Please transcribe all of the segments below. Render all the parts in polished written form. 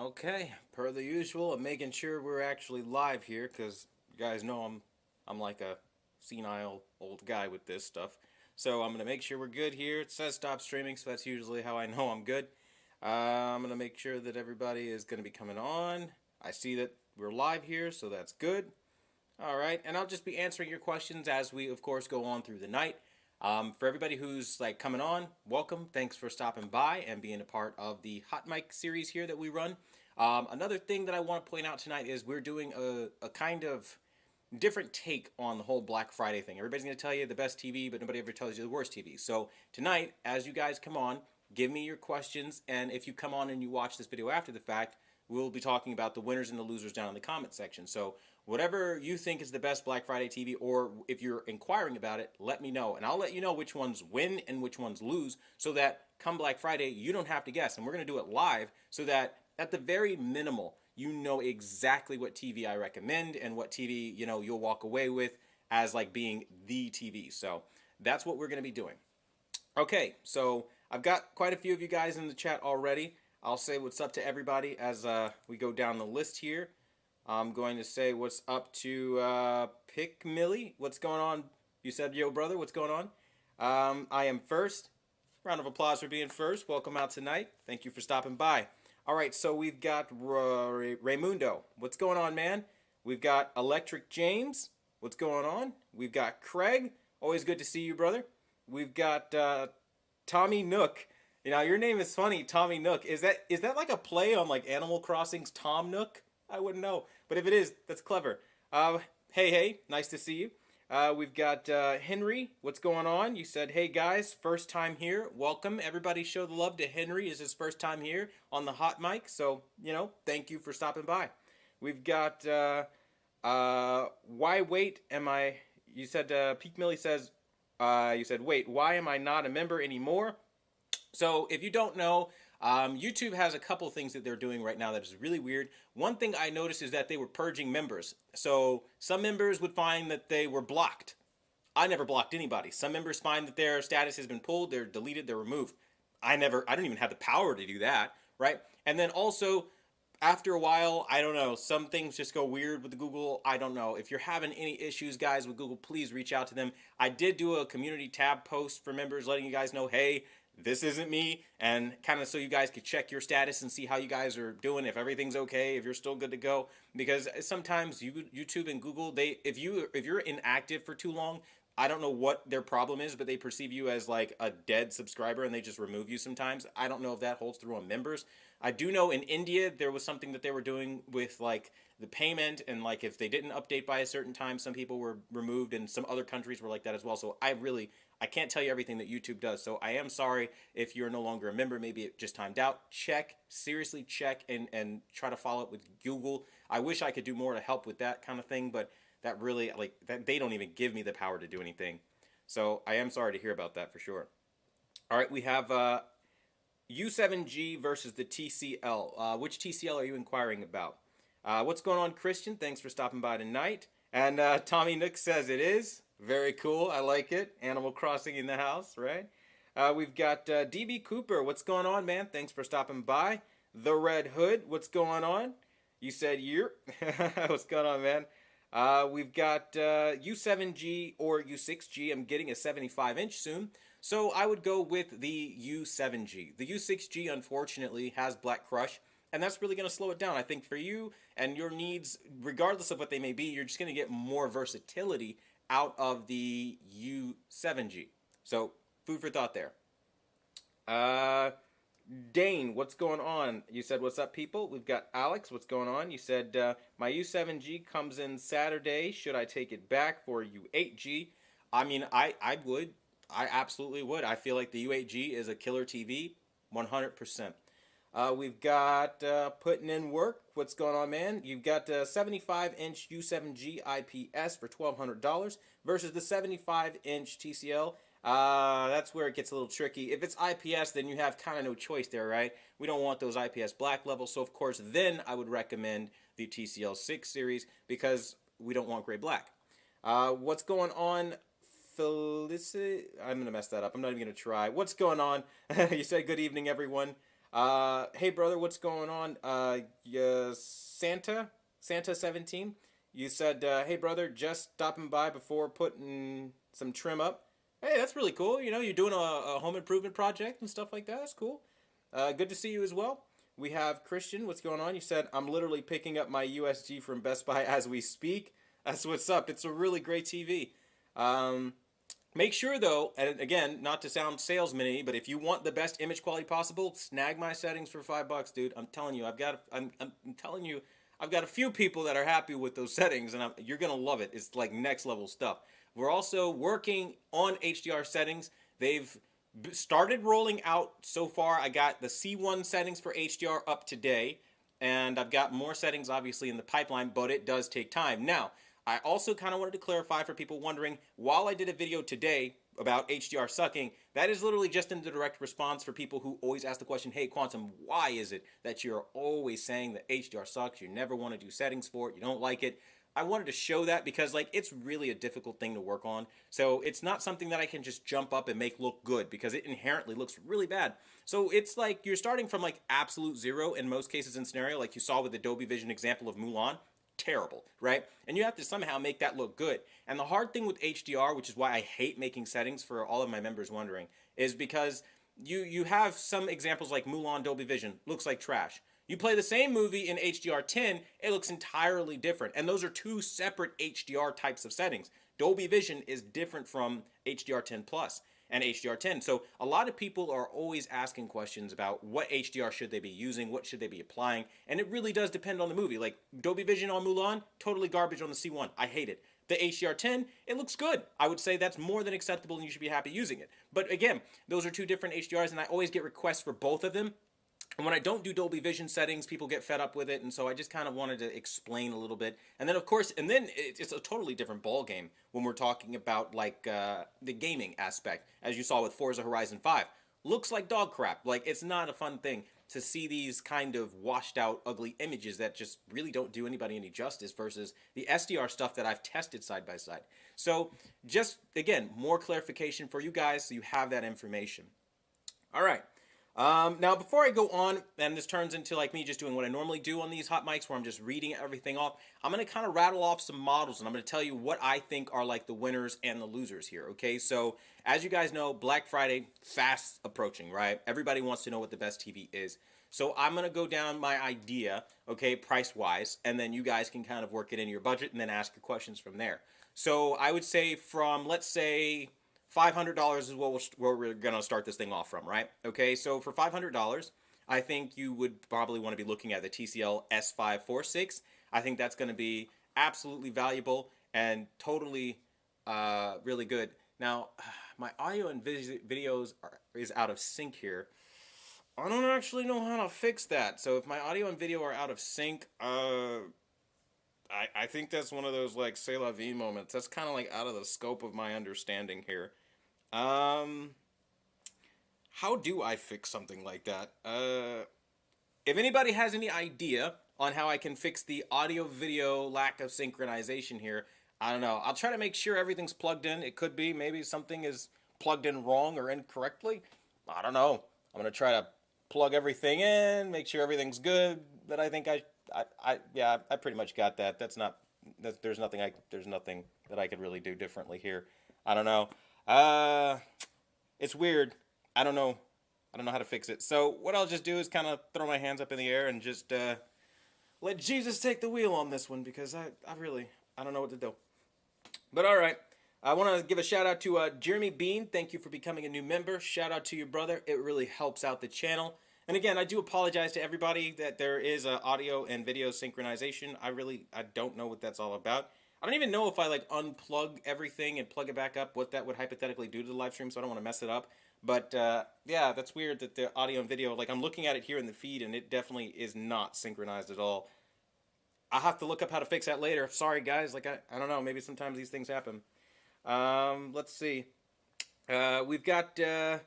Okay, per the usual, I'm making sure we're actually live here because you guys know I'm like a senile old guy with this stuff. So I'm gonna make sure we're good here. It says stop streaming, so that's usually how I know I'm good. I'm gonna make sure that everybody is gonna be coming on. I see that we're live here, so that's good. All right, and I'll just be answering your questions as we, of course, go on through the night. For everybody who's like coming on, welcome. Thanks for stopping by and being a part of the Hot Mic series here that we run. Another thing that I want to point out tonight is we're doing a kind of different take on the whole Black Friday thing. Everybody's going to tell you the best TV, but nobody ever tells you the worst TV. So tonight, as you guys come on, give me your questions, and if you come on and you watch this video after the fact, we'll be talking about the winners and the losers down in the comment section. So whatever you think is the best Black Friday TV, or if you're inquiring about it, let me know. And I'll let you know which ones win and which ones lose, so that come Black Friday, you don't have to guess. And we're going to do it live so that at the very minimal, you know exactly what TV I recommend and what TV, you'll walk away with as like being the TV. So that's what we're going to be doing. Okay, so I've got quite a few of you guys in the chat already. I'll say what's up to everybody as we go down the list here. I'm going to say what's up to Pick Millie. What's going on? You said, yo, brother, what's going on? I am first. Round of applause for being first. Welcome out tonight. Thank you for stopping by. All right, so we've got Raymundo. What's going on, man? We've got Electric James. What's going on? We've got Craig. Always good to see you, brother. We've got Tommy Nook. Your name is funny, Tommy Nook. Is that like a play on like Animal Crossing's Tom Nook? I wouldn't know, but if it is, that's clever. Hey, nice to see you. We've got Henry. What's going on? You said, hey guys, first time here. Welcome. Everybody show the love to Henry. It's his first time here on the Hot Mic, so thank you for stopping by. We've got why wait? You said Peak Millie says. You said wait. Why am I not a member anymore? So if you don't know, YouTube has a couple things that they're doing right now that is really weird. One thing I noticed is that they were purging members. So some members would find that they were blocked. I never blocked anybody. Some members find that their status has been pulled, they're deleted, they're removed. I don't even have the power to do that, right? And then also, after a while, I don't know, some things just go weird with the Google. I don't know. If you're having any issues, guys, with Google, please reach out to them. I did do a community tab post for members letting you guys know, hey, this isn't me, and kind of so you guys could check your status and see how you guys are doing, if everything's okay, if you're still good to go. Because sometimes YouTube and Google, if you're inactive for too long, I don't know what their problem is, but they perceive you as like a dead subscriber and they just remove you sometimes. I don't know if that holds through on members. I do know in India there was something that they were doing with like the payment, and like if they didn't update by a certain time, some people were removed, and some other countries were like that as well. So I can't tell you everything that YouTube does. So I am sorry if you're no longer a member. Maybe it just timed out. Seriously check and try to follow up with Google. I wish I could do more to help with that kind of thing, but that really, they don't even give me the power to do anything. So I am sorry to hear about that for sure. All right, we have U7G versus the TCL. Which TCL are you inquiring about? What's going on, Christian? Thanks for stopping by tonight. And Tommy Nook says it is. Very cool. I like it. Animal Crossing in the house, right? We've got DB Cooper. What's going on, man? Thanks for stopping by. The Red Hood. What's going on? You said you're. What's going on, man? We've got U7G or U6G. I'm getting a 75-inch soon. So I would go with the U7G. The U6G, unfortunately, has Black Crush, and that's really going to slow it down. I think for you and your needs, regardless of what they may be, you're just going to get more versatility out of the U7G. So, food for thought there. Dane, what's going on? You said, what's up, people? We've got Alex, what's going on? You said, my U7G comes in Saturday. Should I take it back for U8G? I mean, I would. I absolutely would. I feel like the U8G is a killer TV, 100%. We've got Putting in Work. What's going on, man? You've got 75-inch U7G IPS for $1,200 versus the 75-inch TCL. That's where it gets a little tricky. If it's IPS, then you have kind of no choice there, right? We don't want those IPS black levels, so of course then I would recommend the TCL 6 series because we don't want gray black. What's going on, Felicity? I'm going to mess that up. I'm not even going to try. What's going on? You said good evening, everyone. Hey brother, what's going on? Santa 17. You said, hey brother, just stopping by before putting some trim up. Hey, that's really cool. You know, you're doing a home improvement project and stuff like that. That's cool. Good to see you as well. We have Christian. What's going on? You said, I'm literally picking up my USG from Best Buy as we speak. That's what's up. It's a really great TV. Make sure though, and again, not to sound salesman-y, but if you want the best image quality possible, snag my settings for $5, dude. I'm telling you, I'm telling you, I've got a few people that are happy with those settings, and you're gonna love it. It's like next level stuff. We're also working on HDR settings. They've started rolling out so far. I got the C1 settings for HDR up today, and I've got more settings obviously in the pipeline, but it does take time. Now, I also kind of wanted to clarify for people wondering, while I did a video today about HDR sucking, that is literally just in the direct response for people who always ask the question, hey Quantum, why is it that you're always saying that HDR sucks, you never want to do settings for it, you don't like it? I wanted to show that because like it's really a difficult thing to work on. So it's not something that I can just jump up and make look good because it inherently looks really bad. So it's like you're starting from like absolute zero in most cases in scenario, like you saw with the Dolby Vision example of Mulan. Terrible, right? And you have to somehow make that look good. And the hard thing with HDR, which is why I hate making settings for all of my members wondering, is because you have some examples like Mulan Dolby Vision, looks like trash. You play the same movie in HDR10, it looks entirely different. And those are two separate HDR types of settings. Dolby Vision is different from HDR10 Plus and HDR10. So a lot of people are always asking questions about what HDR should they be using, what should they be applying, and it really does depend on the movie. Like Dolby Vision on Mulan, totally garbage on the C1. I hate it. The HDR10, it looks good. I would say that's more than acceptable and you should be happy using it. But again, those are two different HDRs and I always get requests for both of them. And when I don't do Dolby Vision settings, people get fed up with it, and so I just kind of wanted to explain a little bit. And then, of course, it's a totally different ball game when we're talking about like the gaming aspect, as you saw with Forza Horizon 5. Looks like dog crap. Like it's not a fun thing to see these kind of washed out, ugly images that just really don't do anybody any justice versus the SDR stuff that I've tested side by side. So, just again, more clarification for you guys so you have that information. All right. Now, before I go on, and this turns into like me just doing what I normally do on these hot mics where I'm just reading everything off, I'm going to kind of rattle off some models, and I'm going to tell you what I think are like the winners and the losers here, okay? So, as you guys know, Black Friday, fast approaching, right? Everybody wants to know what the best TV is. So, I'm going to go down my idea, okay, price-wise, and then you guys can kind of work it into your budget and then ask your questions from there. So, I would say from, let's say, $500 is what we're going to start this thing off from, right? Okay, so for $500, I think you would probably want to be looking at the Tcl S546. I think that's going to be absolutely valuable and totally really good. Now, my audio and videos is out of sync here. I don't actually know how to fix that. So if my audio and video are out of sync, I think that's one of those like c'est la vie moments. That's kind of like out of the scope of my understanding here. How do I fix something like that? If anybody has any idea on how I can fix the audio-video lack of synchronization here, I don't know. I'll try to make sure everything's plugged in. It could be maybe something is plugged in wrong or incorrectly. I don't know. I'm going to try to plug everything in, make sure everything's good, but I think yeah, I pretty much got that. There's nothing that I could really do differently here. I don't know. It's weird. I don't know how to fix it. So what I'll just do is kind of throw my hands up in the air and just let Jesus take the wheel on this one because I don't know what to do. But all right. I want to give a shout out to Jeremy Bean. Thank you for becoming a new member. Shout out to your brother. It really helps out the channel. And again, I do apologize to everybody that there is audio and video synchronization. I don't know what that's all about. I don't even know if I like unplug everything and plug it back up, what that would hypothetically do to the live stream, so I don't want to mess it up. But yeah, that's weird that the audio and video, like I'm looking at it here in the feed and it definitely is not synchronized at all. I'll have to look up how to fix that later. Sorry guys, like I don't know, maybe sometimes these things happen. Let's see. We've got a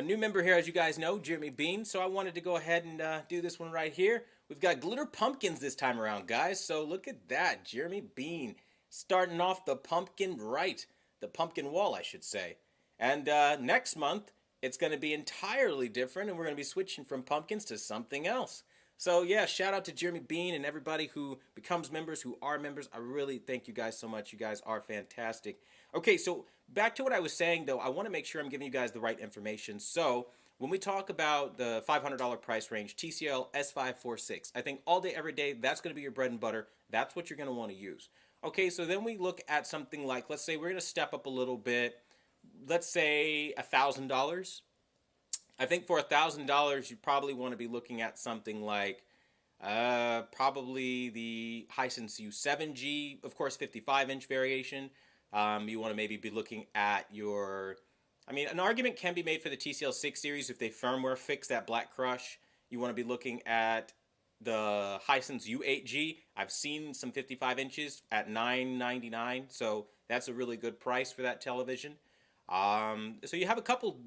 new member here, as you guys know, Jeremy Bean. So I wanted to go ahead and do this one right here. We've got glitter pumpkins this time around, guys. So look at that, Jeremy Bean. Starting off the pumpkin right. The pumpkin wall, I should say. And next month, it's going to be entirely different, and we're going to be switching from pumpkins to something else. So yeah, shout out to Jeremy Bean and everybody who becomes members, who are members. I really thank you guys so much. You guys are fantastic. Okay, so back to what I was saying though, I want to make sure I'm giving you guys the right information. So when we talk about the $500 price range, Tcl S546, I think all day, every day, that's going to be your bread and butter. That's what you're going to want to use. Okay, so then we look at something like, let's say we're going to step up a little bit. Let's say $1,000. I think for $1,000, you probably want to be looking at something like probably the Hisense U7G, of course, 55-inch variation. You want to maybe be looking at your... I mean, an argument can be made for the TCL 6 series if they firmware fix that black crush. You want to be looking at the Hisense U8G. I've seen some 55 inches at $999, so that's a really good price for that television. So you have a couple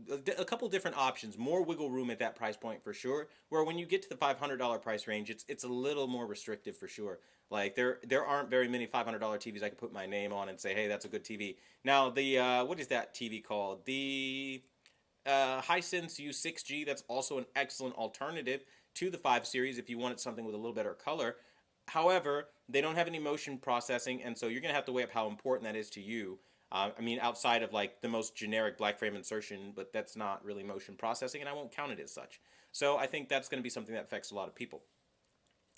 different options, more wiggle room at that price point for sure. Where when you get to the $500 price range, it's a little more restrictive for sure. Like there aren't very many $500 TVs I can put my name on and say, hey, that's a good TV. Now the what is that TV called? The Hisense U6G. That's also an excellent alternative to the 5 series if you wanted something with a little better color. However, they don't have any motion processing, and so you're gonna have to weigh up how important that is to you. I mean, outside of like the most generic black frame insertion, but that's not really motion processing, and I won't count it as such. So I think that's going to be something that affects a lot of people.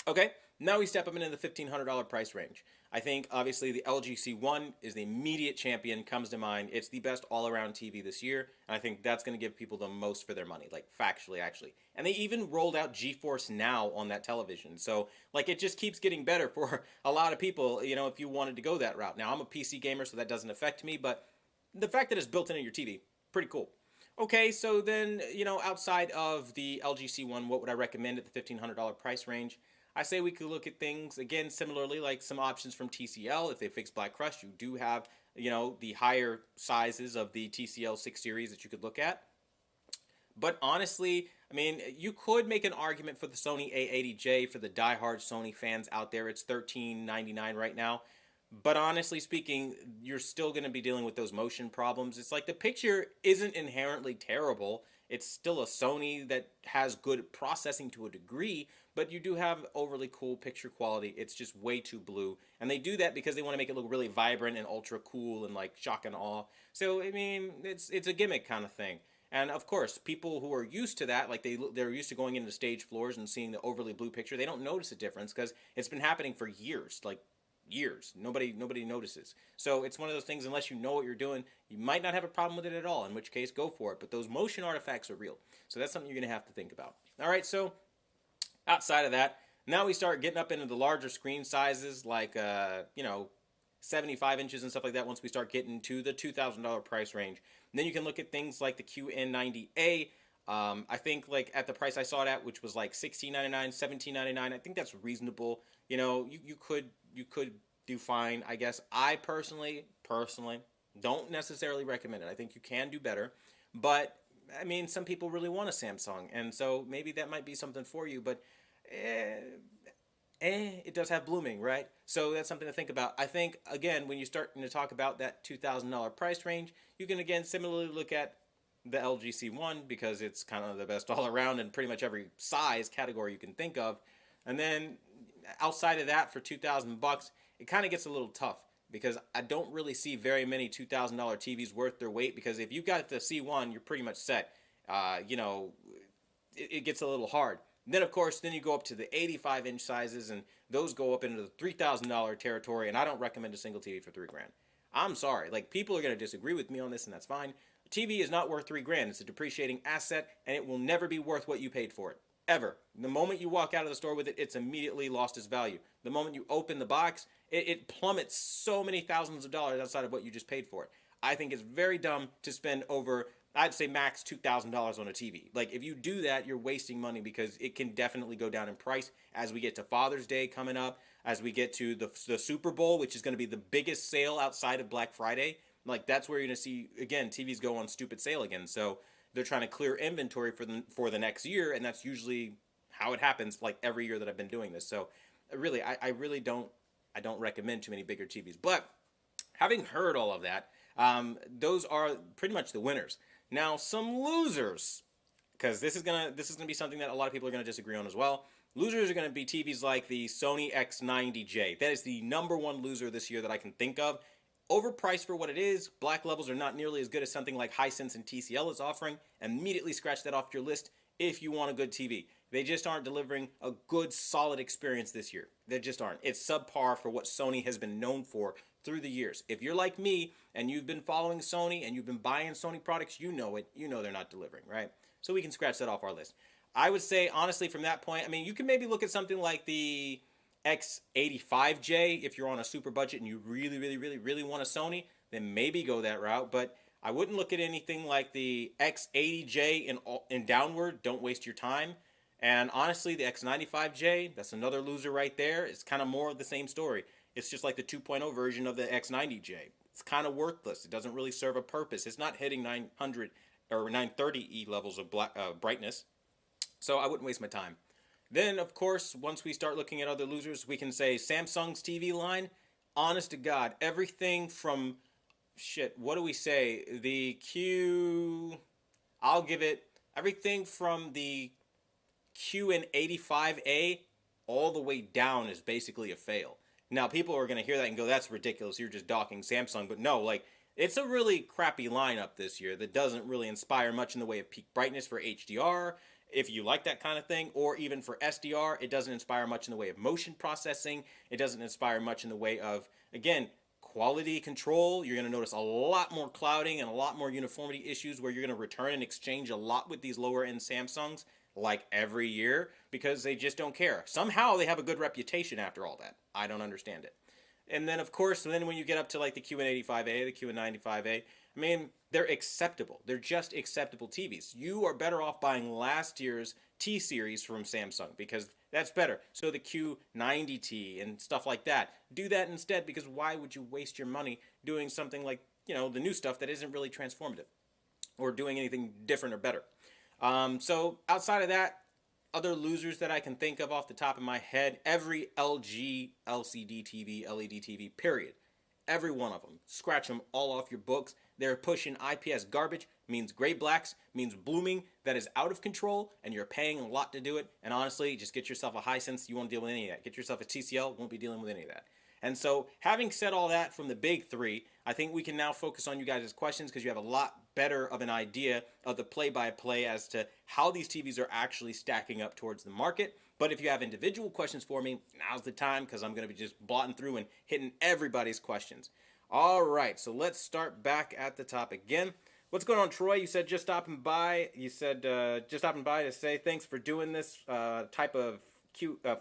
Okay, now we step up into the $1,500 price range. I think obviously the LG C1 is the immediate champion, comes to mind. It's the best all-around TV this year, and I think that's going to give people the most for their money, like factually, actually. And they even rolled out GeForce Now on that television, so like it just keeps getting better for a lot of people, you know, if you wanted to go that route. Now, I'm a PC gamer, so that doesn't affect me, but the fact that it's built into your TV, pretty cool. Okay, so then, you know, outside of the LG C1, what would I recommend at the $1,500 price range? I say we could look at things, again, similarly, like some options from TCL. If they fix Black Crush, you do have, you know, the higher sizes of the TCL 6 series that you could look at. But honestly, I mean, you could make an argument for the Sony A80J for the diehard Sony fans out there. It's $13.99 right now. But honestly speaking, you're still going to be dealing with those motion problems. It's like the picture isn't inherently terrible. It's still a Sony that has good processing to a degree, but you do have overly cool picture quality. It's just way too blue. And they do that because they want to make it look really vibrant and ultra cool and like shock and awe. So, I mean, it's a gimmick kind of thing. And of course, people who are used to that, like they're used to going into stage floors and seeing the overly blue picture, they don't notice a difference because it's been happening for years, like years. Nobody notices. So it's one of those things, unless you know what you're doing, you might not have a problem with it at all, in which case go for it. But those motion artifacts are real. So that's something you're going to have to think about. All right, so outside of that, now we start getting up into the larger screen sizes, like, 75 inches and stuff like that once we start getting to the $2,000 price range. And then you can look at things like the QN90A. I think like at the price I saw it at, which was like $16.99, $17.99, I think that's reasonable. You know, you could do fine, I guess. I personally don't necessarily recommend it. I think you can do better, but I mean, some people really want a Samsung, and so maybe that might be something for you, but it does have blooming, right? So that's something to think about. I think, again, when you're starting to talk about that $2,000 price range, you can, again, similarly look at the LG C1 because it's kind of the best all around in pretty much every size category you can think of. And then outside of that, for $2,000, it kind of gets a little tough because I don't really see very many $2,000 TVs worth their weight, because if you got the C1, you're pretty much set. It gets a little hard. And then, of course, then you go up to the 85-inch sizes, and those go up into the $3,000 territory, and I don't recommend a single TV for $3,000. I'm sorry. Like, people are going to disagree with me on this, and that's fine. A TV is not worth $3,000. It's a depreciating asset, and it will never be worth what you paid for it. Ever. The moment you walk out of the store with it, it's immediately lost its value. The moment you open the box, it plummets so many thousands of dollars outside of what you just paid for it. I think it's very dumb to spend over, I'd say max $2,000 on a TV. Like, if you do that, you're wasting money, because it can definitely go down in price as we get to Father's Day coming up, as we get to the Super Bowl, which is going to be the biggest sale outside of Black Friday. Like, that's where you're going to see, again, TVs go on stupid sale again. So they're trying to clear inventory for the next year, and that's usually how it happens, like every year that I've been doing this. So really, I really don't recommend too many bigger TVs. But having heard all of that, those are pretty much the winners. Now, some losers, because this is gonna be something that a lot of people are gonna disagree on as well. Losers are gonna be TVs like the Sony X90J. That is the #1 loser this year that I can think of. Overpriced for what it is. Black levels are not nearly as good as something like Hisense and TCL is offering. Immediately scratch that off your list if you want a good TV. They just aren't delivering a good, solid experience this year. They just aren't. It's subpar for what Sony has been known for through the years. If you're like me and you've been following Sony and you've been buying Sony products, you know it. You know they're not delivering, right? So we can scratch that off our list. I would say, honestly, from that point, I mean, you can maybe look at something like the X85J if you're on a super budget and you really want a Sony, then maybe go that route. But I wouldn't look at anything like the X80J in downward. Don't waste your time. And honestly, the X95J, that's another loser right there. It's kind of more of the same story. It's just like the 2.0 version of the X90J. It's kind of worthless. It doesn't really serve a purpose. It's not hitting 900 or 930E levels of brightness. So I wouldn't waste my time. Then, of course, once we start looking at other losers, we can say Samsung's TV line. Honest to God, everything from, what do we say? I'll give it everything from the QN85A all the way down is basically a fail. Now, people are going to hear that and go, that's ridiculous. You're just docking Samsung. But no, it's a really crappy lineup this year that doesn't really inspire much in the way of peak brightness for HDR. If you like that kind of thing, or even for SDR, it doesn't inspire much in the way of motion processing. It doesn't inspire much in the way of, again, quality control. You're going to notice a lot more clouding and a lot more uniformity issues where you're going to return and exchange a lot with these lower-end Samsungs, like every year, because they just don't care. Somehow they have a good reputation after all that. I don't understand it. And then, of course, when you get up to like the QN85A, the QN95A, I mean, they're acceptable. They're just acceptable TVs. You are better off buying last year's T series from Samsung because that's better. So the Q90T and stuff like that. Do that instead, because why would you waste your money doing something like, the new stuff that isn't really transformative or doing anything different or better? So outside of that, other losers that I can think of off the top of my head, every LG LCD TV, LED TV, period. Every one of them. Scratch them all off your books. They're pushing IPS garbage, means gray blacks, means blooming that is out of control, and you're paying a lot to do it. And honestly, just get yourself a Hisense. You won't deal with any of that. Get yourself a TCL. Won't be dealing with any of that. And so, having said all that from the big three, I think we can now focus on you guys' questions because you have a lot better of an idea of the play-by-play as to how these TVs are actually stacking up towards the market. But if you have individual questions for me, now's the time because I'm going to be just blotting through and hitting everybody's questions. All right, so let's start back at the top again. What's going on, Troy? You said just stopping by. You said just stopping by to say thanks for doing this type of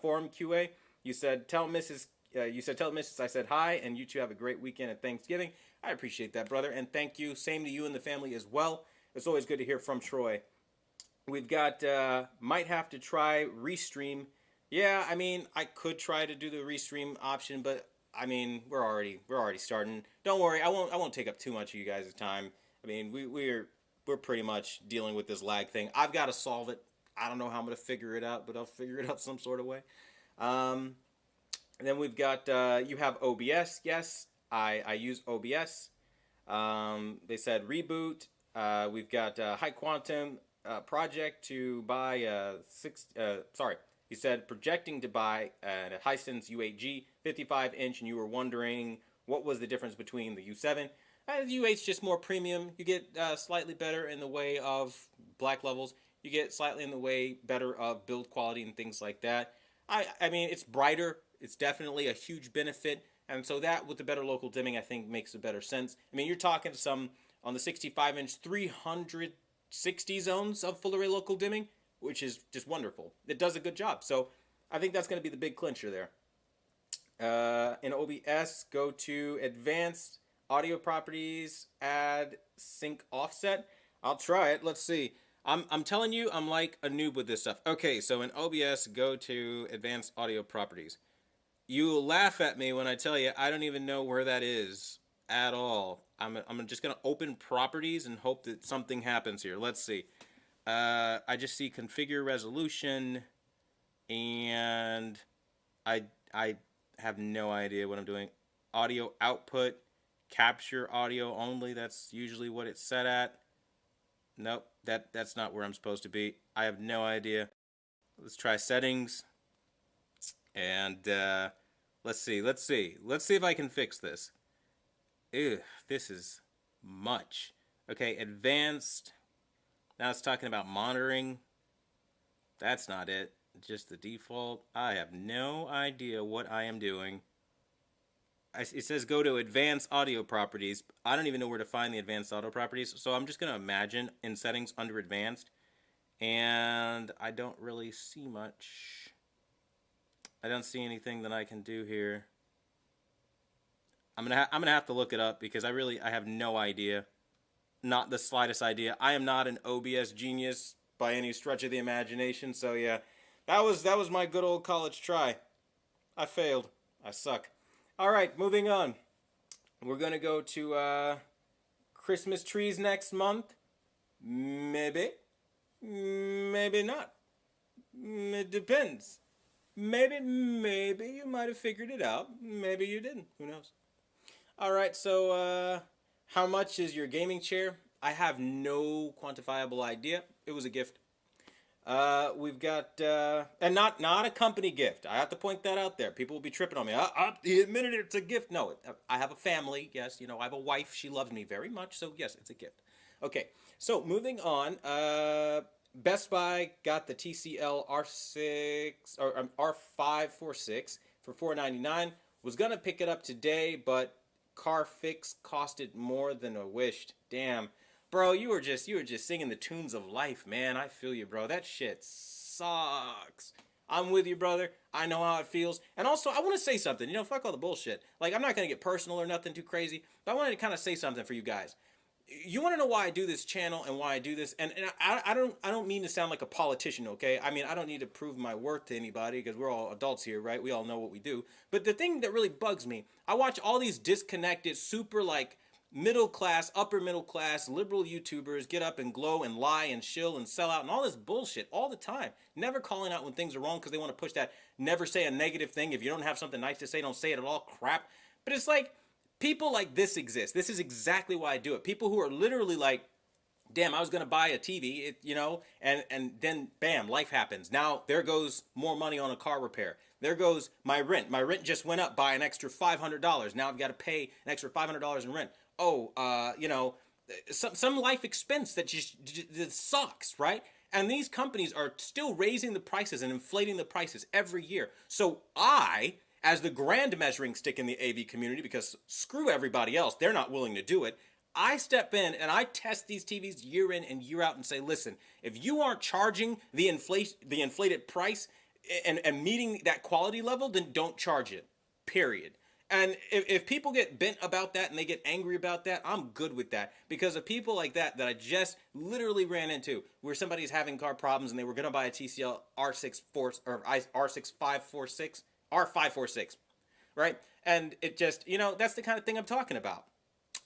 forum QA. You said tell Mrs. I said hi, and you two have a great weekend at Thanksgiving. I appreciate that, brother, and thank you. Same to you and the family as well. It's always good to hear from Troy. We've got might have to try Restream. Yeah, I mean, I could try to do the Restream option, but I mean, we're already starting. Don't worry, I won't take up too much of you guys' time. I mean, we're pretty much dealing with this lag thing. I've got to solve it. I don't know how I'm going to figure it out, but I'll figure it out some sort of way. And then we've got, you have OBS. Yes, I use OBS. They said reboot. We've got High Quantum project to buy he said projecting to buy a Hisense U8G 55-inch, and you were wondering what was the difference between the U7. The U8's just more premium. You get slightly better in the way of black levels. You get slightly in the way better of build quality and things like that. I mean, it's brighter. It's definitely a huge benefit. And so that, with the better local dimming, I think makes a better sense. I mean, you're talking some, on the 65-inch, 360 zones of full array local dimming, which is just wonderful. It does a good job. So I think that's going to be the big clincher there. In OBS, go to Advanced Audio Properties, add Sync Offset. I'll try it. Let's see. I'm telling you, I'm like a noob with this stuff. Okay, so in OBS, go to Advanced Audio Properties. You laugh at me when I tell you I don't even know where that is at all. I'm just going to open Properties and hope that something happens here. Let's see. I just see Configure Resolution, and I have no idea what I'm doing. Audio Output, Capture Audio Only. That's usually what it's set at. Nope, that's not where I'm supposed to be. I have no idea. Let's try settings. And let's see if I can fix this. Ew, this is much. Okay, advanced. Now it's talking about monitoring. That's not it. Just the default. I have no idea what I am doing. It says go to advanced audio properties. I don't even know where to find the advanced audio properties. So I'm just going to imagine in settings under advanced. And I don't really see much. I don't see anything that I can do here. I'm gonna have to look it up because I have no idea. Not the slightest idea. I am not an OBS genius by any stretch of the imagination. So yeah, that was my good old college try. I failed. I suck. All right, moving on. We're gonna go to Christmas trees next month. Maybe, maybe not. It depends. Maybe you might have figured it out. Maybe you didn't. Who knows? All right, so how much is your gaming chair? I have no quantifiable idea. It was a gift. We've got, and not a company gift. I have to point that out there. People will be tripping on me. He admitted it's a gift. No, I have a family. Yes, I have a wife. She loves me very much. So yes, it's a gift. Okay, so moving on. Best Buy got the Tcl R6 or R546 for $4.99. Was gonna pick it up today, but car fix costed more than I wished. Damn. Bro, you were just singing the tunes of life, man. I feel you, bro. That shit sucks. I'm with you, brother. I know how it feels. And also, I want to say something. Fuck all the bullshit. Like, I'm not going to get personal or nothing too crazy, but I wanted to kind of say something for you guys. You want to know why I do this channel and why I do this? And I don't mean to sound like a politician, okay? I mean, I don't need to prove my worth to anybody because we're all adults here, right? We all know what we do. But the thing that really bugs me, I watch all these disconnected, super, like, middle class, upper middle class, liberal YouTubers get up and glow and lie and shill and sell out and all this bullshit all the time. Never calling out when things are wrong because they want to push that never say a negative thing. If you don't have something nice to say, don't say it at all crap. But it's like, people like this exist. This is exactly why I do it. People who are literally like, damn, I was going to buy a TV, and then bam, life happens. Now there goes more money on a car repair. There goes my rent. My rent just went up by an extra $500. Now I've got to pay an extra $500 in rent. Some life expense that just sucks, right? And these companies are still raising the prices and inflating the prices every year. So I, as the grand measuring stick in the AV community, because screw everybody else, they're not willing to do it, I step in and I test these TVs year in and year out and say, listen, if you aren't charging the inflated price and meeting that quality level, then don't charge it, period. And if people get bent about that and they get angry about that, I'm good with that. Because of people like that I just literally ran into, where somebody's having car problems and they were going to buy a TCL R546, right? And it just, that's the kind of thing I'm talking about.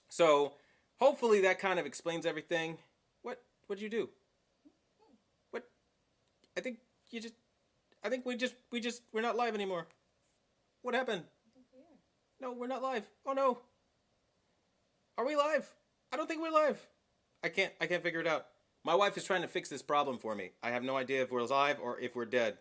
So hopefully that kind of explains everything. What'd you do? What? We're not live anymore. What happened? No, we're not live. Oh no. Are we live? I don't think we're live. I can't figure it out. My wife is trying to fix this problem for me. I have no idea if we're live or if we're dead.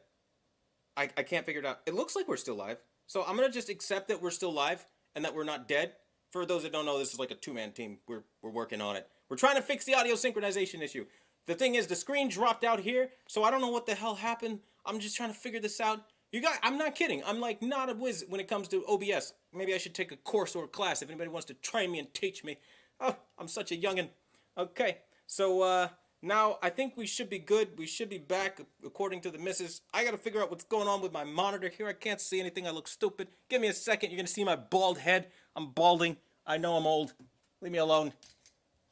I can't figure it out. It looks like we're still live. So I'm going to just accept that we're still live and that we're not dead. For those that don't know, this is like a two-man team. We're working on it. We're trying to fix the audio synchronization issue. The thing is, the screen dropped out here, so I don't know what the hell happened. I'm just trying to figure this out. You guys, I'm not kidding. I'm like not a whiz when it comes to OBS. Maybe I should take a course or a class if anybody wants to train me and teach me. Oh, I'm such a youngin'. Okay, so now I think we should be good. We should be back according to the missus. I gotta figure out what's going on with my monitor here. I can't see anything. I look stupid. Give me a second. You're gonna see my bald head. I'm balding. I know I'm old. Leave me alone.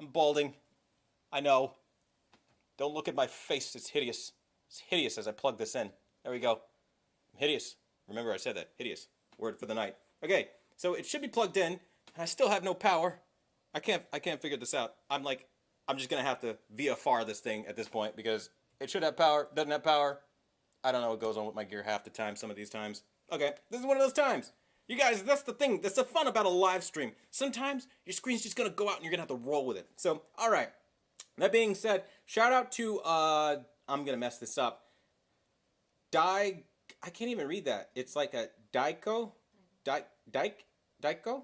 I'm balding. I know. Don't look at my face. It's hideous. It's hideous as I plug this in. There we go. Hideous. Remember I said that. Hideous. Word for the night. Okay, so it should be plugged in, and I still have no power. I can't figure this out. I'm just gonna have to VFR this thing at this point because it should have power, doesn't have power. I don't know what goes on with my gear half the time, some of these times. Okay, this is one of those times. You guys, that's the thing. That's the fun about a live stream. Sometimes your screen's just gonna go out and you're gonna have to roll with it. So, alright. That being said, shout out to, I'm going to mess this up, I can't even read that. It's like a Daiko? Daiko?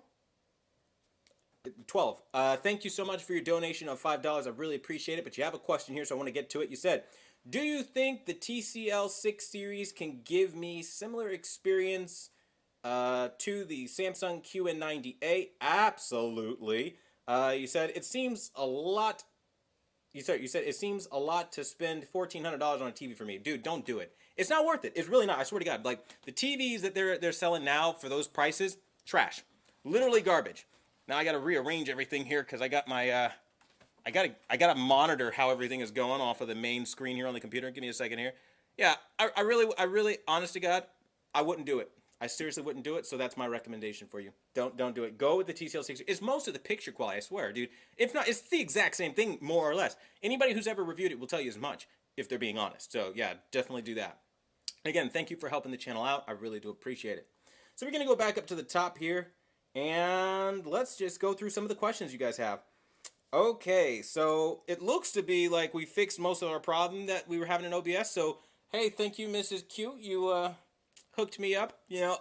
12. Thank you so much for your donation of $5. I really appreciate it, but you have a question here, so I want to get to it. You said, do you think the Tcl 6 series can give me similar experience to the Samsung QN90A? Absolutely. You said it seems a lot. You said it seems a lot to spend $1,400 on a TV for me, dude. Don't do it. It's not worth it. It's really not. I swear to God. Like the TVs that they're selling now for those prices, trash, literally garbage. Now I got to rearrange everything here because I got my I gotta monitor how everything is going off of the main screen here on the computer. Give me a second here. Yeah, I really, honest to God, I wouldn't do it. I seriously wouldn't do it, so that's my recommendation for you. Don't do it. Go with the Tcl 6. It's most of the picture quality, I swear, dude. If not, it's the exact same thing, more or less. Anybody who's ever reviewed it will tell you as much, if they're being honest. So, yeah, definitely do that. Again, thank you for helping the channel out. I really do appreciate it. So we're going to go back up to the top here, and let's just go through some of the questions you guys have. Okay, so it looks to be like we fixed most of our problem that we were having in OBS. So, hey, thank you, Mrs. Q. You hooked me up. You know,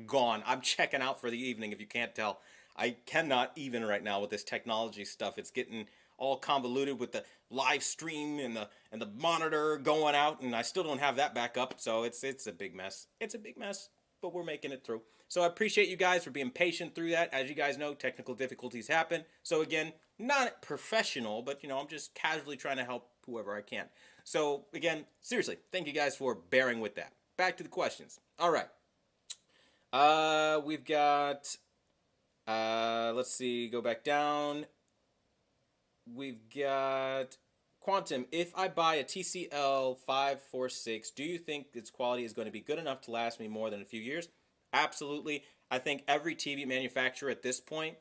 gone. I'm checking out for the evening, if you can't tell. I cannot even right now with this technology stuff. It's getting all convoluted with the live stream and the monitor going out, and I still don't have that back up. So it's a big mess. It's a big mess, but we're making it through. So I appreciate you guys for being patient through that. As you guys know, technical difficulties happen. So again, not professional, but you know, I'm just casually trying to help whoever I can. So again, seriously, thank you guys for bearing with that. Back to the questions. All right. We've got, let's see, go back down. We've got Quantum. If I buy a Tcl 546, do you think its quality is going to be good enough to last me more than a few years? Absolutely. I think every TV manufacturer at this point,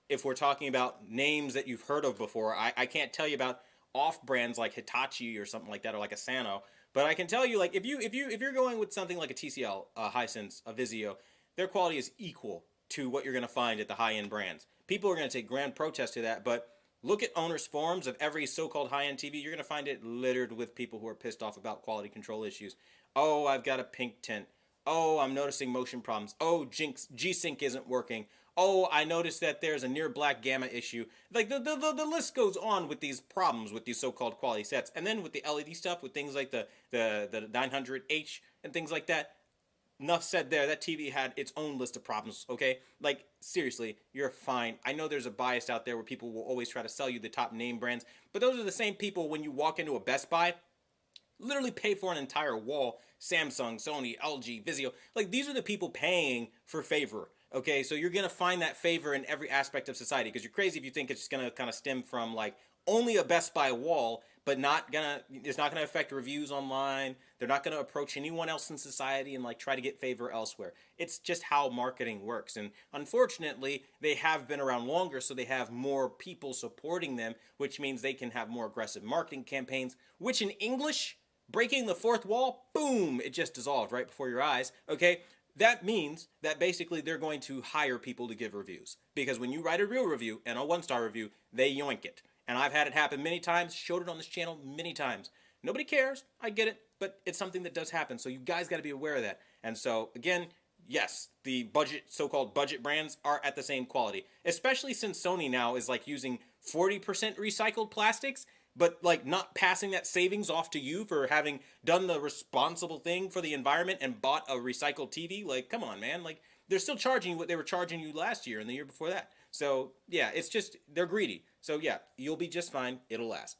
if we're talking about names that you've heard of before, I can't tell you about off-brands like Hitachi or something like that, or like a Sano, but I can tell you, like, if you're going with something like a TCL, a Hisense, a Vizio, their quality is equal to what you're going to find at the high-end brands. People are going to take grand protest to that, but look at owners' forums of every so-called high-end TV. You're going to find it littered with people who are pissed off about quality control issues. Oh, I've got a pink tint. Oh, I'm noticing motion problems. Oh, G-Sync isn't working. Oh, I noticed that there's a near black gamma issue. Like, the list goes on with these problems with these so-called quality sets. And then with the LED stuff, with things like the 900H and things like that, enough said there. That TV had its own list of problems, okay? Like, seriously, you're fine. I know there's a bias out there where people will always try to sell you the top name brands, but those are the same people when you walk into a Best Buy, literally pay for an entire wall. Samsung, Sony, LG, Vizio. Like, these are the people paying for favor. Okay, so you're going to find that favor in every aspect of society, because you're crazy if you think it's just going to kind of stem from, like, only a Best Buy wall, but it's not going to affect reviews online. They're not going to approach anyone else in society and, like, try to get favor elsewhere. It's just how marketing works. And unfortunately, they have been around longer, so they have more people supporting them, which means they can have more aggressive marketing campaigns, which in English, breaking the fourth wall, boom, it just dissolved right before your eyes, okay? That means that basically they're going to hire people to give reviews. Because when you write a real review and a one-star review, they yoink it. And I've had it happen many times, showed it on this channel many times. Nobody cares, I get it, but it's something that does happen, so you guys got to be aware of that. And so, again, yes, the so-called budget brands are at the same quality, especially since Sony now is like using 40% recycled plastics, but like not passing that savings off to you for having done the responsible thing for the environment and bought a recycled TV. Like, come on, man. Like, they're still charging you what they were charging you last year and the year before that. So, yeah, it's just, they're greedy. So, yeah, you'll be just fine. It'll last.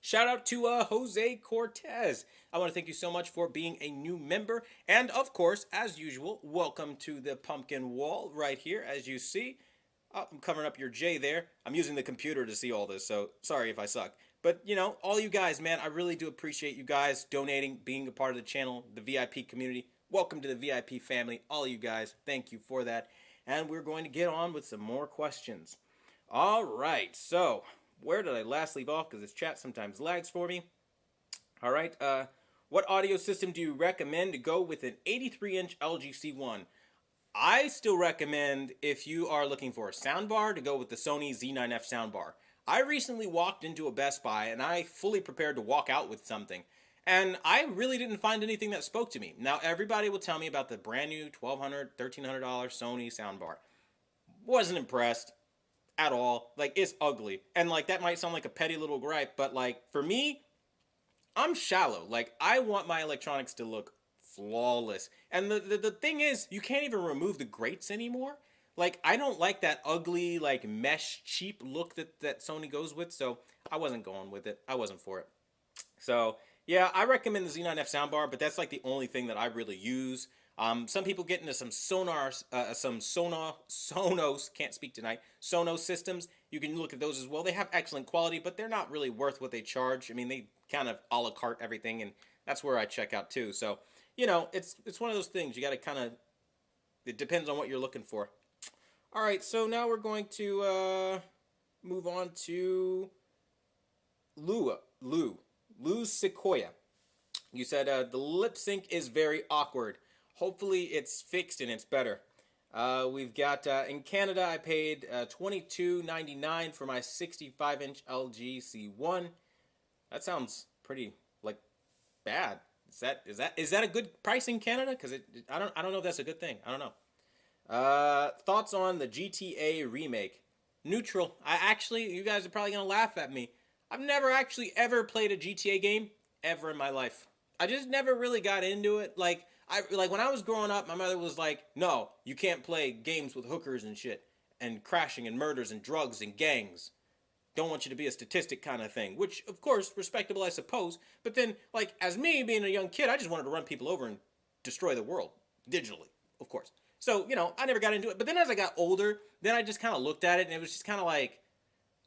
Shout out to Jose Cortez. I want to thank you so much for being a new member. And, of course, as usual, welcome to the pumpkin wall right here, as you see. Oh, I'm covering up your J there. I'm using the computer to see all this, so sorry if I suck. But, you know, all you guys, man, I really do appreciate you guys donating, being a part of the channel, the VIP community. Welcome to the VIP family, all of you guys. Thank you for that. And we're going to get on with some more questions. All right, so where did I last leave off? Because this chat sometimes lags for me. All right, what audio system do you recommend to go with an 83-inch LG C1? I still recommend, if you are looking for a soundbar, to go with the Sony Z9F soundbar. I recently walked into a Best Buy and I fully prepared to walk out with something. And I really didn't find anything that spoke to me. Now, everybody will tell me about the brand new $1,200, $1,300 Sony soundbar. Wasn't impressed at all. Like, it's ugly. And, like, that might sound like a petty little gripe, but, like, for me, I'm shallow. Like, I want my electronics to look flawless. And the thing is, you can't even remove the grates anymore. Like, I don't like that ugly, like, mesh cheap look that Sony goes with, so I wasn't going with it. I wasn't for it. So, yeah, I recommend the Z9F soundbar, but that's, like, the only thing that I really use. Some people get into some Sonos, can't speak tonight, Sonos systems. You can look at those as well. They have excellent quality, but they're not really worth what they charge. I mean, they kind of a la carte everything, and that's where I check out too. So, you know, it's one of those things. You got to kind of, it depends on what you're looking for. All right, so now we're going to move on to Lou Sequoia. You said the lip sync is very awkward. Hopefully it's fixed and it's better. We've got, in Canada, I paid $22.99 for my 65-inch LG C1. That sounds pretty, like, bad. Is that a good price in Canada? Because I don't know if that's a good thing. I don't know. Thoughts on the GTA remake? Neutral. You guys are probably going to laugh at me. I've never actually ever played a GTA game ever in my life. I just never really got into it. Like when I was growing up, my mother was like, no, you can't play games with hookers and shit, and crashing and murders and drugs and gangs. Don't want you to be a statistic kind of thing, which, of course, respectable, I suppose. But then, like, as me being a young kid, I just wanted to run people over and destroy the world, digitally, of course. So, you know, I never got into it. But then as I got older, then I just kind of looked at it, and it was just kind of like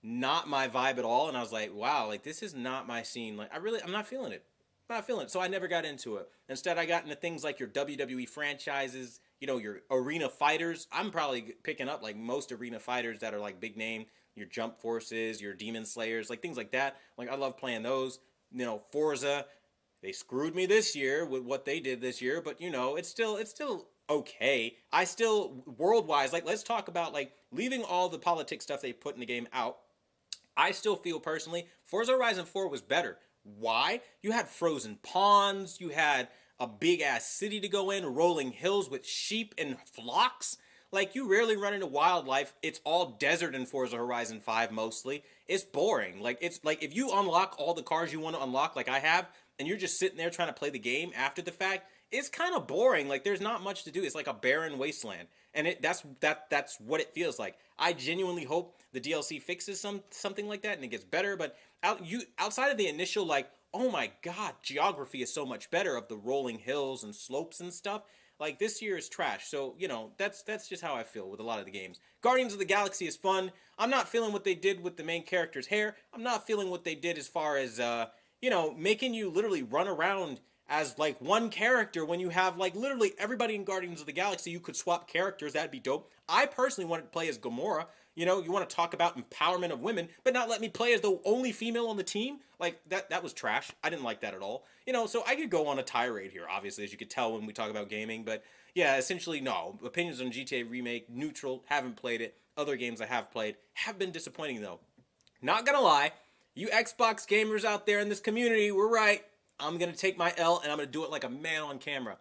not my vibe at all. And I was like, wow, like, this is not my scene. Like, I'm not feeling it. I'm not feeling it. So I never got into it. Instead, I got into things like your WWE franchises, you know, your arena fighters. I'm probably picking up, like, most arena fighters that are, like, big name. Your Jump Forces, your Demon Slayers, like, things like that. Like, I love playing those. You know, Forza, they screwed me this year with what they did this year. But, you know, it's still okay. I still, world-wise, like, let's talk about, like, leaving all the politics stuff they put in the game out. I still feel, personally, Forza Horizon 4 was better. Why? You had frozen ponds, you had a big-ass city to go in, rolling hills with sheep and flocks. Like, you rarely run into wildlife. It's all desert in Forza Horizon 5, mostly. It's boring. Like, it's like, if you unlock all the cars you want to unlock, like I have, and you're just sitting there trying to play the game after the fact, it's kind of boring. Like, there's not much to do. It's like a barren wasteland. And that's what it feels like. I genuinely hope the DLC fixes something like that and it gets better. But outside of the initial, like, oh my god, geography is so much better of the rolling hills and slopes and stuff. Like, this year is trash. So, you know, that's just how I feel with a lot of the games. Guardians of the Galaxy is fun. I'm not feeling what they did with the main character's hair. I'm not feeling what they did as far as, you know, making you literally run around as, like, one character when you have, like, literally everybody in Guardians of the Galaxy. You could swap characters. That'd be dope. I personally want to play as Gamora. You know, you want to talk about empowerment of women, but not let me play as the only female on the team? Like, that was trash. I didn't like that at all. You know, so I could go on a tirade here, obviously, as you could tell when we talk about gaming. But, yeah, essentially, no. Opinions on GTA Remake, neutral, haven't played it. Other games I have played have been disappointing, though. Not gonna lie, you Xbox gamers out there in this community were right. I'm gonna take my L, and I'm gonna do it like a man on camera.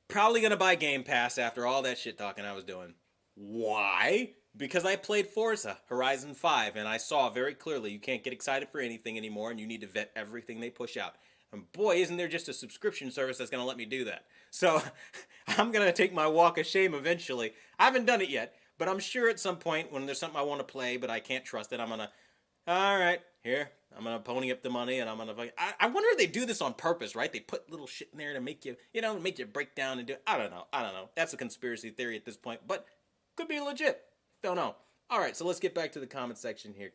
Probably gonna buy Game Pass after all that shit talking I was doing. Why? Because I played Forza Horizon 5, and I saw very clearly you can't get excited for anything anymore, and you need to vet everything they push out. And boy, isn't there just a subscription service that's going to let me do that. So, I'm going to take my walk of shame eventually. I haven't done it yet, but I'm sure at some point when there's something I want to play, but I can't trust it, I'm going to, alright, here, I'm going to pony up the money, and I'm going to, I wonder if they do this on purpose, right? They put little shit in there to make you, you know, make you break down and do, I don't know. That's a conspiracy theory at this point, but could be legit. Don't know. Alright, so let's get back to the comment section here.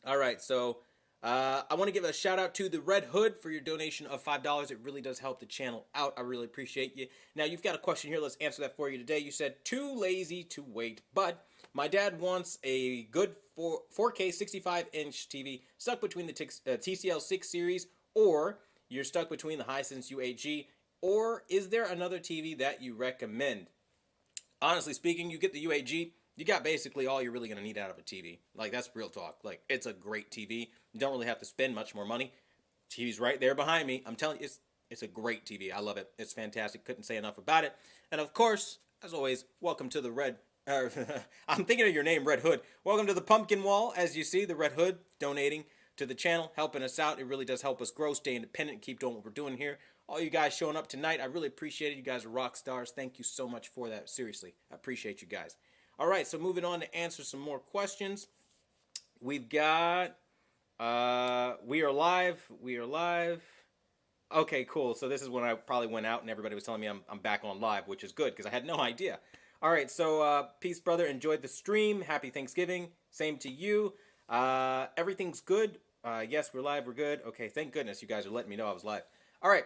Alright, so I want to give a shout out to the Red Hood for your donation of $5. It really does help the channel out. I really appreciate you. Now, you've got a question here. Let's answer that for you today. You said, too lazy to wait, but my dad wants a good 4K 65-inch TV stuck between the Tcl 6 series, or you're stuck between the Hisense U8G, or is there another TV that you recommend? Honestly speaking, you get the U8G. you got basically all you're really going to need out of a TV. Like, that's real talk. Like, it's a great TV. You don't really have to spend much more money. TV's right there behind me. I'm telling you, it's a great TV. I love it. It's fantastic. Couldn't say enough about it. And of course, as always, welcome to the Red. I'm thinking of your name, Red Hood. Welcome to the pumpkin wall. As you see, the Red Hood donating to the channel, helping us out. It really does help us grow, stay independent, and keep doing what we're doing here. All you guys showing up tonight, I really appreciate it. You guys are rock stars. Thank you so much for that. Seriously, I appreciate you guys. All right, so moving on to answer some more questions. We've got, we are live. Okay, cool. So this is when I probably went out and everybody was telling me I'm back on live, which is good because I had no idea. All right, so peace, brother. Enjoyed the stream. Happy Thanksgiving. Same to you. Everything's good. Yes, we're live. We're good. Okay, thank goodness you guys are letting me know I was live. All right.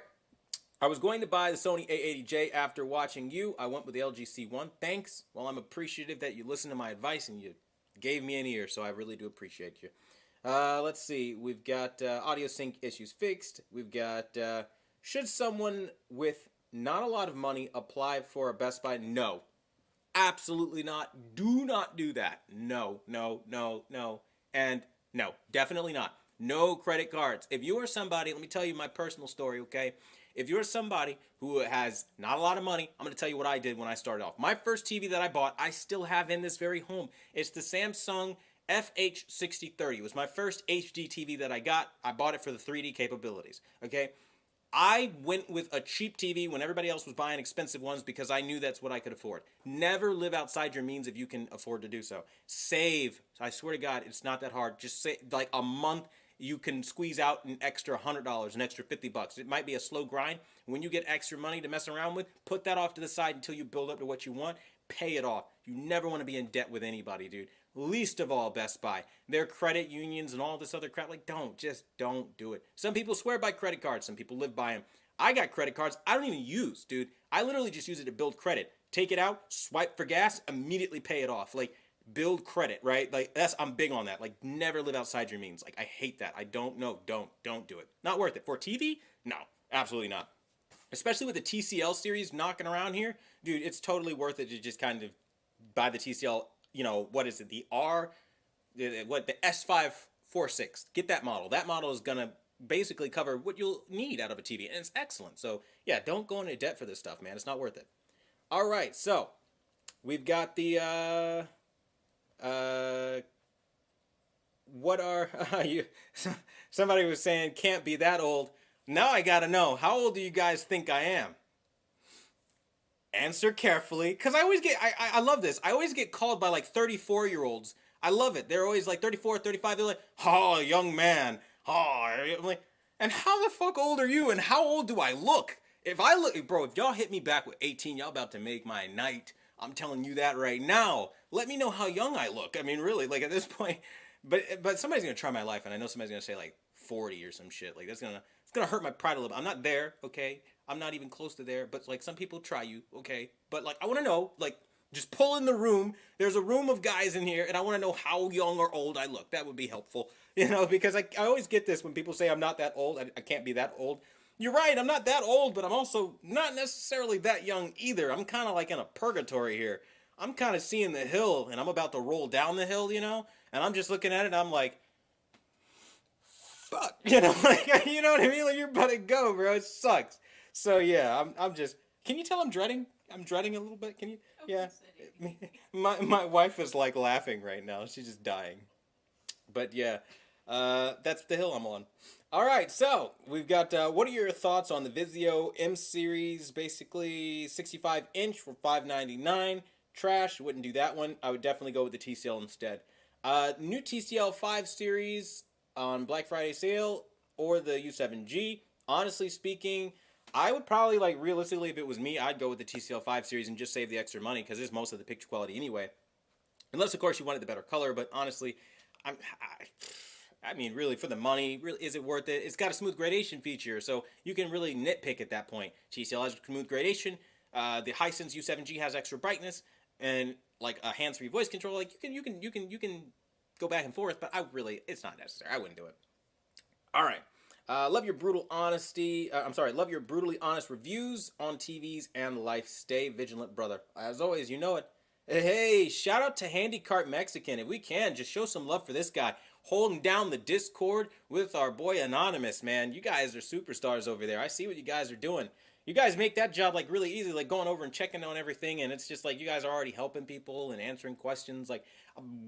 I was going to buy the Sony A80J after watching you. I went with the LG C1. Thanks. Well, I'm appreciative that you listened to my advice and you gave me an ear, so I really do appreciate you. Let's see. We've got audio sync issues fixed. We've got, should someone with not a lot of money apply for a Best Buy? No. Absolutely not. Do not do that. No, no, no, no. And no, definitely not. No credit cards. If you are somebody, let me tell you my personal story, okay? If you're somebody who has not a lot of money, I'm going to tell you what I did when I started off. My first TV that I bought, I still have in this very home. It's the Samsung FH6030. It was my first HD TV that I got. I bought it for the 3D capabilities, okay? I went with a cheap TV when everybody else was buying expensive ones because I knew that's what I could afford. Never live outside your means if you can afford to do so. Save. I swear to God, it's not that hard. Just say, like a month, you can squeeze out an extra $100, an extra $50. It might be a slow grind. When you get extra money to mess around with, put that off to the side until you build up to what you want. Pay it off. You never want to be in debt with anybody, dude. Least of all Best Buy. Their credit unions and all this other crap, like, just don't do it. Some people swear by credit cards. Some people live by them. I got credit cards I don't even use, dude. I literally just use it to build credit. Take it out, swipe for gas, immediately pay it off. Like, build credit, right? Like, I'm big on that. Like, never live outside your means. Like, I hate that. I don't know. Don't do it. Not worth it. For TV? No, absolutely not. Especially with the TCL series knocking around here, dude, it's totally worth it to just kind of buy the TCL, you know, what is it? The S546. Get that model. That model is going to basically cover what you'll need out of a TV, and it's excellent. So, yeah, don't go into debt for this stuff, man. It's not worth it. All right, so we've got the what are you? Somebody was saying can't be that old. Now I gotta know, how old do you guys think I am? Answer carefully, because I always get, I love this. I always get called by like 34-year-olds. I love it. They're always like 34, 35. They're like, oh, young man. Oh, I'm like, and how the fuck old are you? And how old do I look? If I look, bro, if y'all hit me back with 18, y'all about to make my night. I'm telling you that right now. Let me know how young I look. I mean, really, like at this point. But somebody's gonna try my life, and I know somebody's gonna say like 40 or some shit. Like it's gonna hurt my pride a little bit. I'm not there, okay? I'm not even close to there. But like some people try you, okay? But like I want to know, like just pull in the room. There's a room of guys in here, and I want to know how young or old I look. That would be helpful, you know, because I always get this when people say I'm not that old. I can't be that old. You're right, I'm not that old, but I'm also not necessarily that young either. I'm kind of like in a purgatory here. I'm kind of seeing the hill, and I'm about to roll down the hill, you know? And I'm just looking at it, and I'm like, fuck, you know? Like, you know what I mean? Like, you're about to go, bro. It sucks. So, yeah, I'm just, can you tell I'm dreading? I'm dreading a little bit. Can you? Oh, yeah. My wife is, like, laughing right now. She's just dying. But, yeah, that's the hill I'm on. All right, so we've got, what are your thoughts on the Vizio M series, basically 65-inch for $599? Trash, wouldn't do that one. I would definitely go with the TCL instead. New TCL 5 series on Black Friday sale or the U7G. Honestly speaking, I would probably, like, realistically, if it was me, I'd go with the TCL 5 series and just save the extra money because it's most of the picture quality anyway. Unless, of course, you wanted the better color, but honestly, I mean, really, for the money, really, is it worth it? It's got a smooth gradation feature, so you can really nitpick at that point. TCL has smooth gradation. The Hisense U7G has extra brightness and like a hands-free voice control. Like you can go back and forth, but it's not necessary. I wouldn't do it. All right. Love your brutal honesty. Love your brutally honest reviews on TVs and life. Stay vigilant, brother. As always, you know it. Hey, shout out to Handicart Mexican. If we can, just show some love for this guy. Holding down the Discord with our boy Anonymous, man. You guys are superstars over there. I see what you guys are doing. You guys make that job like really easy, like going over and checking on everything, and it's just like you guys are already helping people and answering questions like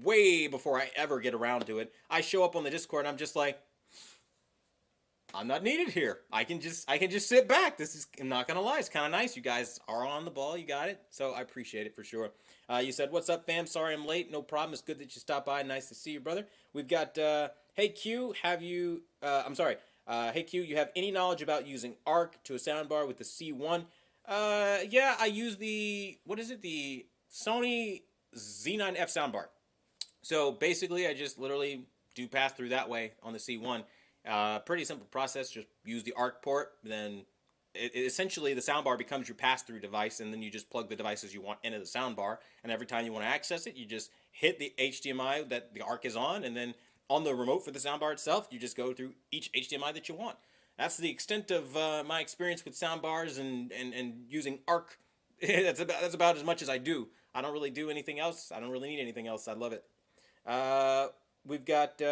way before I ever get around to it. I show up on the Discord and I'm just like, I'm not needed here. I can just sit back. This is, I'm not gonna lie, it's kind of nice. You guys are on the ball. You got it. So I appreciate it for sure. You said, "What's up, fam? Sorry I'm late. No problem. It's good that you stopped by. Nice to see you, brother." We've got hey Q, have you? I'm sorry. Hey Q, you have any knowledge about using ARC to a soundbar with the C1? Yeah, I use the the Sony Z9F soundbar. So basically, I just literally do pass through that way on the C1. Pretty simple process. Just use the ARC port. Then essentially the soundbar becomes your pass-through device, and then you just plug the devices you want into the soundbar. And every time you want to access it, you just hit the HDMI that the ARC is on, and then on the remote for the soundbar itself, you just go through each HDMI that you want. That's the extent of my experience with soundbars and using ARC. That's about as much as I do. I don't really do anything else. I don't really need anything else. I love it. We've got.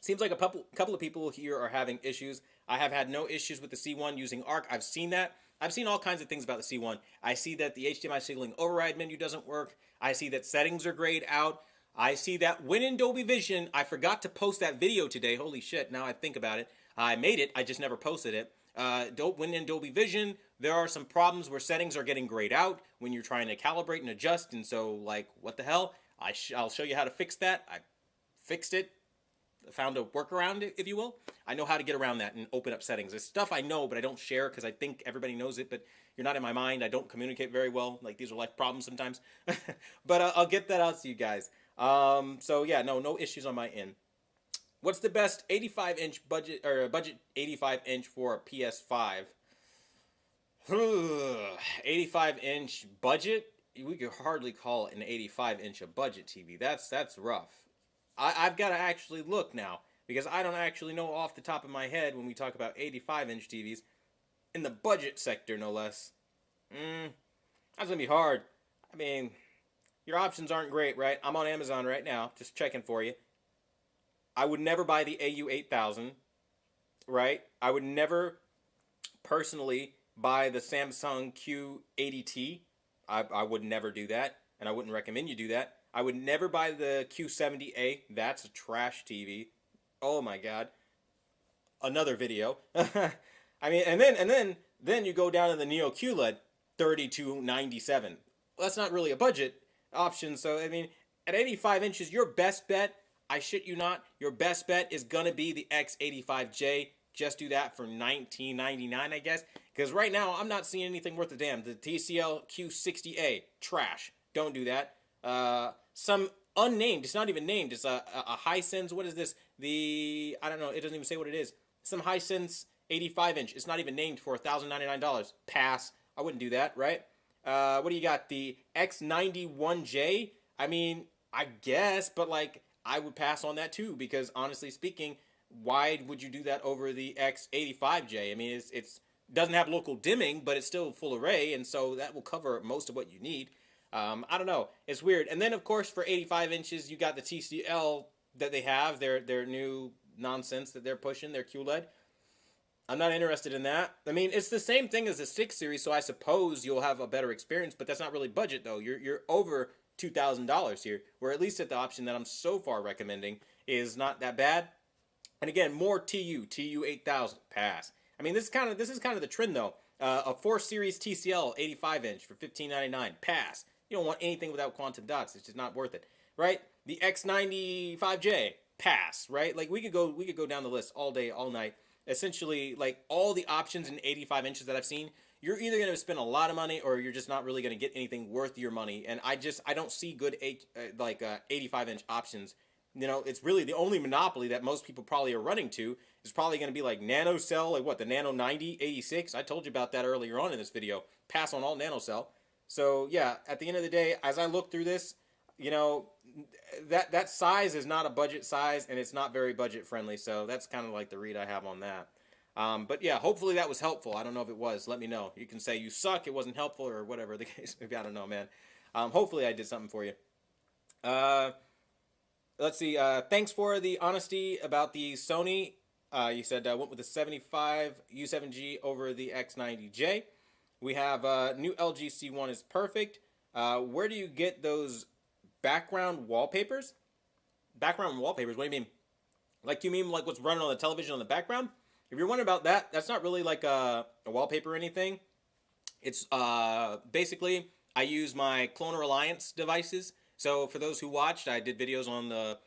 Seems like a couple of people here are having issues. I have had no issues with the C1 using ARC. I've seen that. I've seen all kinds of things about the C1. I see that the HDMI signaling override menu doesn't work. I see that settings are grayed out. I see that when in Dolby Vision, I forgot to post that video today. Holy shit, now I think about it. I made it, I just never posted it. When in Dolby Vision, there are some problems where settings are getting grayed out when you're trying to calibrate and adjust. And so, like, what the hell? I'll show you how to fix that. I fixed it. Found a workaround, if you will. I know how to get around that and open up settings. It's stuff I know, but I don't share because I think everybody knows it, but you're not in my mind. I don't communicate very well. Like, these are life problems sometimes. But I'll get that out to you guys. So yeah, no issues on my end. What's the best 85-inch budget, or budget 85-inch for a PS5? 85-inch budget? We could hardly call an 85-inch a budget TV. That's rough. I've got to actually look now, because I don't actually know off the top of my head when we talk about 85-inch TVs, in the budget sector, no less. That's going to be hard. I mean, your options aren't great, right? I'm on Amazon right now, just checking for you. I would never buy the AU8000, right? I would never personally buy the Samsung Q80T. I would never do that, and I wouldn't recommend you do that. I would never buy the Q70A. That's a trash TV. Oh my god. Another video. I mean, and then you go down to the Neo QLED, $32.97. Well, that's not really a budget option. So I mean, at 85 inches, your best bet, I shit you not, your best bet is gonna be the X85J. Just do that for $19.99, I guess. Because right now, I'm not seeing anything worth a damn. The TCL Q60A, trash. Don't do that. Some unnamed, it's not even named, it's a Hisense, what is this? I don't know, it doesn't even say what it is. Some Hisense 85-inch, it's not even named for $1,099. Pass. I wouldn't do that, right? What do you got? The X91J? I mean, I guess, but like, I would pass on that too, because honestly speaking, why would you do that over the X85J? I mean, it's doesn't have local dimming, but it's still full array, and so that will cover most of what you need. I don't know. It's weird. And then, of course, for 85 inches, you got the TCL that they have, their new nonsense that they're pushing, their QLED. I'm not interested in that. I mean, it's the same thing as the 6 series, so I suppose you'll have a better experience, but that's not really budget, though. You're over $2,000 here, where at least at the option that I'm so far recommending is not that bad. And again, more TU 8000, pass. I mean, this is kind of the trend, though. A 4 series TCL 85-inch for $15.99, pass. You don't want anything without quantum dots. It's just not worth it, right? The X95J, pass, right? Like we could go down the list all day, all night. Essentially, like all the options in 85 inches that I've seen, you're either going to spend a lot of money or you're just not really going to get anything worth your money. And I don't see good 85-inch options. You know, it's really the only monopoly that most people probably are running to is probably going to be like NanoCell, like what, the Nano 9086? I told you about that earlier on in this video. Pass on all NanoCell. So yeah, at the end of the day, as I look through this, you know, that size is not a budget size, and it's not very budget friendly. So that's kind of like the read I have on that. But yeah, hopefully that was helpful. I don't know if it was. Let me know. You can say you suck, it wasn't helpful, or whatever the case may be. I don't know, man. Hopefully I did something for you. Let's see. Thanks for the honesty about the Sony. You said went with the 75 U7G over the X90J. We have new LG C1 is perfect. Where do you get those background wallpapers? Background wallpapers? What do you mean? Like you mean like what's running on the television on the background? If you're wondering about that, that's not really like a wallpaper or anything. It's basically I use my Cloner Alliance devices. So for those who watched, I did videos on the,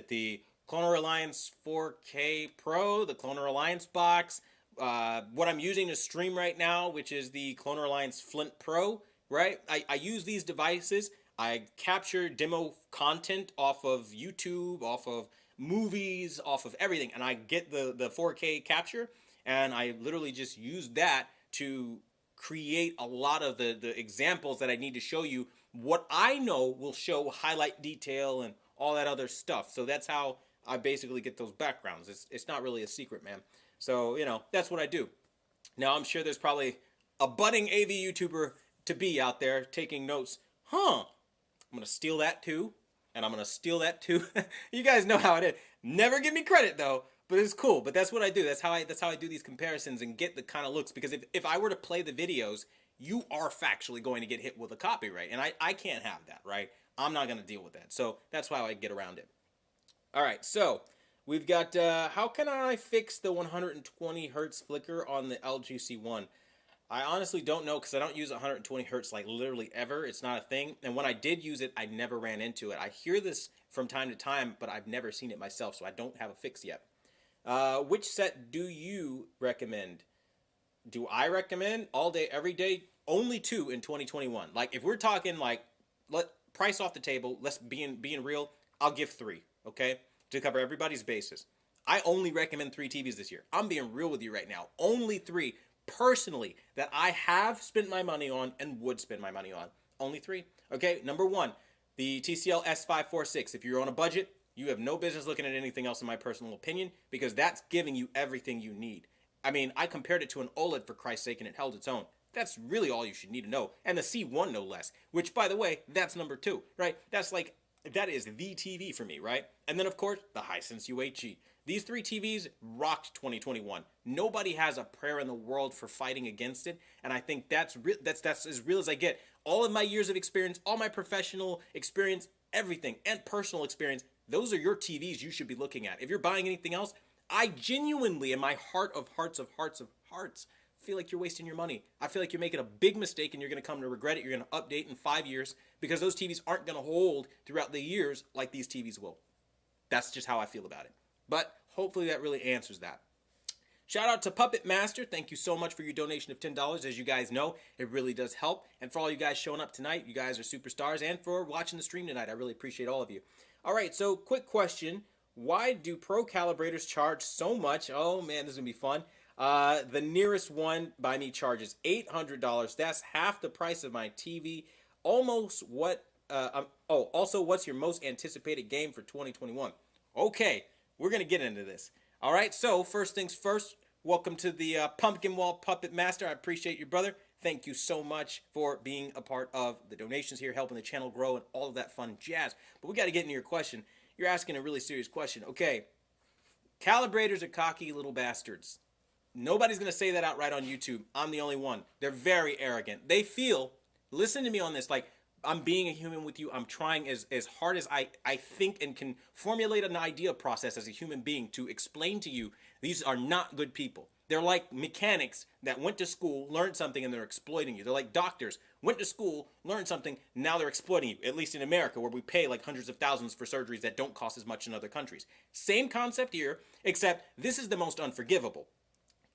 the Cloner Alliance 4K Pro, the Cloner Alliance box, what I'm using to stream right now, which is the Cloner Alliance Flint Pro, right? I use these devices. I capture demo content off of YouTube, off of movies, off of everything, and I get the 4K capture, and I literally just use that to create a lot of the examples that I need to show you what I know will show highlight detail and all that other stuff. So that's how I basically get those backgrounds. It's not really a secret, man. So, you know, that's what I do. Now, I'm sure there's probably a budding AV YouTuber to be out there taking notes. I'm going to steal that too. And I'm going to steal that too. You guys know how it is. Never give me credit though, but it's cool. But that's what I do. That's how I do these comparisons and get the kind of looks. Because if I were to play the videos, you are factually going to get hit with a copyright. And I can't have that, right? I'm not going to deal with that. So that's why I get around it. All right, so we've got, how can I fix the 120 Hertz flicker on the LG C1? I honestly don't know because I don't use 120 Hertz like literally ever. It's not a thing. And when I did use it, I never ran into it. I hear this from time to time, but I've never seen it myself, so I don't have a fix yet. Which set do you recommend? Do I recommend all day, every day? Only 2 in 2021. Like, if we're talking, like, price off the table, let's being real, I'll give 3, okay? To cover everybody's bases. I only recommend 3 TVs this year. I'm being real with you right now. Only 3, personally, that I have spent my money on and would spend my money on. Only 3. Okay, number 1, the Tcl S546. If you're on a budget, you have no business looking at anything else in my personal opinion, because that's giving you everything you need. I mean, I compared it to an OLED for Christ's sake, and it held its own. That's really all you should need to know. And the C1 no less, which, by the way, that's number 2, right? That is the TV for me, right? And then, of course, the Hisense UHG. These 3 TVs rocked 2021. Nobody has a prayer in the world for fighting against it, and I think that's as real as I get. All of my years of experience, all my professional experience, everything, and personal experience, those are your TVs you should be looking at. If you're buying anything else, I genuinely, in my heart of hearts, feel like you're wasting your money. I feel like you're making a big mistake and you're going to come to regret it. You're going to update in 5 years because those TVs aren't going to hold throughout the years like these TVs will. That's just how I feel about it. But hopefully that really answers that. Shout out to Puppet Master. Thank you so much for your donation of $10. As you guys know, it really does help. And for all you guys showing up tonight, you guys are superstars. And for watching the stream tonight, I really appreciate all of you. All right, so quick question. Why do pro calibrators charge so much? Oh man, this is going to be fun. The nearest one by me charges $800. That's half the price of my TV. Almost what, also, what's your most anticipated game for 2021? Okay, we're going to get into this. All right, so first things first, welcome to the Pumpkin Wall Puppet Master. I appreciate you, brother. Thank you so much for being a part of the donations here, helping the channel grow and all of that fun jazz. But we got to get into your question. You're asking a really serious question. Okay, calibrators are cocky little bastards. Nobody's going to say that outright on YouTube. I'm the only one. They're very arrogant. They feel, listen to me on this, like I'm being a human with you. I'm trying as hard as I think and can formulate an idea process as a human being to explain to you these are not good people. They're like mechanics that went to school, learned something, and they're exploiting you. They're like doctors, went to school, learned something, now they're exploiting you, at least in America, where we pay like hundreds of thousands for surgeries that don't cost as much in other countries. Same concept here, except this is the most unforgivable.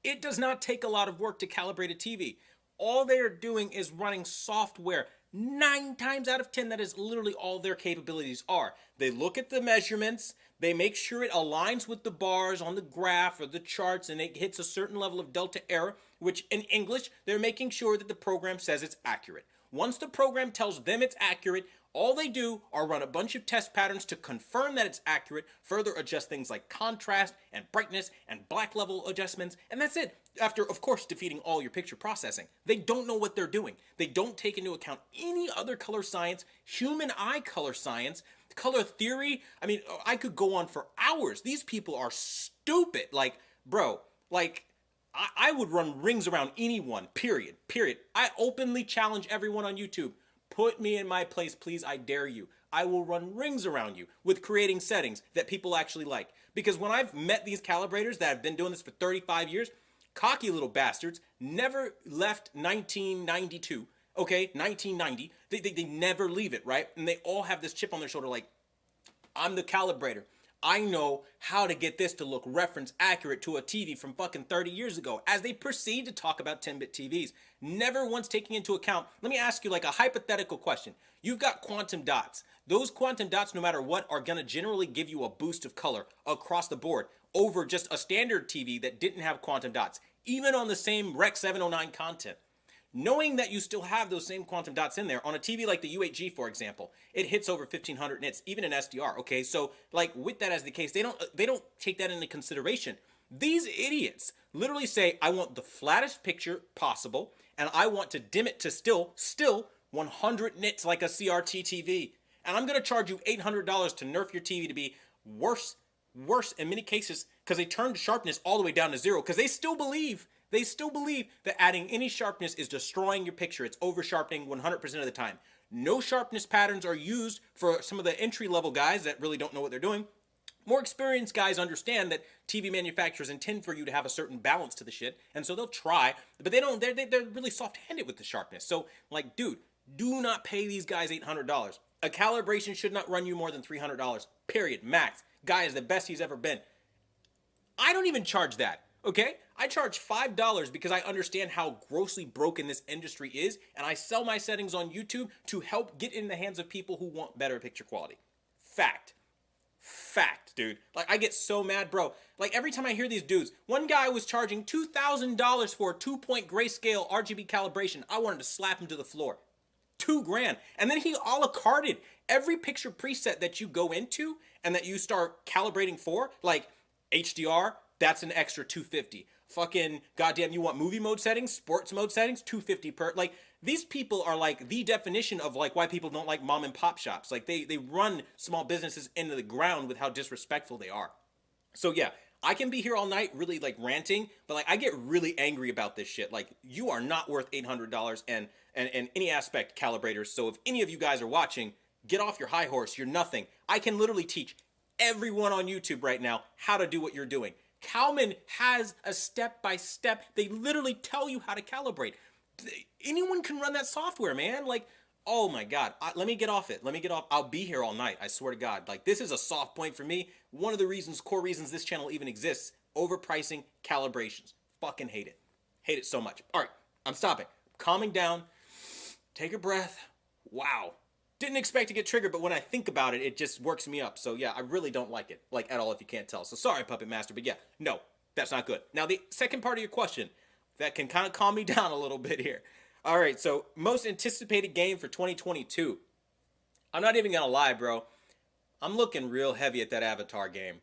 It does not take a lot of work to calibrate a TV. All they are doing is running software. 9 times out of 10, that is literally all their capabilities are. They look at the measurements, they make sure it aligns with the bars on the graph or the charts, and it hits a certain level of delta error, which in English, they're making sure that the program says it's accurate. Once the program tells them it's accurate, all they do are run a bunch of test patterns to confirm that it's accurate, further adjust things like contrast and brightness and black level adjustments, and that's it. after, of course, defeating all your picture processing. They don't know what they're doing. They don't take into account any other color science, human eye color science, color theory. I mean, I could go on for hours. These people are stupid. Like, bro, like, I would run rings around anyone, period. I openly challenge everyone on YouTube. Put me in my place, please, I dare you. I will run rings around you with creating settings that people actually like. Because when I've met these calibrators that have been doing this for 35 years, cocky little bastards, never left 1992, okay, 1990. They never leave it, right? And they all have this chip on their shoulder like, I'm the calibrator. I know how to get this to look reference accurate to a TV from fucking 30 years ago, as they proceed to talk about 10-bit TVs, never once taking into account. Let me ask you like a hypothetical question. You've got quantum dots. Those quantum dots, no matter what, are going to generally give you a boost of color across the board over just a standard TV that didn't have quantum dots, even on the same Rec 709 content. Knowing that you still have those same quantum dots in there on a TV like the U8G, for example, it hits over 1500 nits, even in SDR. Okay, so like with that as the case, they don't take that into consideration. These idiots literally say, I want the flattest picture possible, and I want to dim it to still 100 nits like a CRT TV, and I'm gonna charge you $800 to nerf your TV to be worse in many cases, because they turned sharpness all the way down to 0, because they still believe that adding any sharpness is destroying your picture. It's over sharpening 100% of the time. No sharpness patterns are used for some of the entry level guys that really don't know what they're doing. More experienced guys understand that TV manufacturers intend for you to have a certain balance to the shit, and so they'll try, but they don't. They're really soft-handed with the sharpness. So, like, dude, do not pay these guys $800. A calibration should not run you more than $300. Period. Max. Guy is the best he's ever been. I don't even charge that. Okay? I charge $5 because I understand how grossly broken this industry is, and I sell my settings on YouTube to help get in the hands of people who want better picture quality. Fact, dude. Like, I get so mad, bro. Like, every time I hear these dudes, one guy was charging $2,000 for a 2-point grayscale RGB calibration. I wanted to slap him to the floor. $2,000. And then he a la carted every picture preset that you go into and that you start calibrating for, like HDR, that's an extra $250. Fucking goddamn, you want movie mode settings, sports mode settings, $250 per. Like, these people are like the definition of like why people don't like mom and pop shops. Like, they run small businesses into the ground with how disrespectful they are. So yeah, I can be here all night really like ranting, but like I get really angry about this shit. Like, you are not worth $800 and any aspect calibrators. So if any of you guys are watching, get off your high horse. You're nothing. I can literally teach everyone on YouTube right now how to do what you're doing. Kalman has a step-by-step. They literally tell you how to calibrate. Anyone can run that software, man. Like, oh my God. Let me get off it. I'll be here all night. I swear to God. Like, this is a soft point for me. One of the core reasons this channel even exists. Overpricing calibrations. Fucking hate it. Hate it so much. All right, I'm stopping. Calming down. Take a breath. Wow. Didn't expect to get triggered, but when I think about it, it just works me up. So yeah, I really don't like it, like at all, if you can't tell. So sorry, Puppet Master, but yeah, no, that's not good. Now, the second part of your question, that can kind of calm me down a little bit here. All right, so most anticipated game for 2022. I'm not even gonna lie, bro. I'm looking real heavy at that Avatar game.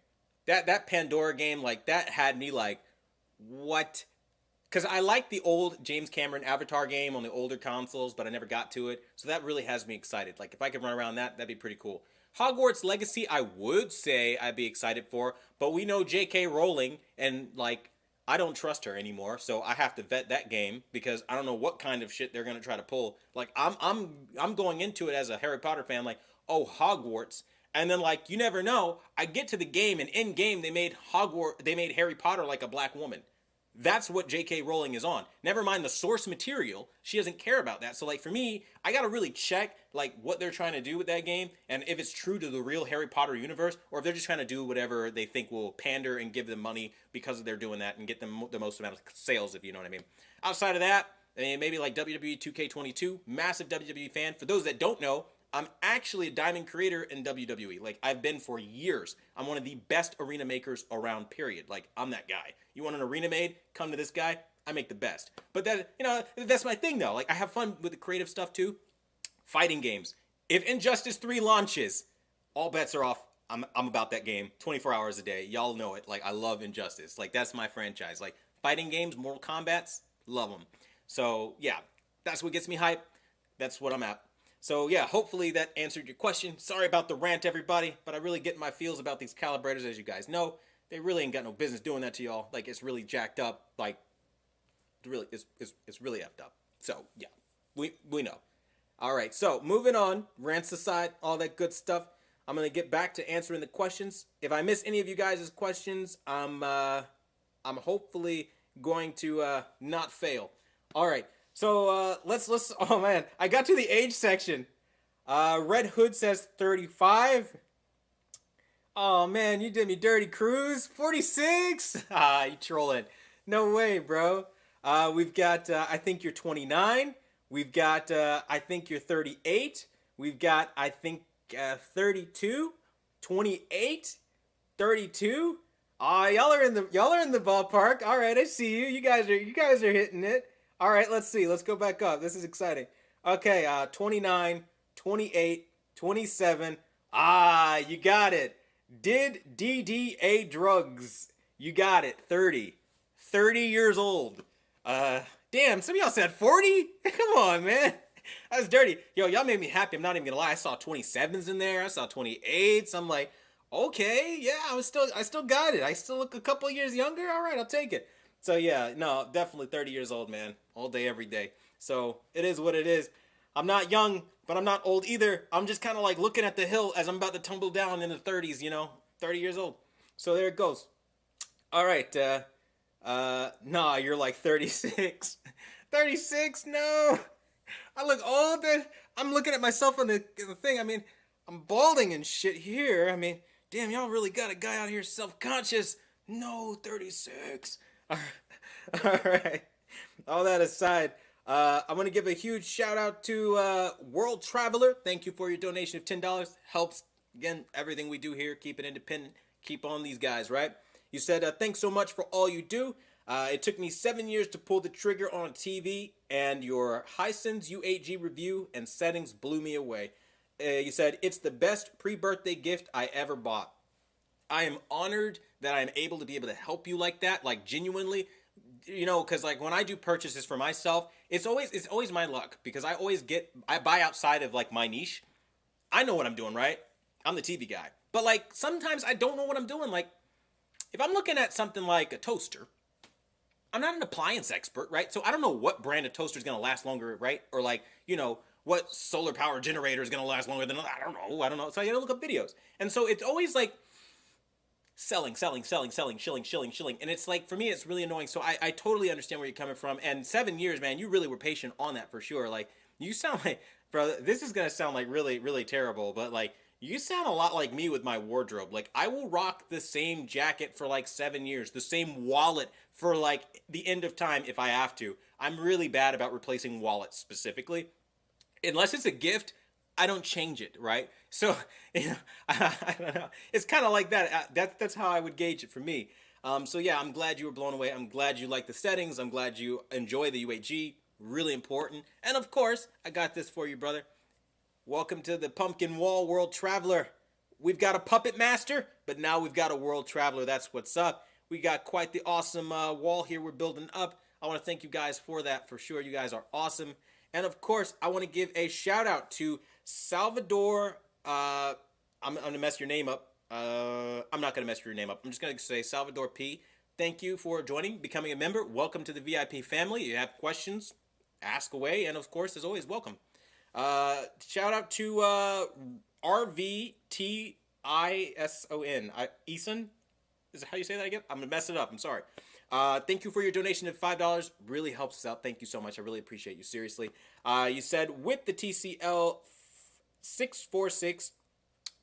That Pandora game, like, that had me like, what? Because I like the old James Cameron Avatar game on the older consoles, but I never got to it. So that really has me excited. Like, if I could run around that, that'd be pretty cool. Hogwarts Legacy, I would say I'd be excited for, but we know J.K. Rowling, and, like, I don't trust her anymore, so I have to vet that game, because I don't know what kind of shit they're going to try to pull. Like, I'm going into it as a Harry Potter fan, like, oh, Hogwarts. And then, like, you never know, I get to the game, and in-game, they made Harry Potter like a black woman. That's what J.K. Rowling is on. Never mind the source material. She doesn't care about that. So, like, for me, I gotta really check, like, what they're trying to do with that game, and if it's true to the real Harry Potter universe, or if they're just trying to do whatever they think will pander and give them money because they're doing that and get them the most amount of sales, if you know what I mean. Outside of that, I mean, maybe like WWE 2K22, massive WWE fan. For those that don't know, I'm actually a diamond creator in WWE. Like, I've been for years. I'm one of the best arena makers around, period. Like, I'm that guy. You want an arena made? Come to this guy. I make the best. But that, you know, that's my thing, though. Like, I have fun with the creative stuff, too. Fighting games. If Injustice 3 launches, all bets are off. I'm about that game 24 hours a day. Y'all know it. Like, I love Injustice. Like, that's my franchise. Like, fighting games, Mortal Kombat's, love them. So yeah, that's what gets me hyped. That's what I'm at. So yeah, hopefully that answered your question. Sorry about the rant, everybody, but I really get my feels about these calibrators, as you guys know. They really ain't got no business doing that to y'all. Like, it's really jacked up. Like, it's really effed up. So yeah, we know. All right, so moving on, rants aside, all that good stuff. I'm gonna get back to answering the questions. If I miss any of you guys' questions, I'm hopefully going to not fail. All right, so let's. Oh man, I got to the age section. Red Hood says 35. Oh man, you did me dirty, Cruz. 46. Ah, you trolling? No way, bro. We've got. I think you're 29. We've got. I think you're 38. We've got. I think 32, 28, 32. Ah, y'all are in the ballpark. All right, I see you. You guys are hitting it. All right, let's see. Let's go back up. This is exciting. Okay, 29, 28, 27. Ah, you got it. Did DDA drugs. You got it. 30. 30 years old. Damn, some of y'all said 40? Come on, man. That's dirty. Yo, y'all made me happy. I'm not even gonna lie. I saw 27s in there. I saw 28s. I'm like, okay, yeah, I still got it. I still look a couple years younger. All right, I'll take it. So yeah, no, definitely 30 years old, man. All day, every day. So it is what it is. I'm not young, but I'm not old either. I'm just kind of like looking at the hill as I'm about to tumble down in the 30s, 30 years old. So there it goes. All right, nah, you're like 36. 36? No. I look old. I'm looking at myself on the thing. I mean, I'm balding and shit here. I mean, damn, y'all really got a guy out here self-conscious. No, 36. All right. All that aside, I'm going to give a huge shout out to World Traveler. Thank you for your donation of $10. Helps, again, everything we do here. Keep it independent. Keep on these guys, right? You said, thanks so much for all you do. It took me 7 years to pull the trigger on a TV, and your Hisense UHG review and settings blew me away. You said, it's the best pre-birthday gift I ever bought. I am honored that I'm able to be able to help you like that, like genuinely, because like when I do purchases for myself, it's always my luck, because I buy outside of like my niche. I know what I'm doing, right? I'm the TV guy. But like sometimes I don't know what I'm doing. Like if I'm looking at something like a toaster, I'm not an appliance expert, right? So I don't know what brand of toaster is going to last longer, right? Or like, what solar power generator is going to last longer than, I don't know. So I got to look up videos. And so it's always like selling, shilling. And it's like, for me, it's really annoying. So I totally understand where you're coming from. And 7 years, man, you really were patient on that for sure. Like, you sound like, bro, this is going to sound like really, really terrible, but like, you sound a lot like me with my wardrobe. Like, I will rock the same jacket for like 7 years, the same wallet for like the end of time if I have to. I'm really bad about replacing wallets specifically. Unless it's a gift, I don't change it, right? So, I don't know. It's kind of like that. That's how I would gauge it for me. So yeah, I'm glad you were blown away. I'm glad you like the settings. I'm glad you enjoy the UHG. Really important. And of course, I got this for you, brother. Welcome to the Pumpkin Wall, World Traveler. We've got a puppet master, but now we've got a World Traveler. That's what's up. We got quite the awesome wall here we're building up. I want to thank you guys for that, for sure. You guys are awesome. And of course, I want to give a shout out to Salvador. I'm going to mess your name up. I'm not going to mess your name up. I'm just going to say Salvador P. Thank you for joining, becoming a member. Welcome to the VIP family. You have questions, ask away. And of course, as always, welcome. Shout out to RVTISON. Eason? Is that how you say that again? I'm going to mess it up. I'm sorry. Thank you for your donation of $5. Really helps us out. Thank you so much. I really appreciate you. Seriously. You said with the Tcl 646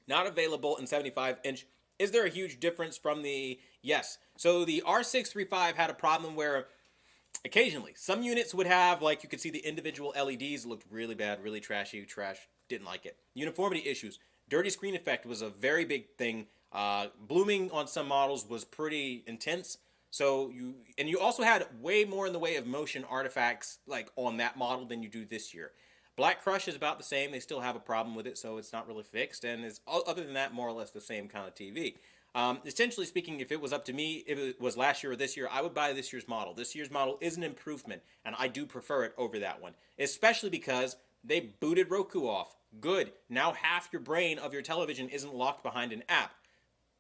not available in 75-inch, is there a huge difference from the... Yes. So the R635 had a problem where occasionally some units would have, like, you could see the individual LEDs looked really bad, really trashy, didn't like it. Uniformity issues. Dirty screen effect was a very big thing. Blooming on some models was pretty intense. So you also had way more in the way of motion artifacts like on that model than you do this year. Black Crush is about the same. They still have a problem with it, so it's not really fixed. And it's other than that, more or less the same kind of TV. Essentially speaking, if it was up to me, if it was last year or this year, I would buy this year's model. This year's model is an improvement, and I do prefer it over that one, especially because they booted Roku off. Good. Now half your brain of your television isn't locked behind an app.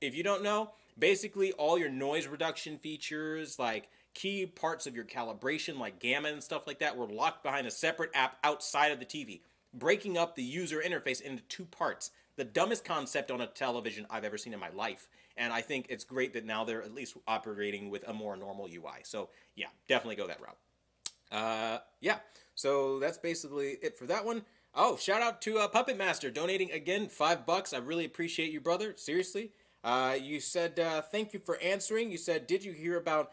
If you don't know, basically all your noise reduction features, like key parts of your calibration, like gamma and stuff like that, were locked behind a separate app outside of the TV, breaking up the user interface into two parts. The dumbest concept on a television I've ever seen in my life. And I think it's great that now they're at least operating with a more normal UI. So yeah, definitely go that route. Yeah, so that's basically it for that one. Oh, shout out to Puppet Master donating again $5. I really appreciate you, brother. Seriously. You said thank you for answering. You said, did you hear about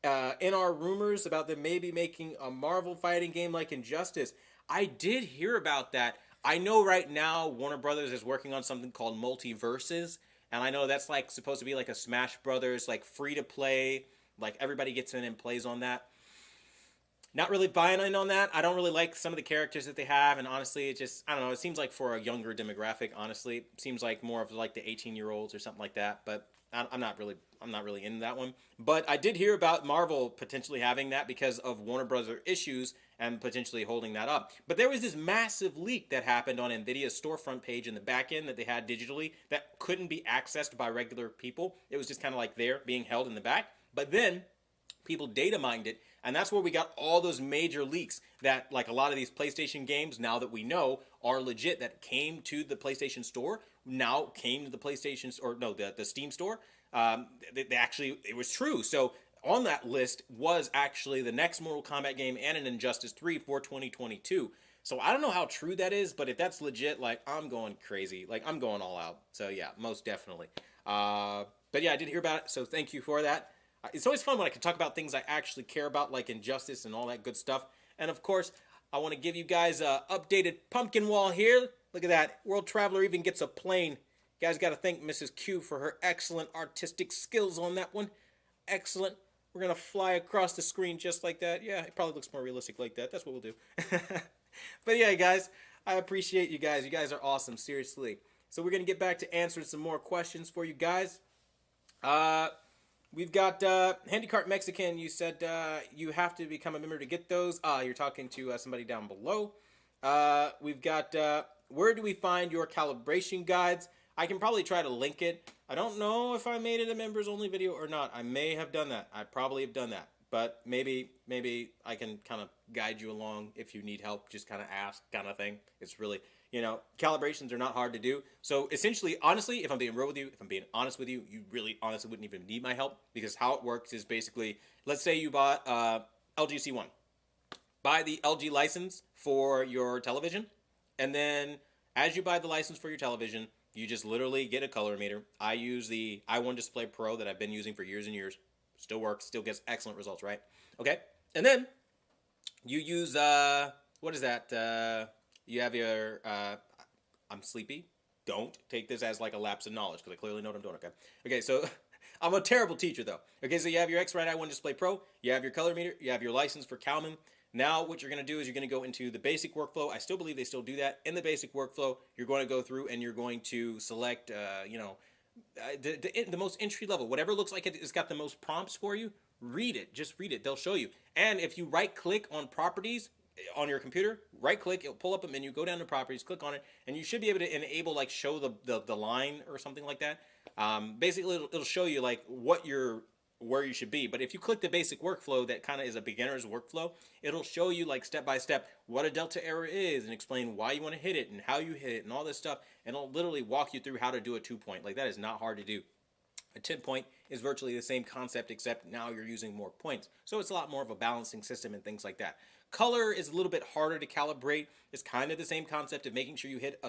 NR rumors about them maybe making a Marvel fighting game like Injustice? I did hear about that. I know right now Warner Brothers is working on something called Multiverses, and I know that's like supposed to be like a Smash Brothers, like free to play, like everybody gets in and plays on that. Not really buying in on that. I don't really like some of the characters that they have, and honestly, it just, I don't know, it seems like for a younger demographic, honestly. It seems like more of like the 18-year-olds or something like that, but I'm not really into that one. But I did hear about Marvel potentially having that because of Warner Brothers issues and potentially holding that up. But there was this massive leak that happened on NVIDIA's storefront page in the back end that they had digitally that couldn't be accessed by regular people. It was just kind of like there being held in the back. But then people data mined it, and that's where we got all those major leaks that, like, a lot of these PlayStation games, now that we know, are legit, that came to the PlayStation Store, now came to the PlayStation, or no, the Steam Store. They actually, it was true. So on that list was actually the next Mortal Kombat game and an Injustice 3 for 2022. So I don't know how true that is, but if that's legit, like, I'm going crazy. Like, I'm going all out. So yeah, most definitely. But yeah, I did hear about it, so thank you for that. It's always fun when I can talk about things I actually care about, like Injustice and all that good stuff. And of course, I want to give you guys a updated pumpkin wall here. Look at that. World Traveler even gets a plane. You guys got to thank Mrs. Q for her excellent artistic skills on that one. Excellent. We're going to fly across the screen just like that. Yeah, it probably looks more realistic like that. That's what we'll do. But yeah, guys, I appreciate you guys. You guys are awesome, seriously. So we're going to get back to answering some more questions for you guys. We've got Handicart Mexican. You said you have to become a member to get those. You're talking to somebody down below. We've got where do we find your calibration guides? I can probably try to link it. I don't know if I made it a members only video or not. I may have done that. I probably have done that. But maybe I can kind of guide you along if you need help. Just kind of ask, kind of thing. It's really, calibrations are not hard to do. So essentially, honestly, if I'm being real with you, if I'm being honest with you, you really honestly wouldn't even need my help, because how it works is basically, let's say you bought LG C1. Buy the LG license for your television, and then as you buy the license for your television, you just literally get a color meter. I use the i1 Display Pro that I've been using for years and years. Still works, still gets excellent results, right? Okay, and then you use, what is that? You have your, I'm sleepy. Don't take this as like a lapse of knowledge, because I clearly know what I'm doing, okay? Okay, so I'm a terrible teacher, though. Okay, so you have your X-Rite i1 Display Pro, you have your color meter, you have your license for Calman. Now what you're going to do is you're going to go into the basic workflow. I still believe they still do that. In the basic workflow, you're going to go through and you're going to select, the most entry level, whatever looks like it's got the most prompts for you. Read it, just read it. They'll show you. And if you right click on properties on your computer, right click, it'll pull up a menu, go down to properties, click on it, and you should be able to enable, like, show the line or something like that. Basically it'll show you like where you should be. But if you click the basic workflow that kind of is a beginner's workflow, it'll show you like step by step what a delta error is and explain why you want to hit it and how you hit it and all this stuff, and it'll literally walk you through how to do a 2-point. Like, that is not hard to do. A 10-point is virtually the same concept, except now you're using more points. So it's a lot more of a balancing system and things like that. Color is a little bit harder to calibrate. It's kind of the same concept of making sure you hit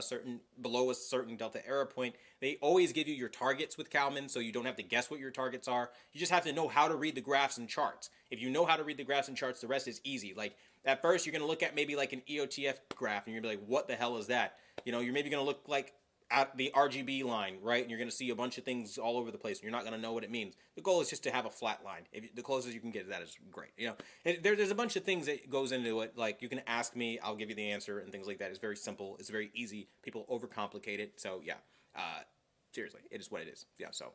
below a certain delta error point. They always give you your targets with Calman, so you don't have to guess what your targets are. You just have to know how to read the graphs and charts. If you know how to read the graphs and charts, the rest is easy. Like, at first, you're going to look at maybe like an EOTF graph, and you're going to be like, what the hell is that? You're maybe going to look like at the RGB line, right? And you're going to see a bunch of things all over the place, and you're not going to know what it means. The goal is just to have a flat line. The closest you can get to that is great. There's a bunch of things that goes into it. Like, you can ask me, I'll give you the answer and things like that. It's very simple. It's very easy. People overcomplicate it. So yeah, seriously, it is what it is. Yeah. So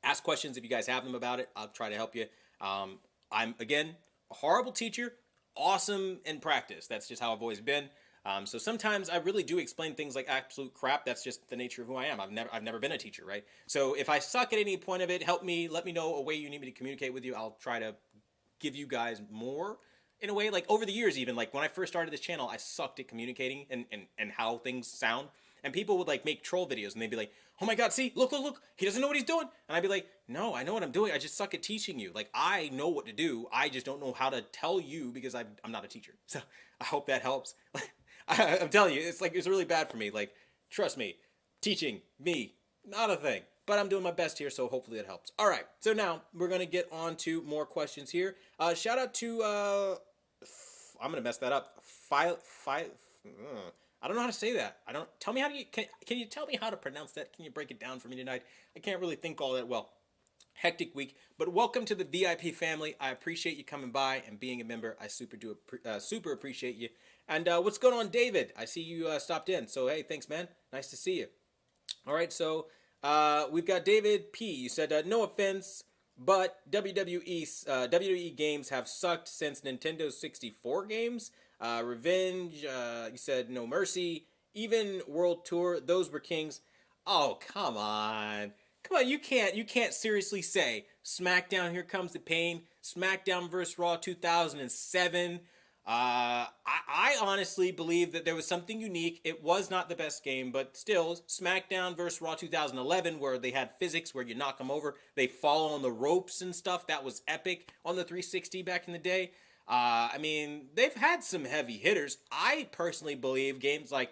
Ask questions if you guys have them about it. I'll try to help you. I'm, again, a horrible teacher, awesome in practice. That's just how I've always been. So sometimes I really do explain things like absolute crap. That's just the nature of who I am. I've never been a teacher, right? So if I suck at any point of it, help me. Let me know a way you need me to communicate with you. I'll try to give you guys more in a way. Like over the years, even like when I first started this channel, I sucked at communicating and how things sound. And people would like make troll videos and they'd be like, oh my God, see, look, he doesn't know what he's doing. And I'd be like, no, I know what I'm doing. I just suck at teaching you. Like, I know what to do. I just don't know how to tell you because I'm not a teacher. So I hope that helps. I'm telling you, it's really bad for me. Like, trust me, teaching me, not a thing. But I'm doing my best here, so hopefully it helps. All right, so now we're going to get on to more questions here. Shout out to, I'm going to mess that up. I don't know how to say that. Tell me how to, can you tell me how to pronounce that? Can you break it down for me tonight? I can't really think all that well. Hectic week, but welcome to the VIP family. I appreciate you coming by and being a member. I super appreciate you. And what's going on, David? I see you stopped in. So, hey, thanks, man. Nice to see you. All right, so we've got David P. You said, no offense, but WWE games have sucked since Nintendo 64 games. Revenge, you said No Mercy, even World Tour, those were kings. Oh, come on. Come on, you can't seriously say SmackDown Here Comes the Pain, SmackDown vs. Raw 2007. I honestly believe that there was something unique. It was not the best game, but still, SmackDown vs. Raw 2011, where they had physics where you knock them over, they fall on the ropes and stuff. That was epic on the 360 back in the day. I mean, they've had some heavy hitters. I personally believe games like,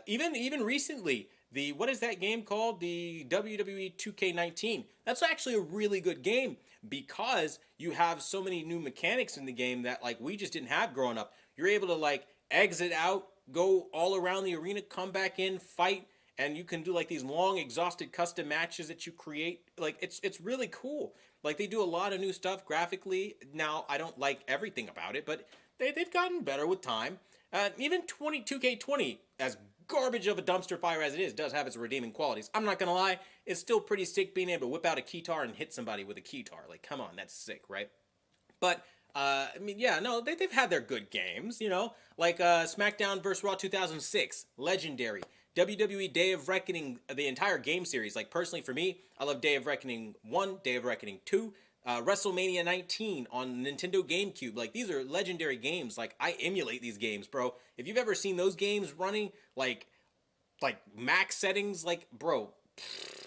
even recently, what is that game called? The WWE 2K19. That's actually a really good game because you have so many new mechanics in the game that like we just didn't have growing up. You're able to like exit out, go all around the arena, come back in, fight, and you can do like these long exhausted custom matches that you create. Like it's really cool. Like they do a lot of new stuff graphically. Now I don't like everything about it, but they've gotten better with time. Even 2K20, as garbage of a dumpster fire as it is, does have its redeeming qualities. I'm not gonna lie, it's still pretty sick being able to whip out a keytar and hit somebody with a keytar. Like, come on, that's sick, right? But I mean, yeah, no, they've had their good games, you know, like SmackDown vs. Raw 2006, legendary. WWE Day of Reckoning, the entire game series. Like, personally for me, I love Day of Reckoning 1, Day of Reckoning 2, WrestleMania 19 on Nintendo GameCube. Like, these are legendary games. Like, I emulate these games, bro. If you've ever seen those games running, like max settings, like, bro,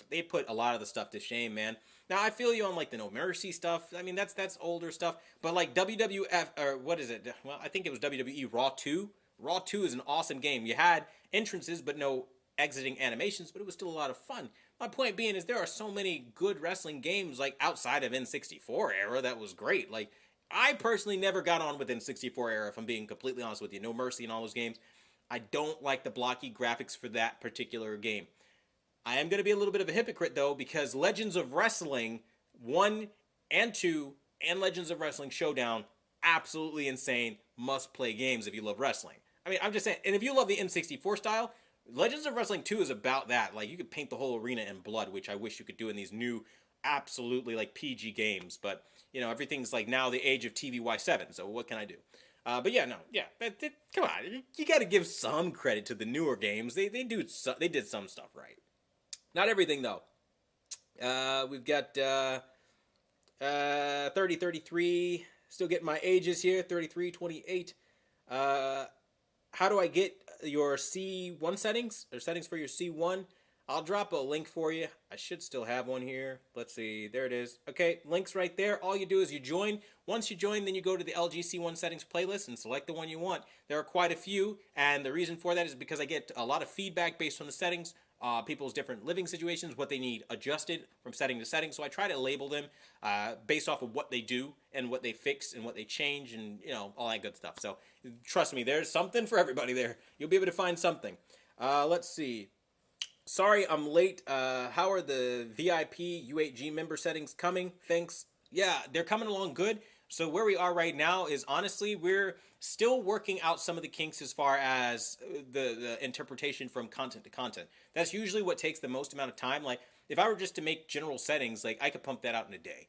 they put a lot of the stuff to shame, man. Now, I feel you on, like, the No Mercy stuff. I mean, that's older stuff. But, like, WWF, or what is it? Well, I think it was WWE Raw 2. Raw 2 is an awesome game. You had entrances, but no exiting animations, but it was still a lot of fun. My point being is there are so many good wrestling games, like, outside of N64 era that was great. Like, I personally never got on with N64 era, if I'm being completely honest with you. No Mercy and all those games. I don't like the blocky graphics for that particular game. I am going to be a little bit of a hypocrite, though, because Legends of Wrestling 1 and 2 and Legends of Wrestling Showdown, absolutely insane, must-play games if you love wrestling. I mean, I'm just saying, and if you love the N64 style, Legends of Wrestling 2 is about that. Like, you could paint the whole arena in blood, which I wish you could do in these new, absolutely, like, PG games. But, you know, everything's, like, now the age of TVY7, so what can I do? But yeah, no, yeah, come on, you got to give some credit to the newer games. They did some stuff right. Not everything, though. We've got 30, 33, still getting my ages here, 33, 28. How do I get your C1 settings, or settings for your C1? I'll drop a link for you. I should still have one here. Let's see. There it is. Okay, link's right there. All you do is you join. Once you join, then you go to the LG C1 settings playlist and select the one you want. There are quite a few, and the reason for that is because I get a lot of feedback based on the settings, people's different living situations, what they need adjusted from setting to setting. So I try to label them based off of what they do and what they fix and what they change and, you know, all that good stuff. So trust me, there's something for everybody there. You'll be able to find something. Let's see. Sorry, I'm late. How are the VIP U8G member settings coming? Thanks. Yeah, they're coming along good. So where we are right now is, honestly, we're still working out some of the kinks as far as the interpretation from content to content. That's usually what takes the most amount of time. Like, if I were just to make general settings, like I could pump that out in a day.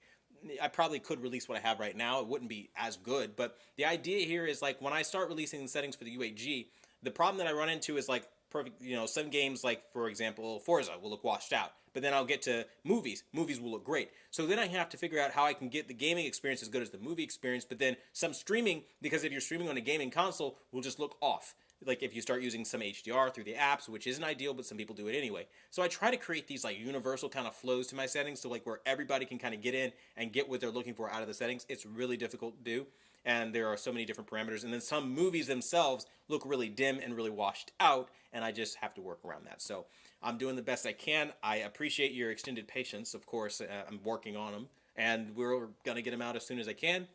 I probably could release what I have right now. It wouldn't be as good, but the idea here is like when I start releasing the settings for the UHG, the problem that I run into is like perfect, some games like for example Forza will look washed out, but then I'll get to movies will look great. So then I have to figure out how I can get the gaming experience as good as the movie experience, but then some streaming, because if you're streaming on a gaming console, will just look off. Like if you start using some HDR through the apps, which isn't ideal, but some people do it anyway. So I try to create these like universal kind of flows to my settings, so like where everybody can kind of get in and get what they're looking for out of the settings. It's really difficult to do, and there are so many different parameters. And then some movies themselves look really dim and really washed out, and I just have to work around that. So I'm doing the best I can. I appreciate your extended patience. Of course, I'm working on them, and we're gonna get them out as soon as I can.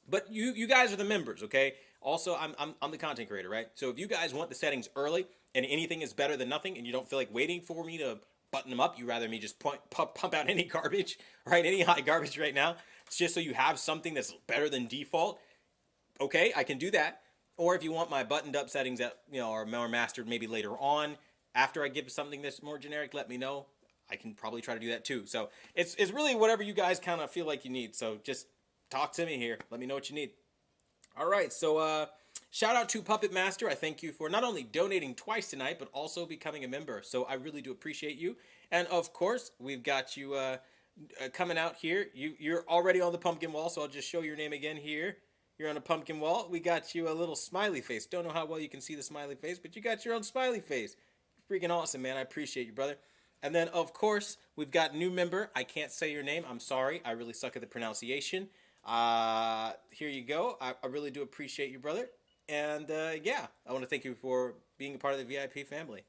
But you guys are the members, okay? Also, I'm the content creator, right? So if you guys want the settings early and anything is better than nothing and you don't feel like waiting for me to button them up, you rather me just pump out any garbage, right? Any high garbage right now. It's just so you have something that's better than default. Okay, I can do that. Or if you want my buttoned up settings that, are more mastered maybe later on, after I give something that's more generic, let me know. I can probably try to do that too. So it's really whatever you guys kind of feel like you need. So just talk to me here. Let me know what you need. All right, so shout out to Puppet Master. I thank you for not only donating twice tonight, but also becoming a member. So I really do appreciate you. And of course, we've got you coming out here. You're already on the pumpkin wall, so I'll just show your name again here. You're on a pumpkin wall. We got you a little smiley face. Don't know how well you can see the smiley face, but you got your own smiley face. You're freaking awesome, man. I appreciate you, brother. And then, of course, we've got new member. I can't say your name. I'm sorry. I really suck at the pronunciation. Here you go. I really do appreciate you, brother. And yeah, I want to thank you for being a part of the VIP family.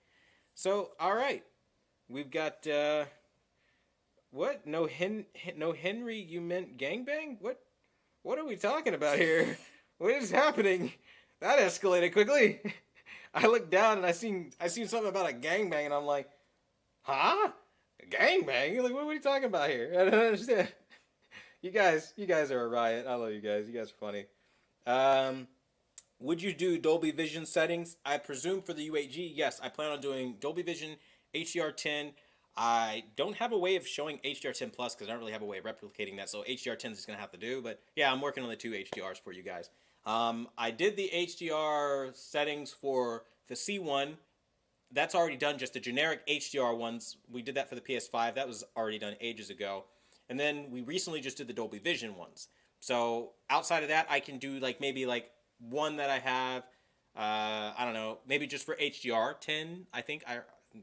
So, all right, we've got what? No Henry. You meant gangbang? What are we talking about here? What is happening? That escalated quickly. I looked down and I seen something about a gangbang, and I'm like, huh? A gangbang? Like, what are you talking about here? I don't understand. You guys are a riot. I love you guys. You guys are funny. Would you do Dolby Vision settings? I presume for the UHG, yes. I plan on doing Dolby Vision, HDR10. I don't have a way of showing HDR10 Plus because I don't really have a way of replicating that. So HDR10 is going to have to do. But yeah, I'm working on the 2 HDRs for you guys. I did the HDR settings for the C1. That's already done, just the generic HDR ones. We did that for the PS5. That was already done ages ago. And then we recently just did the Dolby Vision ones. So outside of that, I can do maybe one that I have, I don't know, maybe just for HDR10. I think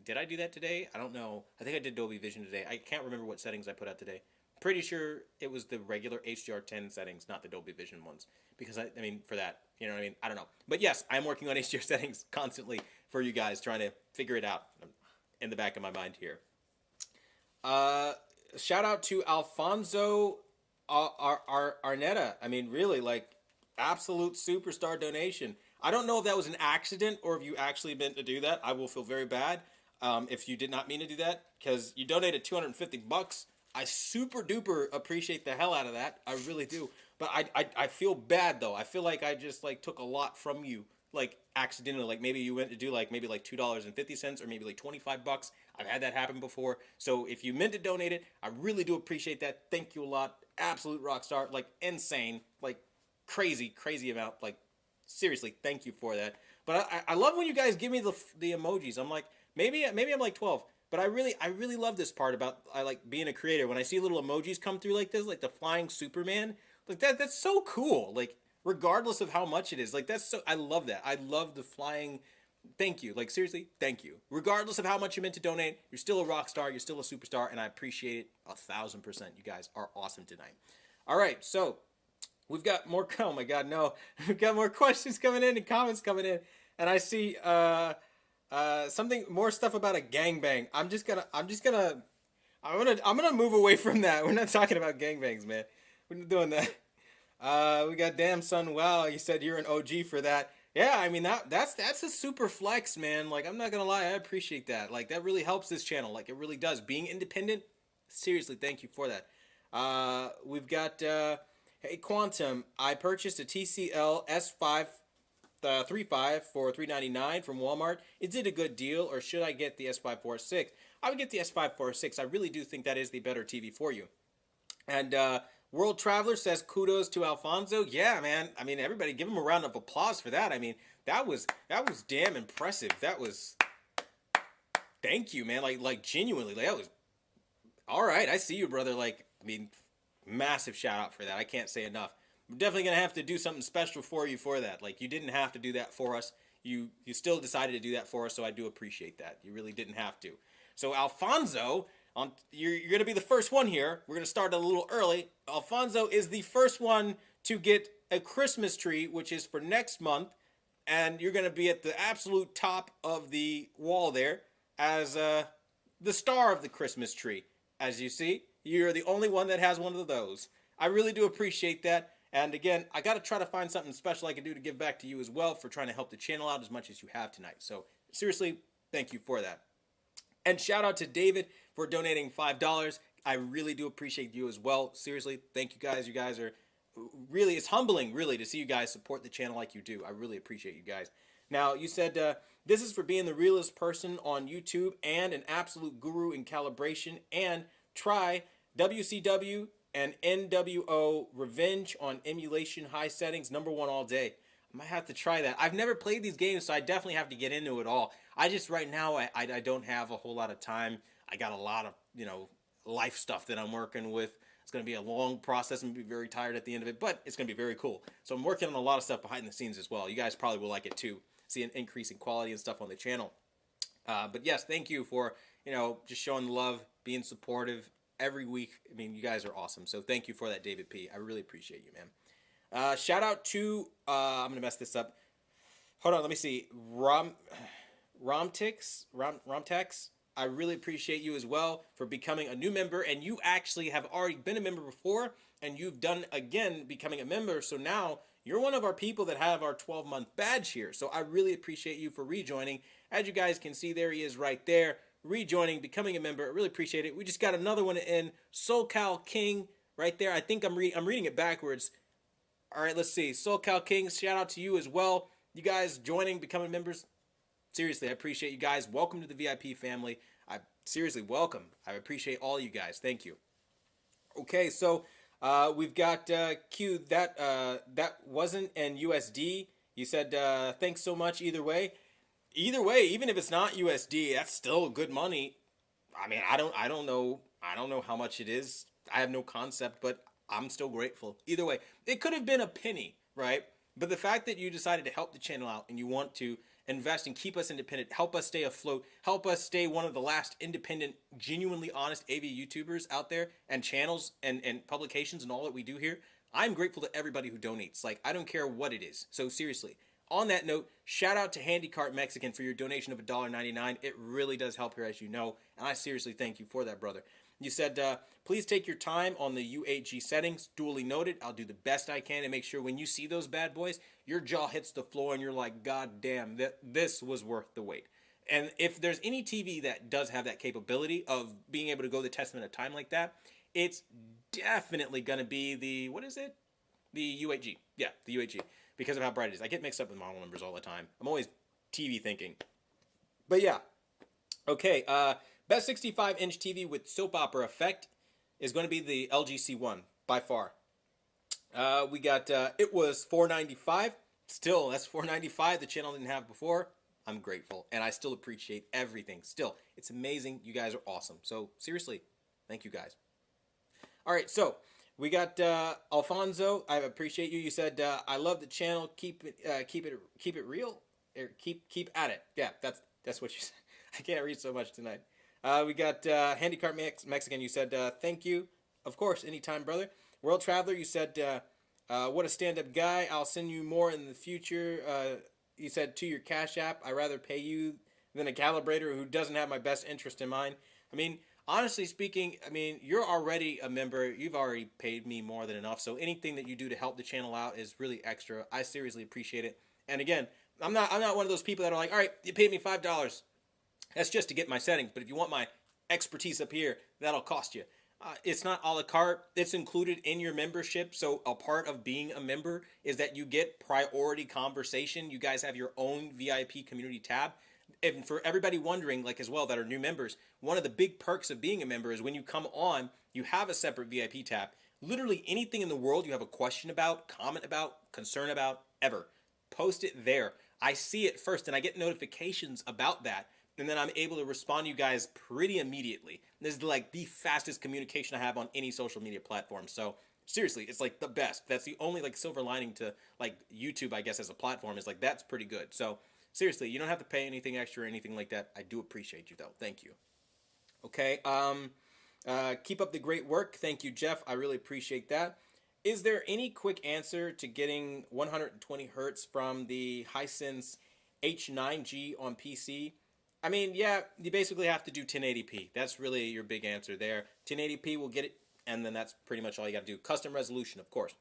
did I do that today? I don't know. I think I did Dolby Vision today. I can't remember what settings I put out today. Pretty sure it was the regular HDR10 settings, not the Dolby Vision ones. Because I mean, for that, you know what I mean? I don't know. But yes, I'm working on HDR settings constantly for you guys, trying to figure it out in the back of my mind here. Shout out to Alfonso Arnetta. I mean, really, absolute superstar donation. I don't know if that was an accident or if you actually meant to do that. I will feel very bad if you did not mean to do that, because you donated $250. I super duper appreciate the hell out of that. I really do. But I feel bad though. I feel like I just took a lot from you, accidentally. Maybe you went to do maybe $2.50 or maybe $25. I've had that happen before. So if you meant to donate it, I really do appreciate that. Thank you a lot. Absolute rock star. Insane. Crazy amount. Seriously, thank you for that. But I love when you guys give me the emojis. I'm maybe I'm 12. But I really love this part about being a creator. When I see little emojis come through like this, the flying Superman, that's so cool. Regardless of how much it is, I love that. I love the flying. Thank you. Seriously, thank you. Regardless of how much you meant to donate, you're still a rock star. You're still a superstar, and I appreciate it 1,000%. You guys are awesome tonight. All right, so we've got more. Oh my God, no! We've got more questions coming in and comments coming in, and I see something more stuff about a gangbang. I'm gonna move away from that. We're not talking about gangbangs, man. We're not doing that. We got damn son. Wow, you said you're an OG for that. Yeah, I mean that's a super flex, man. I'm not gonna lie, I appreciate that. That really helps this channel. It really does. Being independent, seriously, thank you for that. We've got hey Quantum. I purchased a Tcl 35 for $3.99 from Walmart. Is it a good deal, or should I get the S546? I would get the S546. I really do think that is the better TV for you. And World Traveler says kudos to Alfonso. Yeah, man. I mean, everybody give him a round of applause for that. I mean, that was damn impressive. That was, thank you, man. Like genuinely, that was, all right. I see you, brother. Like, I mean, massive shout out for that. I can't say enough. We're definitely gonna have to do something special for you for that. Like, you didn't have to do that for us. You still decided to do that for us, so I do appreciate that. You really didn't have to. So Alfonso, you're going to be the first one here. We're going to start a little early. Alfonso is the first one to get a Christmas tree, which is for next month. And you're going to be at the absolute top of the wall there as the star of the Christmas tree. As you see, you're the only one that has one of those. I really do appreciate that. And again, I got to try to find something special I can do to give back to you as well for trying to help the channel out as much as you have tonight. So seriously, thank you for that. And shout out to David for donating $5. I really do appreciate you as well. Seriously, thank you guys. You guys are really, it's humbling really to see you guys support the channel like you do. I really appreciate you guys. Now, you said this is for being the realest person on YouTube and an absolute guru in calibration, and try WCW and NWO Revenge on emulation high settings, #1 all day. I might have to try that. I've never played these games, so I definitely have to get into it all. I just, right now, I don't have a whole lot of time. I got a lot of, life stuff that I'm working with. It's going to be a long process. I'm going to be very tired at the end of it, but it's going to be very cool. So I'm working on a lot of stuff behind the scenes as well. You guys probably will like it too. See an increase in quality and stuff on the channel. But yes, thank you for, just showing the love, being supportive every week. I mean, you guys are awesome. So thank you for that, David P. I really appreciate you, man. Shout out to, I'm going to mess this up. Hold on, let me see. Romtex. I really appreciate you as well for becoming a new member, and you actually have already been a member before, and you've done again becoming a member, so now you're one of our people that have our 12-month badge here. So I really appreciate you for rejoining. As you guys can see, there he is right there, rejoining, becoming a member. I really appreciate it. We just got another one in, SoCal King right there. I think I'm reading it backwards. All right, let's see. SoCal King, shout out to you as well. You guys joining, becoming members. Seriously, I appreciate you guys. Welcome to the VIP family. I seriously welcome. I appreciate all you guys. Thank you. Okay, so we've got Q. That wasn't in USD. You said thanks so much. Either way, even if it's not USD, that's still good money. I mean, I don't know how much it is. I have no concept, but I'm still grateful. Either way, it could have been a penny, right? But the fact that you decided to help the channel out and you want to invest and keep us independent, help us stay afloat, help us stay one of the last independent, genuinely honest AV YouTubers out there, and channels and publications and all that we do here. I'm grateful to everybody who donates. Like, I don't care what it is. So seriously, on that note, shout out to Handicart Mexican for your donation of $1.99. It really does help here, as you know, and I seriously thank you for that, brother. You said, please take your time on the Hdr settings. Duly noted. I'll do the best I can to make sure when you see those bad boys, your jaw hits the floor and you're like, God damn, this was worth the wait. And if there's any TV that does have that capability of being able to go the testament of time like that, it's definitely going to be the, what is it? The UHG. Yeah, the UHG. Because of how bright it is. I get mixed up with model numbers all the time. I'm always TV thinking. But yeah. Okay, best 65-inch TV with soap opera effect is going to be the LG C1, by far. We got, it was $495. Still, that's $495 the channel didn't have before. I'm grateful, and I still appreciate everything. Still, it's amazing. You guys are awesome. So, seriously, thank you guys. All right, so we got Alfonso. I appreciate you. You said, I love the channel. Keep it real. Or keep at it. Yeah, that's what you said. I can't read so much tonight. We got Handicart Mexican. You said, thank you. Of course, anytime, brother. World Traveler, you said, what a stand-up guy. I'll send you more in the future. You said, to your Cash App, I'd rather pay you than a calibrator who doesn't have my best interest in mind. I mean, honestly speaking, I mean, you're already a member. You've already paid me more than enough. So anything that you do to help the channel out is really extra. I seriously appreciate it. And again, I'm not one of those people that are like, all right, you paid me $5. That's just to get my settings. But if you want my expertise up here, that'll cost you. It's not a la carte. It's included in your membership. So a part of being a member is that you get priority conversation. You guys have your own VIP community tab. And for everybody wondering, like as well, that are new members, one of the big perks of being a member is when you come on, you have a separate VIP tab. Literally anything in the world you have a question about, comment about, concern about, ever, post it there. I see it first and I get notifications about that. And then I'm able to respond to you guys pretty immediately. This is like the fastest communication I have on any social media platform. So seriously, it's like the best. That's the only like silver lining to like YouTube, I guess, as a platform, is like that's pretty good. So seriously, you don't have to pay anything extra or anything like that. I do appreciate you though. Thank you. Okay. Keep up the great work. Thank you, Jeff. I really appreciate that. Is there any quick answer to getting 120 hertz from the Hisense H9G on PC? I mean, yeah, you basically have to do 1080p. That's really your big answer there. 1080p will get it, and then that's pretty much all you got to do. Custom resolution, of course.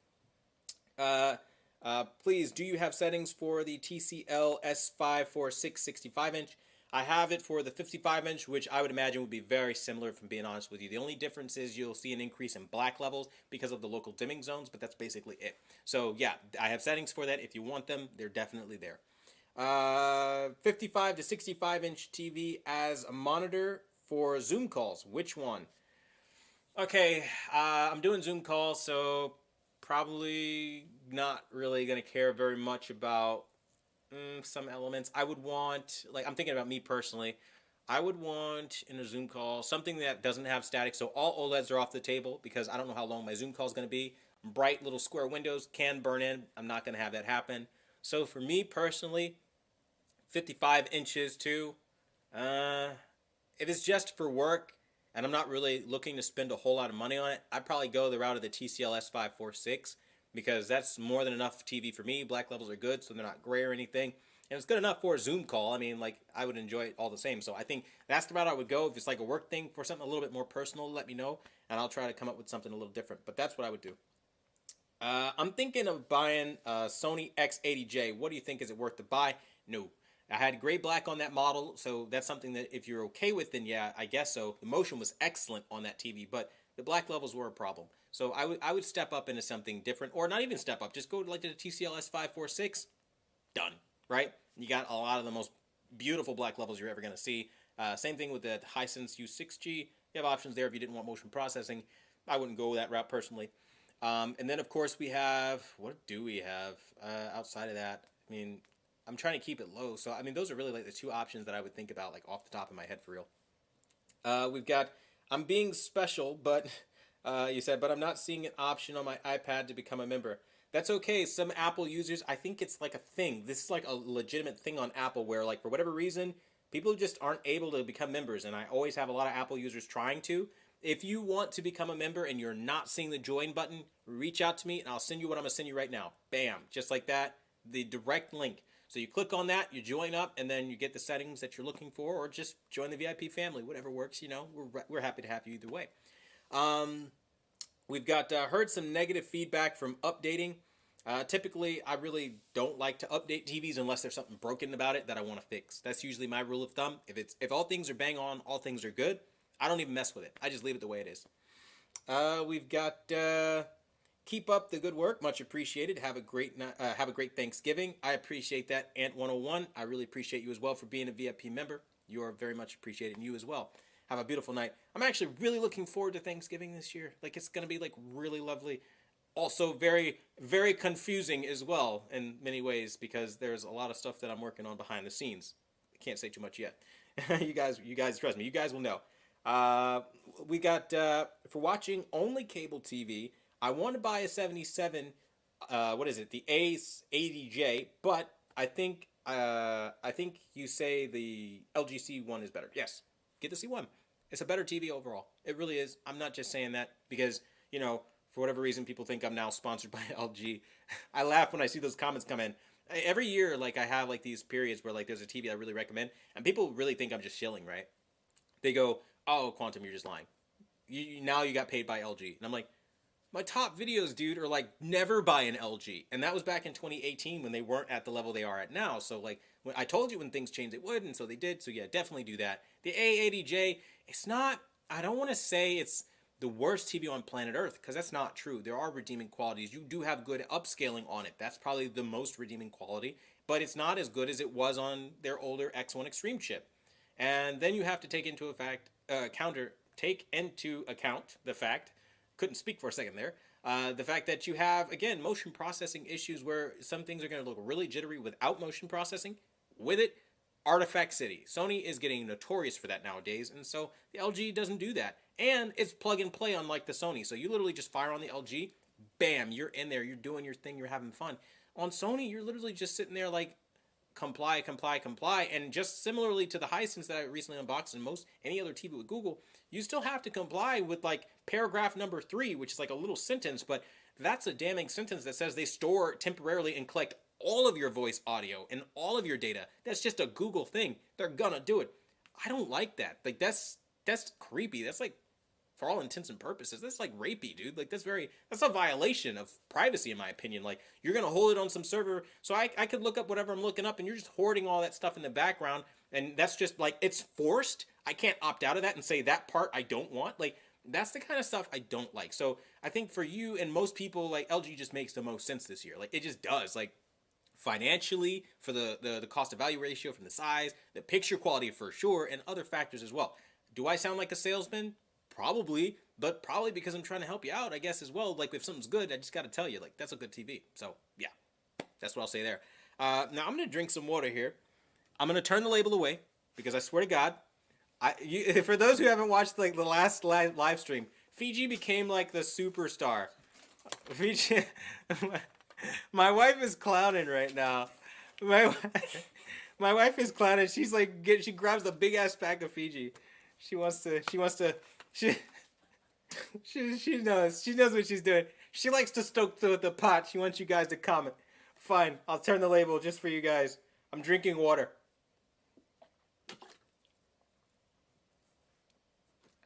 Please, do you have settings for the Tcl S546 65-inch? I have it for the 55-inch, which I would imagine would be very similar, if I'm being honest with you. The only difference is you'll see an increase in black levels because of the local dimming zones, but that's basically it. So, yeah, I have settings for that. If you want them, they're definitely there. 55 to 65-inch TV as a monitor for Zoom calls. Which one? Okay, I'm doing Zoom calls, so probably not really going to care very much about some elements. I would want, like, I'm thinking about me personally, I would want in a Zoom call something that doesn't have static, so all OLEDs are off the table because I don't know how long my Zoom call is going to be. Bright little square windows can burn in. I'm not going to have that happen. So for me personally, 55 inches too. If it's just for work and I'm not really looking to spend a whole lot of money on it, I'd probably go the route of the Tcl S546 because that's more than enough TV for me. Black levels are good, so they're not gray or anything. And it's good enough for a Zoom call. I mean, like, I would enjoy it all the same. So I think that's the route I would go. If it's like a work thing for something a little bit more personal, let me know, and I'll try to come up with something a little different. But that's what I would do. I'm thinking of buying a Sony X80J. What do you think? Is it worth the buy? No. I had gray black on that model, so that's something that if you're okay with, then yeah, I guess so. The motion was excellent on that TV, but the black levels were a problem. So I would step up into something different, or not even step up. Just go like to the Tcl S546. Done. Right? You got a lot of the most beautiful black levels you're ever going to see. Same thing with the Hisense U6G. You have options there if you didn't want motion processing. I wouldn't go that route personally. And then, of course, we have, what do we have outside of that? I mean, I'm trying to keep it low. So, I mean, those are really like the two options that I would think about, like off the top of my head for real. We've got, I'm being special, but you said, but I'm not seeing an option on my iPad to become a member. That's okay. Some Apple users, I think it's like a thing. This is like a legitimate thing on Apple where, like, for whatever reason, people just aren't able to become members. And I always have a lot of Apple users trying to. If you want to become a member and you're not seeing the join button, reach out to me and I'll send you what I'm going to send you right now. Bam. Just like that. The direct link. So you click on that, you join up, and then you get the settings that you're looking for, or just join the VIP family. Whatever works, you know. We're happy to have you either way. We've got heard some negative feedback from updating. Typically, I really don't like to update TVs unless there's something broken about it that I want to fix. That's usually my rule of thumb. If all things are bang on, all things are good, I don't even mess with it. I just leave it the way it is. We've got keep up the good work, much appreciated. Have a great Thanksgiving. I appreciate that, Ant101. I really appreciate you as well for being a VIP member. You are very much appreciated, and you as well. Have a beautiful night. I'm actually really looking forward to Thanksgiving this year. Like, it's gonna be like really lovely. Also very, very confusing as well in many ways because there's a lot of stuff that I'm working on behind the scenes. I can't say too much yet. You guys trust me. You guys will know. We got for watching only cable TV. I want to buy a 77. What is it? The A80J. But I think you say the LG C1 is better. Yes, get the C1. It's a better TV overall. It really is. I'm not just saying that because for whatever reason, people think I'm now sponsored by LG. I laugh when I see those comments come in. Every year, like, I have, like, these periods where, like, there's a TV I really recommend, and people really think I'm just shilling, right? They go, oh, Quantum, you're just lying. Now you got paid by LG. And I'm like, my top videos, dude, are, like, never buy an LG. And that was back in 2018 when they weren't at the level they are at now. So, like, when I told you when things changed, it would, and so they did. So, yeah, definitely do that. The A80J, it's not, I don't want to say it's the worst TV on planet Earth, because that's not true. There are redeeming qualities. You do have good upscaling on it. That's probably the most redeeming quality, but it's not as good as it was on their older X1 Extreme chip. And then you have to take into account the fact, couldn't speak for a second there, the fact that you have, again, motion processing issues where some things are going to look really jittery without motion processing. With it, Artifact City. Sony is getting notorious for that nowadays, and so the LG doesn't do that. And it's plug and play unlike the Sony. So you literally just fire on the LG, bam, you're in there, you're doing your thing, you're having fun. On Sony, you're literally just sitting there like, comply, comply, comply. And just similarly to the Hisense that I recently unboxed and any other TV with Google, you still have to comply with like paragraph number 3, which is like a little sentence, but that's a damning sentence that says they store temporarily and collect all of your voice audio and all of your data. That's just a Google thing. They're gonna do it. I don't like that. Like that's creepy. That's like, for all intents and purposes, that's like rapey, dude. Like that's a violation of privacy in my opinion. Like you're gonna hold it on some server, so I could look up whatever I'm looking up, and you're just hoarding all that stuff in the background, and that's just like, it's forced. I can't opt out of that and say that part I don't want. Like that's the kind of stuff I don't like. So I think for you and most people, like LG just makes the most sense this year. Like it just does. Like financially, for the cost to value ratio, from the size, the picture quality for sure, and other factors as well. Do I sound like a salesman? Probably, but probably because I'm trying to help you out, I guess, as well. Like if something's good, I just got to tell you, like that's a good TV. So yeah, that's what I'll say there. Now I'm gonna drink some water here. I'm gonna turn the label away because I swear to God, for those who haven't watched like the last live stream, Fiji became like the superstar. Fiji, my wife is clowning right now. My wife is clowning. She's like, she grabs the big ass pack of Fiji. She knows what she's doing. She likes to stoke the pot. She wants you guys to comment. Fine, I'll turn the label just for you guys. I'm drinking water.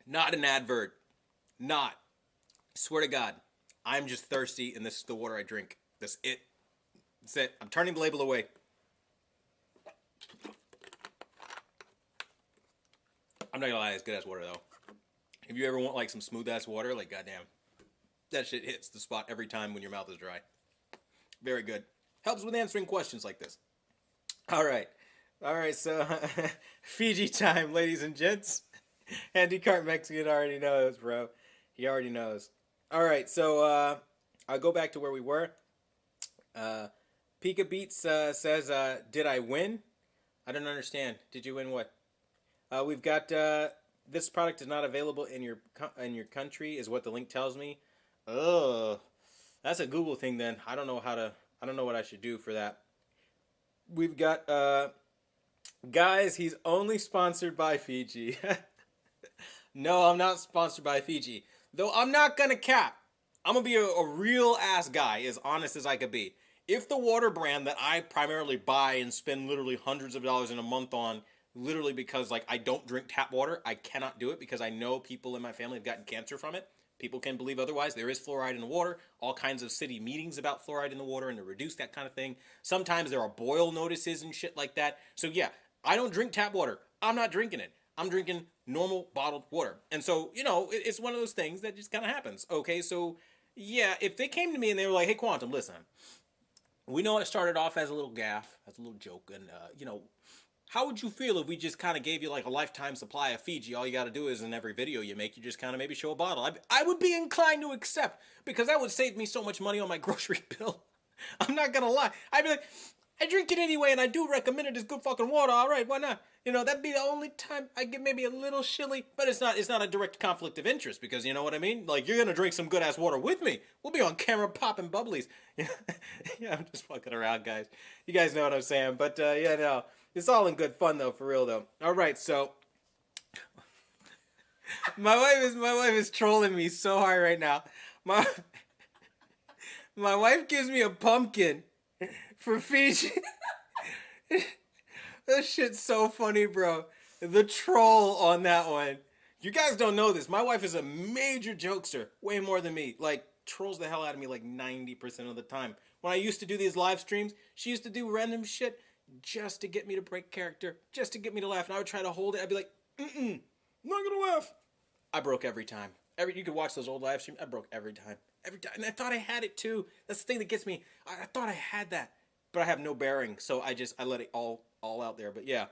Not an advert. Not. Swear to God, I'm just thirsty, and this is the water I drink. That's it. That's it. I'm turning the label away. I'm not gonna lie, it's good ass water though. If you ever want like some smooth ass water, like goddamn, that shit hits the spot every time when your mouth is dry. Very good. Helps with answering questions like this. Alright, so Fiji time, ladies and gents. Handy Cart Mexican already knows, bro. He already knows. Alright, so I'll go back to where we were. Pika Beats says, did I win? I don't understand. Did you win what? We've got this product is not available in your country, is what the link tells me. Ugh, that's a Google thing. Then I don't know what I should do for that. We've got guys. He's only sponsored by Fiji. No, I'm not sponsored by Fiji. Though I'm not gonna cap. I'm gonna be a real ass guy, as honest as I could be. If the water brand that I primarily buy and spend literally hundreds of dollars in a month on, literally because like I don't drink tap water, I cannot do it because I know people in my family have gotten cancer from it. People can believe otherwise. There is fluoride in the water. All kinds of city meetings about fluoride in the water and to reduce that kind of thing. Sometimes there are boil notices and shit like that. So yeah, I don't drink tap water. I'm not drinking it. I'm drinking normal bottled water. And so, it's one of those things that just kind of happens. Okay, so yeah, if they came to me and they were like, hey, Quantum, listen, we know it started off as a little gaffe, as a little joke, and, how would you feel if we just kind of gave you like a lifetime supply of Fiji? All you got to do is in every video you make, you just kind of maybe show a bottle. I would be inclined to accept because that would save me so much money on my grocery bill. I'm not going to lie. I'd be like, I drink it anyway and I do recommend it as good fucking water. All right, why not? That'd be the only time I get maybe a little chilly, but it's not a direct conflict of interest because you know what I mean? Like you're going to drink some good ass water with me. We'll be on camera popping bubblies. Yeah, I'm just fucking around, guys. You guys know what I'm saying. But yeah, no. It's all in good fun though, for real though. All right, so my wife is trolling me so hard right now. My wife gives me a pumpkin for Fiji. That shit's so funny, bro. The troll on that one. You guys don't know this. My wife is a major jokester, way more than me. Like trolls the hell out of me like 90% of the time. When I used to do these live streams, she used to do random shit just to get me to break character, just to get me to laugh. And I would try to hold it. I'd be like, I'm not gonna laugh. I broke every time. You could watch those old live streams. I broke every time. Every time. And I thought I had it too. That's the thing that gets me. I thought I had that. But I have no bearing. So I let it all out there. But yeah.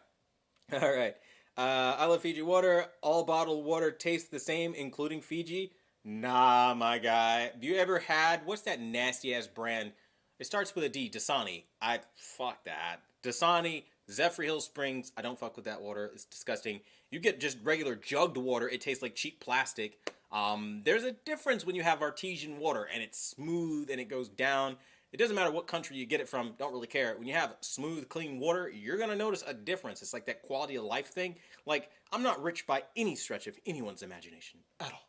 All right. I love Fiji water. All bottled water tastes the same, including Fiji. Nah, my guy. Have you ever had, what's that nasty ass brand? It starts with a D. Dasani. Fuck that. Dasani, Zephyr Hill Springs. I don't fuck with that water. It's disgusting. You get just regular jugged water. It tastes like cheap plastic. There's a difference when you have artesian water and it's smooth and it goes down. It doesn't matter what country you get it from. Don't really care. When you have smooth, clean water, you're going to notice a difference. It's like that quality of life thing. Like, I'm not rich by any stretch of anyone's imagination at all.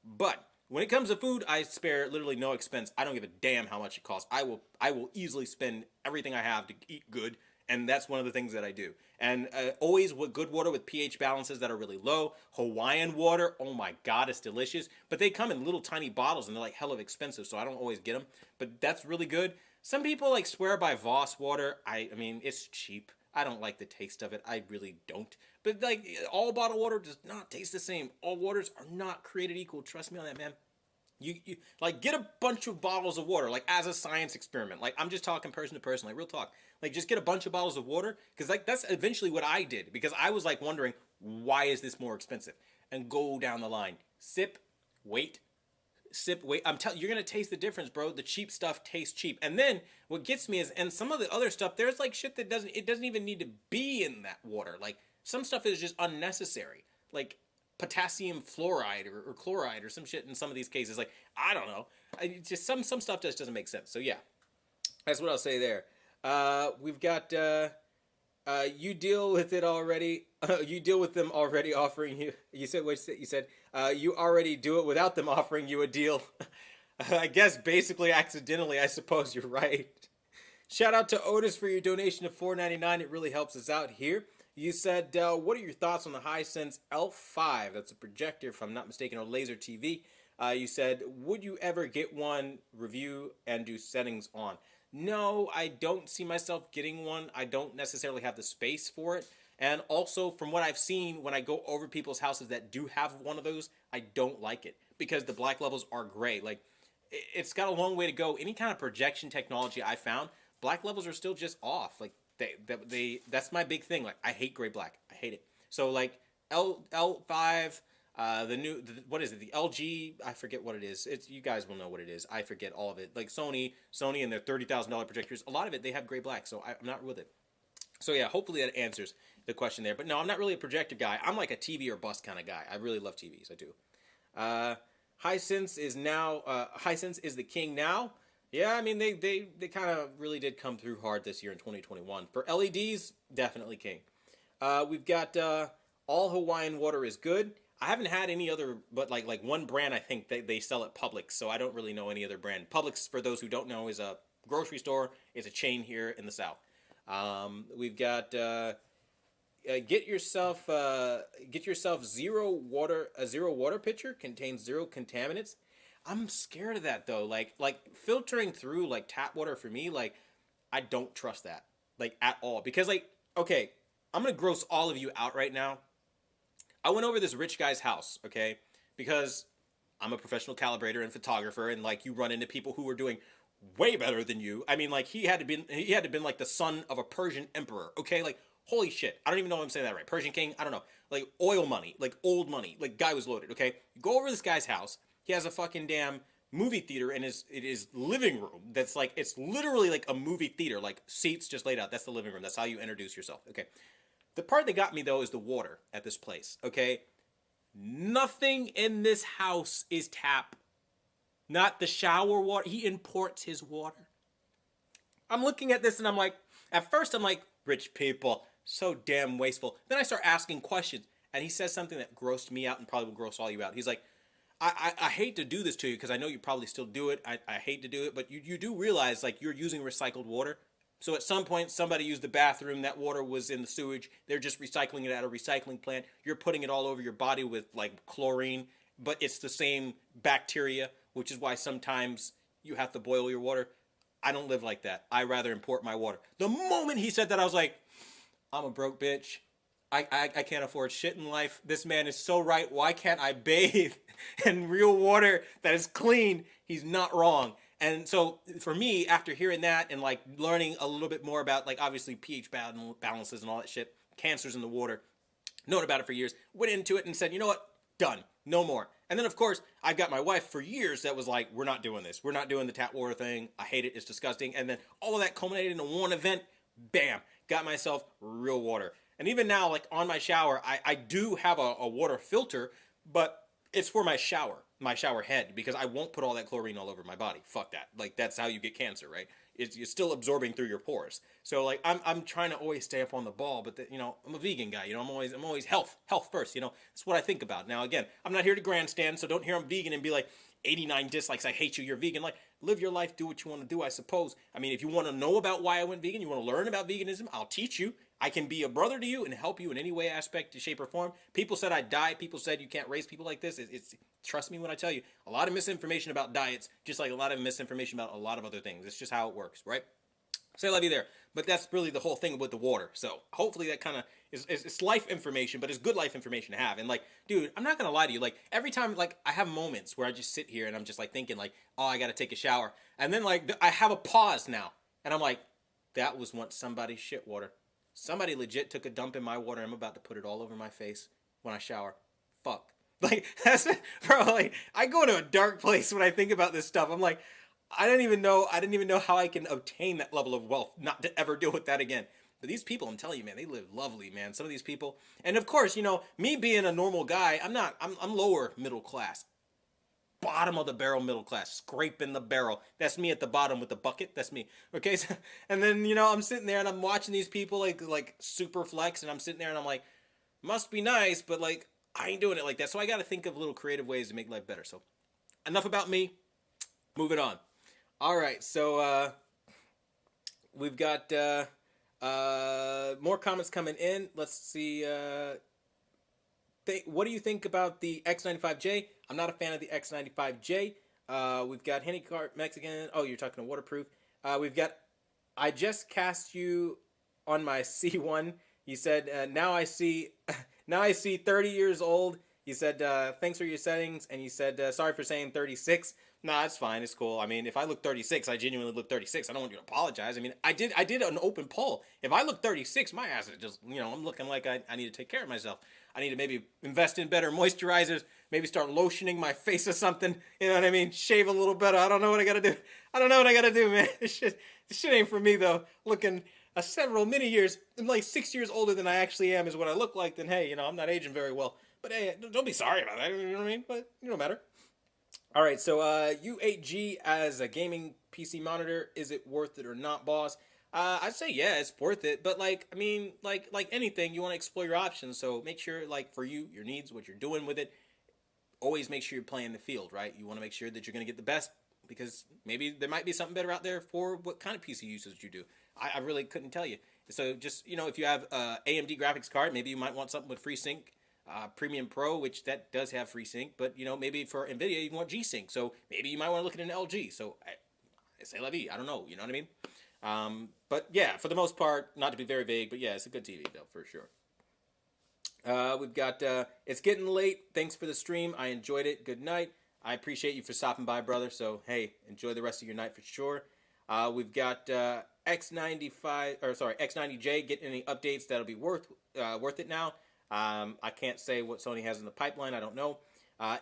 But when it comes to food, I spare literally no expense. I don't give a damn how much it costs. I will easily spend everything I have to eat good, and that's one of the things that I do. And always with good water with pH balances that are really low. Hawaiian water, oh my God, it's delicious. But they come in little tiny bottles, and they're like hella expensive, so I don't always get them. But that's really good. Some people like swear by Voss water. I mean, it's cheap. I don't like the taste of it. I really don't. But like, all bottled water does not taste the same. All waters are not created equal. Trust me on that, man. You like, get a bunch of bottles of water, like, as a science experiment. Like, I'm just talking person to person, like, real talk. Like, just get a bunch of bottles of water, because like, that's eventually what I did, because I was like wondering, why is this more expensive? And go down the line. Sip, wait, sip, wait. I'm telling you, you're gonna taste the difference, bro. The cheap stuff tastes cheap. And then what gets me is, and some of the other stuff, there's like shit that doesn't even need to be in that water. Like, some stuff is just unnecessary. Like potassium fluoride or chloride or some shit in some of these cases. Like, I don't know. Just some stuff just doesn't make sense. So yeah, that's what I'll say there. We've got, you deal with it already. You deal with them already offering you. You said, you already do it without them offering you a deal. I guess basically accidentally, I suppose you're right. Shout out to Otis for your donation of $4.99. It really helps us out here. You said, what are your thoughts on the Hisense L5? That's a projector, if I'm not mistaken, or laser TV. You said, would you ever get one, review, and do settings on? No, I don't see myself getting one. I don't necessarily have the space for it. And also, from what I've seen, when I go over people's houses that do have one of those, I don't like it. Because the black levels are gray. Like, it's got a long way to go. Any kind of projection technology I found, black levels are still just off. Like, that's my big thing. Like, I hate gray black. I hate it. So like L5, what is it? The LG, I forget what it is. You guys will know what it is. I forget all of it. Like Sony and their $30,000 projectors, a lot of it, they have gray black. So I'm not with it. So yeah, hopefully that answers the question there. But no, I'm not really a projector guy. I'm like a TV or bus kind of guy. I really love TVs. I do. Hisense is the king now. Yeah, I mean, they kind of really did come through hard this year in 2021. For LEDs, definitely king. We've got all Hawaiian water is good. I haven't had any other, but like one brand I think they sell at Publix, so I don't really know any other brand. Publix, for those who don't know, is a grocery store. It's a chain here in the South. We've got get yourself a zero water pitcher, contains 0 contaminants. I'm scared of that though. Like filtering through like tap water for me, like I don't trust that like at all, because like, okay, I'm gonna gross all of you out right now. I went over this rich guy's house, okay, because I'm a professional calibrator and photographer, and like you run into people who are doing way better than you. I mean, like he had to been like the son of a Persian emperor, okay, like holy shit, I don't even know if I'm saying that right. Persian king, I don't know, like oil money, like old money, like guy was loaded, okay. You go over this guy's house. He has a fucking damn movie theater in his living room. That's like, it's literally like a movie theater, like seats just laid out. That's the living room. That's how you introduce yourself. Okay. The part that got me though is the water at this place. Okay. Nothing in this house is tap. Not the shower water. He imports his water. I'm looking at this and I'm like, at first I'm like, rich people, so damn wasteful. Then I start asking questions and he says something that grossed me out and probably will gross all you out. He's like, I hate to do this to you because I know you probably still do it. I hate to do it, but you do realize like you're using recycled water. So at some point somebody used the bathroom, that water was in the sewage. They're just recycling it at a recycling plant. You're putting it all over your body with like chlorine, but it's the same bacteria, which is why sometimes you have to boil your water. I don't live like that. I rather import my water. The moment he said that, I was like, I'm a broke bitch. I can't afford shit in life. This man is so right. Why can't I bathe in real water that is clean? He's not wrong. And so for me, after hearing that and like learning a little bit more about like obviously pH balances and all that shit, cancers in the water, known about it for years, went into it and said, you know what? Done. No more. And then, of course, I've got my wife for years that was like, we're not doing this. We're not doing the tap water thing. I hate it. It's disgusting. And then all of that culminated into one event. Bam. Got myself real water. And even now, like on my shower, I do have a water filter, but it's for my shower head, because I won't put all that chlorine all over my body. Fuck that. Like, that's how you get cancer, right? You're still absorbing through your pores. So like I'm trying to always stay up on the ball, but you know, I'm a vegan guy. You know, I'm always health first. You know, that's what I think about. Now again, I'm not here to grandstand, so don't hear I'm vegan and be like 89 dislikes. I hate you. You're vegan. Like, live your life, do what you want to do. I suppose. I mean, if you want to know about why I went vegan, you want to learn about veganism, I'll teach you. I can be a brother to you and help you in any way, aspect, shape, or form. People said I'd die. People said you can't raise people like this. It's trust me when I tell you, a lot of misinformation about diets, just like a lot of misinformation about a lot of other things. It's just how it works, right? So I love you there. But that's really the whole thing with the water. So hopefully that kind of is life information, but it's good life information to have. And like, dude, I'm not going to lie to you. Like, every time, like, I have moments where I just sit here and I'm just like thinking like, oh, I got to take a shower. And then like, I have a pause now. And I'm like, that was once somebody's shit water. Somebody legit took a dump in my water. I'm about to put it all over my face when I shower. Fuck. Like, that's, bro, like, I go to a dark place when I think about this stuff. I'm like, I didn't even know how I can obtain that level of wealth, not to ever deal with that again. But these people, I'm telling you, man, they live lovely, man. Some of these people, and of course, you know, me being a normal guy, I'm lower middle class. Bottom of the barrel middle class, scraping the barrel. That's me at the bottom with the bucket. That's me. Okay, so, and then, you know, I'm sitting there and I'm watching these people like super flex, and I'm sitting there and I'm like, must be nice, but like, I ain't doing it like that. So I got to think of little creative ways to make life better. So enough about me. Moving on. All right, so we've got more comments coming in. Let's see. What do you think about the X95J? I'm not a fan of the X95J. We've got Handicart Mexican. Oh, you're talking to waterproof. We've got I just cast you on my C1. He said, now I see 30 years old. He said, thanks for your settings. And he said, sorry for saying 36. Nah, it's fine. It's cool. I mean, if I look 36, I genuinely look 36. I don't want you to apologize. I mean, I did an open poll. If I look 36, my ass is just, you know, I'm looking like I need to take care of myself. I need to maybe invest in better moisturizers, maybe start lotioning my face or something. You know what I mean? Shave a little better. I don't know what I got to do. Man. This shit ain't for me, though. Looking many years, I'm like 6 years older than I actually am is what I look like. Then, hey, you know, I'm not aging very well. But, hey, don't be sorry about that. You know what I mean? But it don't matter. All right, so U8G as a gaming PC monitor, is it worth it or not, boss? I'd say yeah, it's worth it, but like, I mean, like anything, you want to explore your options. So make sure, like, for you, your needs, what you're doing with it, always make sure you're playing the field, right? You want to make sure that you're going to get the best, because maybe there might be something better out there for what kind of PC usage you do. I really couldn't tell you. So just, you know, if you have AMD graphics card, maybe you might want something with FreeSync. Premium Pro, which that does have FreeSync, but you know, maybe for NVIDIA you want G-Sync, so maybe you might want to look at an LG. So I say la vie, I don't know, you know what I mean? But yeah, for the most part, not to be very vague, but yeah, it's a good TV though, for sure. We've got, it's getting late, thanks for the stream, I enjoyed it, good night. I appreciate you for stopping by, brother, so hey, enjoy the rest of your night for sure. We've got X90J, getting any updates that'll be worth it now. I can't say what Sony has in the pipeline. I don't know.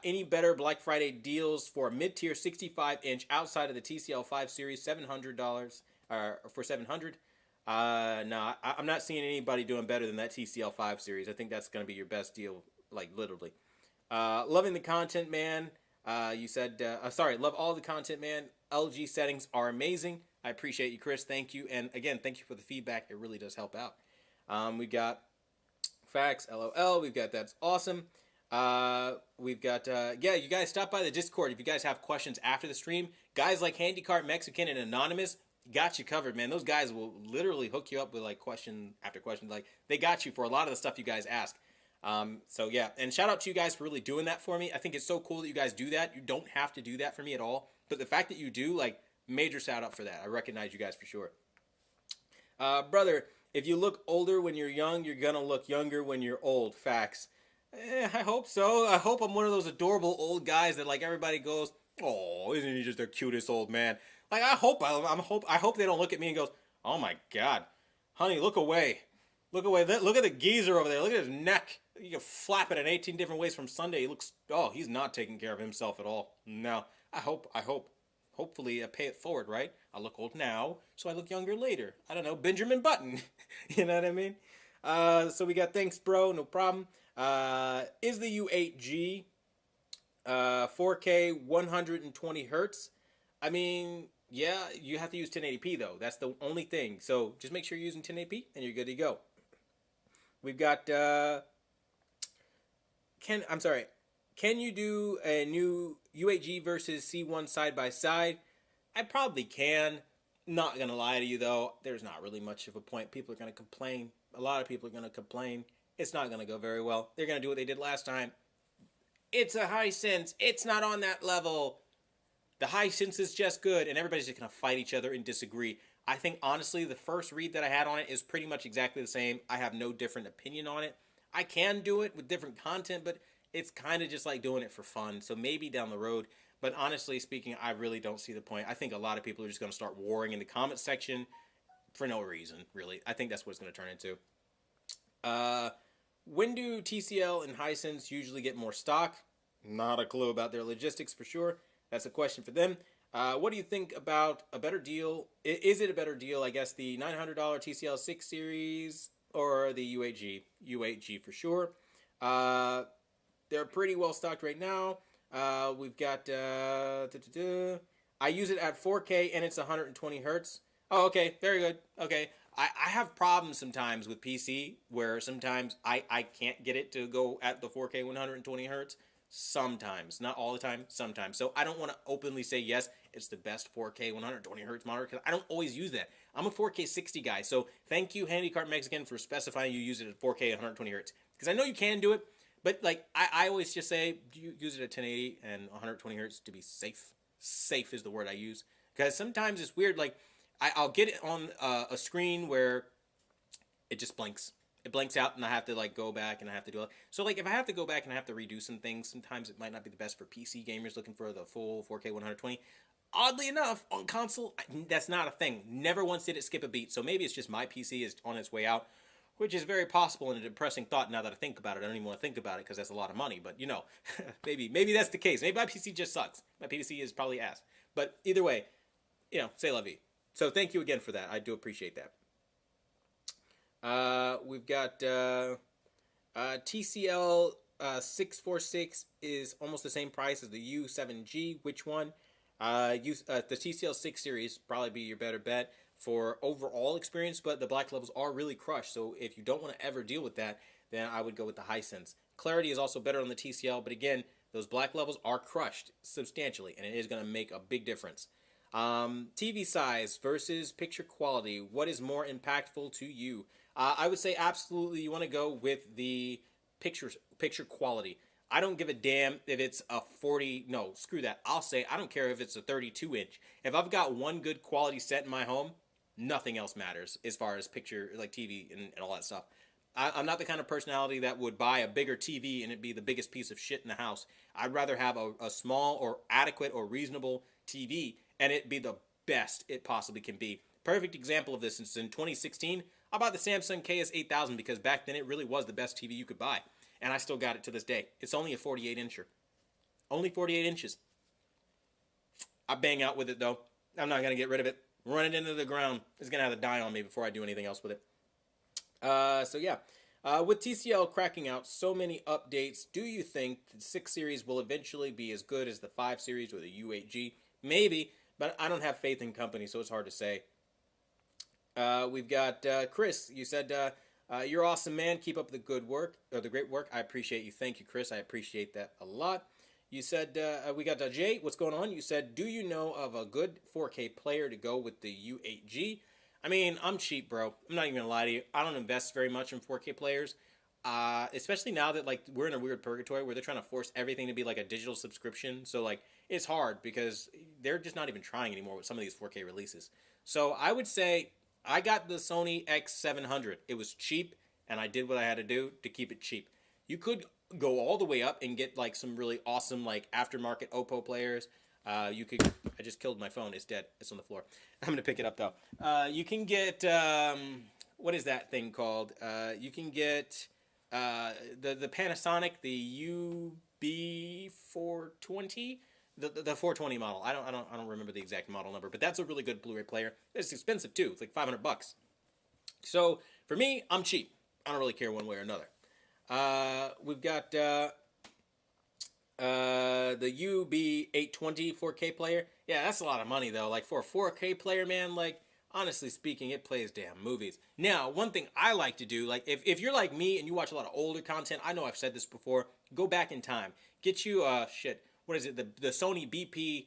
Any better Black Friday deals for a mid-tier 65-inch outside of the Tcl 5 series, $700 for $700? No, I'm not seeing anybody doing better than that Tcl 5 series. I think that's going to be your best deal, like literally. Loving the content, man. You said, love all the content, man. LG settings are amazing. I appreciate you, Chris. Thank you. And again, thank you for the feedback. It really does help out. We got Facts, LOL. We've got that's awesome. We've got yeah, you guys stop by the Discord if you guys have questions after the stream. Guys like Handicart Mexican and Anonymous got you covered, man. Those guys will literally hook you up with like question after question. Like they got you for a lot of the stuff you guys ask. So yeah, and shout out to you guys for really doing that for me. I think it's so cool that you guys do that. You don't have to do that for me at all, but the fact that you do, like, major shout out for that. I recognize you guys for sure. Brother, If you look older when you're young, you're gonna look younger when you're old. Facts. I hope so. I hope I'm one of those adorable old guys that like everybody goes, "Oh, isn't he just the cutest old man?" Like I hope they don't look at me and goes, "Oh my God, honey, look away, look away. Look at the geezer over there. Look at his neck. You can flap it in 18 different ways from Sunday. He looks. Oh, he's not taking care of himself at all." No, I hope. Hopefully, I pay it forward, right? I look old now, so I look younger later. I don't know, Benjamin Button. You know what I mean? So we got thanks, bro. No problem. Is the U8G 4K 120 hertz? I mean, yeah, you have to use 1080p though. That's the only thing. So just make sure you're using 1080p and you're good to go. We've got can you do a new U8G versus C1 side by side? I probably can. Not gonna lie to you though, there's not really much of a point. People are gonna complain. A lot of people are gonna complain. It's not gonna go very well. They're gonna do what they did last time. It's a Hisense. It's not on that level. The Hisense is just good, and everybody's just gonna fight each other and disagree. I think honestly, the first read that I had on it is pretty much exactly the same. I have no different opinion on it. I can do it with different content, but it's kind of just like doing it for fun. So maybe down the road. But honestly speaking, I really don't see the point. I think a lot of people are just going to start warring in the comment section for no reason, really. I think that's what it's going to turn into. When do TCL and Hisense usually get more stock? Not a clue about their logistics for sure. That's a question for them. What do you think about a better deal? Is it a better deal, I guess, the $900 TCL 6 series or the U8G? U8G for sure. They're pretty well stocked right now. We've got... I use it at 4K and it's 120 hertz. Oh, okay. Very good. Okay. I have problems sometimes with PC where sometimes I can't get it to go at the 4K 120 hertz. Sometimes. Not all the time. Sometimes. So I don't want to openly say, yes, it's the best 4K 120 hertz monitor because I don't always use that. I'm a 4K 60 guy. So thank you, Handycart Mexican, for specifying you use it at 4K 120 hertz. Because I know you can do it. But like I always just say, you use it at 1080 and 120 hertz to be safe. Safe is the word I use. Because sometimes it's weird. Like I'll get it on a screen where it just blinks. It blanks out and I have to like go back and I have to do it. So like if I have to go back and I have to redo some things, sometimes it might not be the best for PC gamers looking for the full 4K 120. Oddly enough, on console, that's not a thing. Never once did it skip a beat. So maybe it's just my PC is on its way out, which is very possible and a depressing thought now that I think about it. I don't even want to think about it because that's a lot of money. But, you know, maybe that's the case. Maybe my PC just sucks. My PC is probably ass. But either way, you know, c'est la vie. So thank you again for that. I do appreciate that. We've got Tcl 646 is almost the same price as the U7G. Which one? The Tcl 6 series probably be your better bet for overall experience, but the black levels are really crushed. So if you don't want to ever deal with that, then I would go with the Hisense. Clarity is also better on the TCL, but again, those black levels are crushed substantially, and it is going to make a big difference. TV size versus picture quality. What is more impactful to you? I would say absolutely you want to go with the picture quality. I don't give a damn if it's a 40, no, screw that. I'll say I don't care if it's a 32 inch. If I've got one good quality set in my home, nothing else matters as far as picture, like TV and all that stuff. I'm not the kind of personality that would buy a bigger TV and it be the biggest piece of shit in the house. I'd rather have a small or adequate or reasonable TV and it be the best it possibly can be. Perfect example of this is in 2016, I bought the Samsung KS8000 because back then it really was the best TV you could buy. And I still got it to this day. It's only a 48 incher. Only 48 inches. I bang out with it though. I'm not going to get rid of it. Run it into the ground. It's going to have to die on me before I do anything else with it. So yeah. With TCL cracking out so many updates, do you think the 6 series will eventually be as good as the 5 series or the U8G? Maybe, but I don't have faith in company, so it's hard to say. We've got Chris. You said, you're awesome, man. Keep up the good work, or the great work. I appreciate you. Thank you, Chris. I appreciate that a lot. You said, we got Jay. What's going on? You said, do you know of a good 4K player to go with the U8G? I mean, I'm cheap, bro. I'm not even going to lie to you. I don't invest very much in 4K players. Especially now that like we're in a weird purgatory where they're trying to force everything to be like a digital subscription. So like it's hard because they're just not even trying anymore with some of these 4K releases. So I would say I got the Sony X700. It was cheap, and I did what I had to do to keep it cheap. You could go all the way up and get like some really awesome like aftermarket Oppo players. You could. I just killed my phone. It's dead. It's on the floor. I'm gonna pick it up though. You can get what is that thing called? You can get the Panasonic, the UB420. The 420 model. I don't remember the exact model number, but that's a really good Blu-ray player. It's expensive too. It's like $500. So for me, I'm cheap. I don't really care one way or another. We've got the UB820 4K player. Yeah, that's a lot of money though. Like for a 4K player, man, like honestly speaking, it plays damn movies. Now, one thing I like to do, like if you're like me and you watch a lot of older content, I know I've said this before, go back in time. Get you what is it? The Sony BP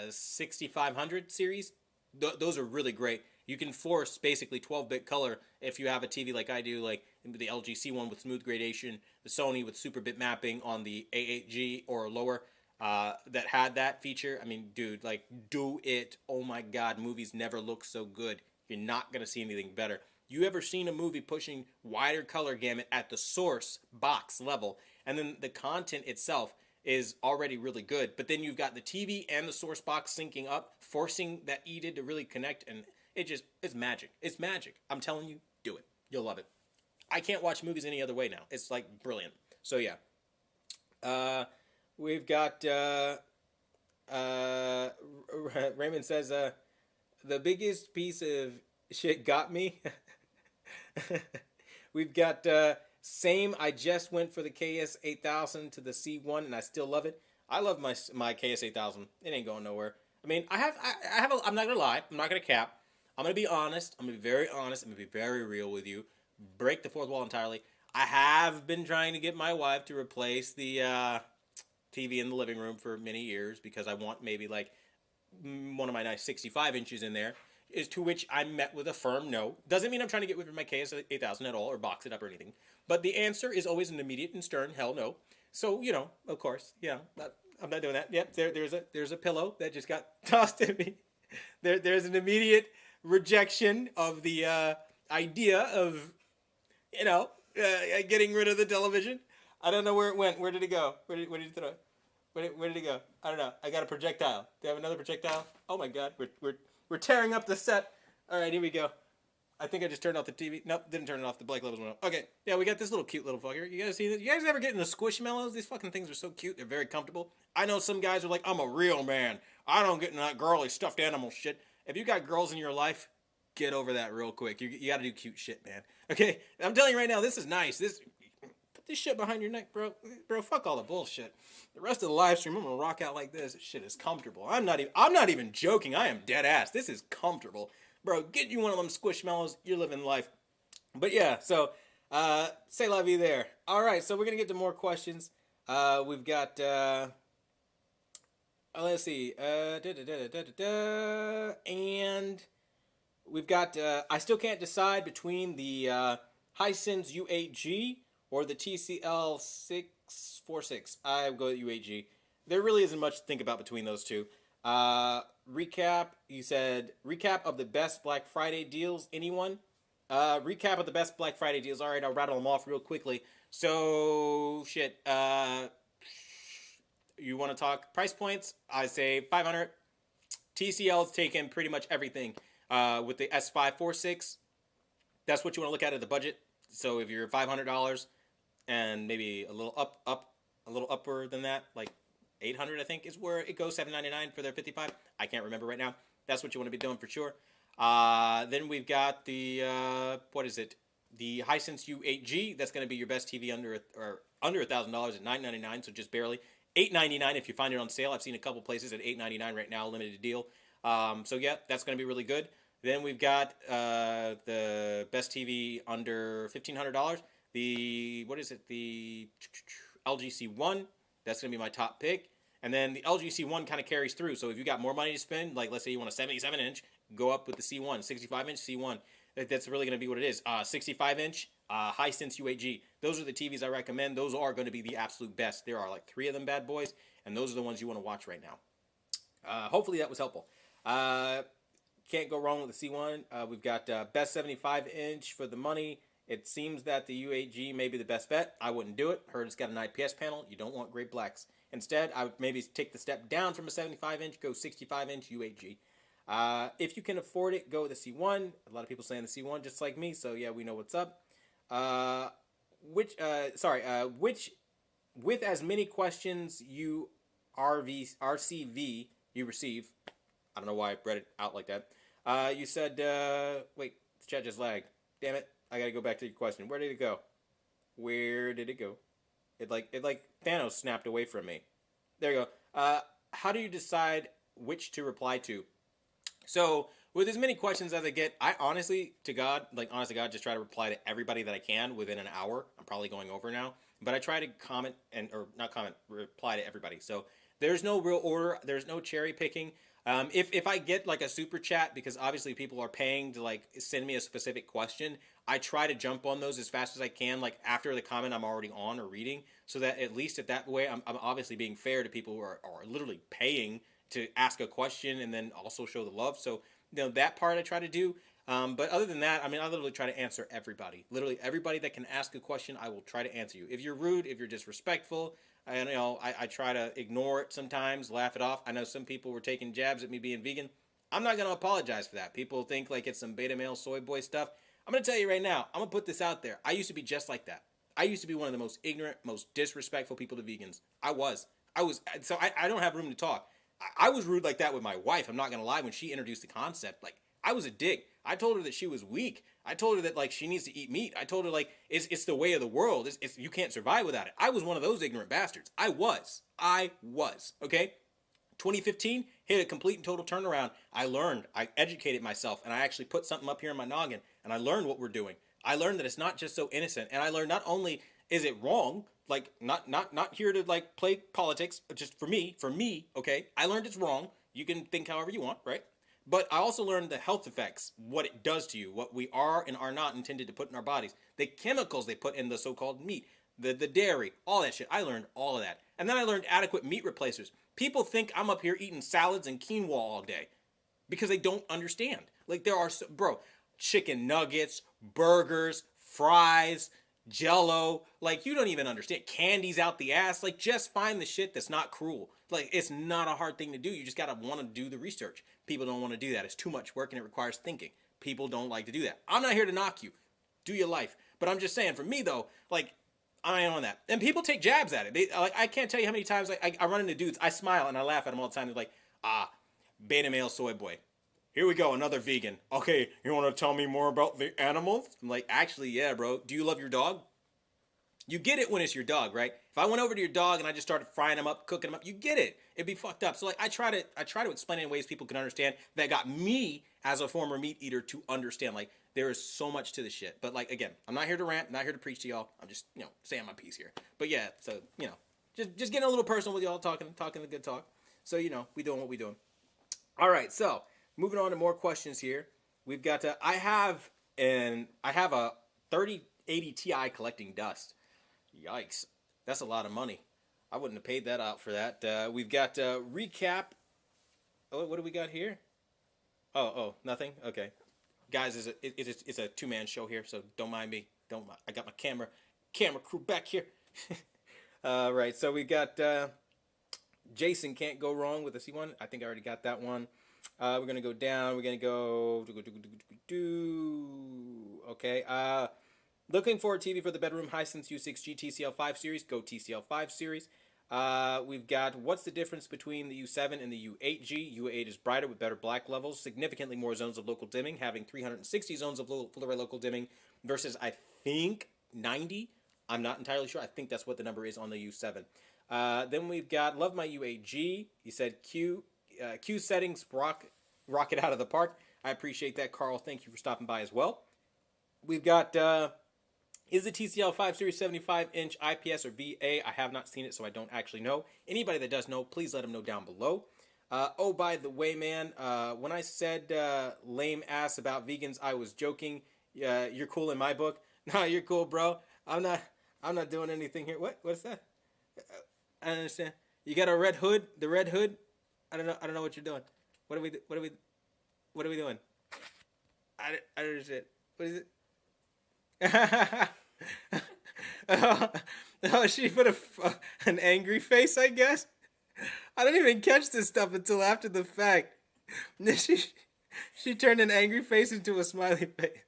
6500 series. Those are really great. You can force basically 12-bit color if you have a TV like I do, like the LG C1 with smooth gradation, the Sony with super bit mapping on the A8G or lower that had that feature. I mean, dude, like do it. Oh my God, movies never look so good. You're not gonna see anything better. You ever seen a movie pushing wider color gamut at the source box level, and then the content itself is already really good, but then you've got the TV and the source box syncing up, forcing that EDID to really connect, and it's magic. It's magic. I'm telling you, do it. You'll love it. I can't watch movies any other way now. It's like brilliant. So yeah. We've got Raymond says the biggest piece of shit got me. We've got same. I just went for the KS8000 to the C1, and I still love it. I love my KS8000. It ain't going nowhere. I mean, I have. I'm not gonna lie. I'm not gonna cap. I'm gonna be honest. I'm gonna be very honest. I'm gonna be very real with you. Break the fourth wall entirely. I have been trying to get my wife to replace the TV in the living room for many years because I want maybe like one of my nice 65 inches in there. Is to which I met with a firm no. Doesn't mean I'm trying to get rid of my KS8000 at all or box it up or anything. But the answer is always an immediate and stern hell no. So, you know, of course, I'm not doing that. Yep, there's a pillow that just got tossed at me. There's an immediate rejection of the idea of, getting rid of the television. I don't know where it went. Where did it go? Where did you throw it? Where did it go? I don't know. I got a projectile. Do you have another projectile? Oh my God, we're tearing up the set. All right, here we go. I think I just turned off the TV. Nope, didn't turn it off. The black levels went up. Okay, yeah, we got this little cute little fucker. You guys see this? You guys ever get into Squishmallows? These fucking things are so cute. They're very comfortable. I know some guys are like, I'm a real man. I don't get into that girly stuffed animal shit. If you got girls in your life, get over that real quick. You got to do cute shit, man. Okay, I'm telling you right now, this is nice. Put this shit behind your neck, bro. Bro, fuck all the bullshit. The rest of the live stream, I'm gonna rock out like this. This shit is comfortable. I'm not even joking. I am dead ass. This is comfortable. Bro, get you one of them Squishmallows. You're living life. But yeah, so say la vie there. All right, so we're gonna get to more questions. We've got let's see, and we've got I still can't decide between the Hisense U8G or the Tcl S546. I go with U8G. There really isn't much to think about between those two. Recap, you said recap of the best Black Friday deals. Anyone? Recap of the best Black Friday deals. All right, I'll rattle them off real quickly. So, shit. You want to talk price points? I say 500. TCL's taken pretty much everything. With the S546, that's what you want to look at the budget. So if you're $500 and maybe a little a little upper than that, like 800, I think is where it goes. $799 for their 55. I can't remember right now. That's what you want to be doing for sure. Then we've got the the Hisense U8G. That's going to be your best TV under $1,000 at $999, so just barely. $899 if you find it on sale. I've seen a couple places at $899 right now, limited deal. So yeah, that's going to be really good. Then we've got the best TV under $1,500. The LG C1. That's going to be my top pick. And then the LG C1 kind of carries through. So if you got more money to spend, like let's say you want a 77-inch, go up with the C1, 65-inch C1. That's really going to be what it is. 65-inch, Hisense U8G. Those are the TVs I recommend. Those are going to be the absolute best. There are like 3 of them bad boys, and those are the ones you want to watch right now. Hopefully that was helpful. can't go wrong with the C1. We've got best 75-inch for the money. It seems that the U8G may be the best bet. I wouldn't do it. Heard it's got an IPS panel. You don't want great blacks. Instead, I would maybe take the step down from a 75-inch, go 65-inch U8G. If you can afford it, go with the C1. A lot of people saying the C1 just like me, so yeah, we know what's up. Which with as many questions RCV you receive, I don't know why I read it out like that. You said, wait, the chat just lagged. Damn it, I gotta go back to your question. Where did it go? Where did it go? It like Thanos snapped away from me. There you go. How do you decide which to reply to? So, with as many questions as I get, I honestly to God, just try to reply to everybody that I can within an hour. I'm probably going over now. But I try to reply to everybody. So, there's no real order. There's no cherry picking. If I get like a super chat, because obviously people are paying to like send me a specific question, I try to jump on those as fast as I can, like after the comment I'm already on or reading, so that at least at that way I'm obviously being fair to people who are literally paying to ask a question and then also show the love. So, that part I try to do. But other than that, I mean, I literally try to answer everybody. Literally everybody that can ask a question, I will try to answer you. If you're rude, if you're disrespectful, I try to ignore it sometimes, laugh it off. I know some people were taking jabs at me being vegan. I'm not going to apologize for that. People think like it's some beta male soy boy stuff. I'm going to tell you right now, I'm going to put this out there. I used to be just like that. I used to be one of the most ignorant, most disrespectful people to vegans. I was. So I don't have room to talk. I was rude like that with my wife. I'm not going to lie. When she introduced the concept, like, I was a dick. I told her that she was weak. I told her that like she needs to eat meat. I told her like it's the way of the world. It's you can't survive without it. I was one of those ignorant bastards. I was. Okay? 2015 hit a complete and total turnaround. I learned. I educated myself, and I actually put something up here in my noggin, and I learned what we're doing. I learned that it's not just so innocent, and I learned not only is it wrong, like not here to like play politics, just for me, okay? I learned it's wrong. You can think however you want, right? But I also learned the health effects, what it does to you, what we are and are not intended to put in our bodies, the chemicals they put in the so-called meat, the dairy, all that shit. I learned all of that. And then I learned adequate meat replacers. People think I'm up here eating salads and quinoa all day because they don't understand. Like there are, chicken nuggets, burgers, fries, Jello, like you don't even understand. Candies out the ass. Like just find the shit that's not cruel. Like it's not a hard thing to do. You just gotta want to do the research. People don't want to do that. It's too much work and it requires thinking. People don't like to do that. I'm not here to knock you. Do your life. But I'm just saying, for me though, like I am on that. And people take jabs at it. I can't tell you how many times I run into dudes. I smile and I laugh at them all the time. They're like, beta male soy boy. Here we go, another vegan. Okay, you want to tell me more about the animals? I'm like, actually, yeah, bro. Do you love your dog? You get it when it's your dog, right? If I went over to your dog and I just started frying them up, cooking them up, you get it. It'd be fucked up. So like, I try to explain it in ways people can understand that got me as a former meat eater to understand. Like, there is so much to this shit. But like, again, I'm not here to rant, I'm not here to preach to y'all. I'm just, saying my piece here. But yeah, so just getting a little personal with y'all, talking the good talk. So we doing what we doing. All right, so. Moving on to more questions here. We've got I have a 3080 Ti collecting dust. Yikes. That's a lot of money. I wouldn't have paid that out for that. We've got recap. Oh, what do we got here? Oh, nothing? Okay. Guys, it's a two-man show here, so don't mind me. I got my camera crew back here. Right, so we got Jason can't go wrong with the C1. I think I already got that one. We're going to go down. We're going to go... Okay. Looking for a TV for the bedroom. Hisense U6G Tcl 5 series. Go Tcl 5 series. We've got what's the difference between the U7 and the U8G. U8 is brighter with better black levels. Significantly more zones of local dimming. Having 360 zones of full-array local dimming versus, I think, 90. I'm not entirely sure. I think that's what the number is on the U7. Then we've got love my U8G. He said Q settings rock it out of the park. I appreciate that, Carl. Thank you for stopping by as well. We've got is the TCL 5 Series 75-inch IPS or VA? I have not seen it, so I don't actually know. Anybody that does know, please let them know down below. Oh, by the way, man, when I said lame ass about vegans, I was joking. You're cool in my book. No, you're cool, bro. I'm not doing anything here. What's that? I don't understand. You got a red hood? The red hood? I don't know what you're doing. What do we What are we doing? I don't understand. What is it? Oh, she put an angry face, I guess. I didn't even catch this stuff until after the fact. She turned an angry face into a smiley face.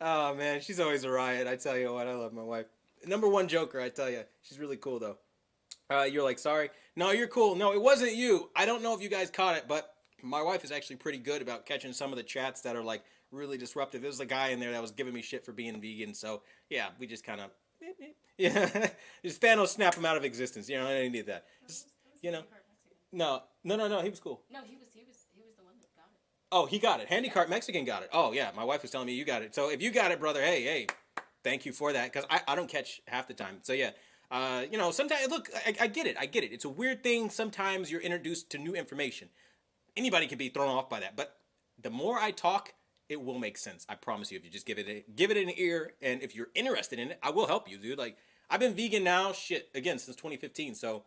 Oh man, she's always a riot. I tell you what, I love my wife. Number one joker, I tell you. She's really cool though. You're like, sorry. No, you're cool. No, it wasn't you. I don't know if you guys caught it, but my wife is actually pretty good about catching some of the chats that are like really disruptive. There was a guy in there that was giving me shit for being vegan, so yeah, we just kind of, yeah, just Thanos snap him out of existence. You know, I didn't need that. Just, you know, no, he was cool. No, he was the one that got it. Oh, he got it. Handicart Mexican got it. Oh yeah, my wife was telling me you got it. So if you got it, brother, hey, thank you for that, because I don't catch half the time. So yeah. You know, sometimes, look, I get it. It's a weird thing. Sometimes you're introduced to new information. Anybody can be thrown off by that. But the more I talk, it will make sense. I promise you, if you just give it an ear, and if you're interested in it, I will help you, dude. Like, I've been vegan now, again, since 2015. So,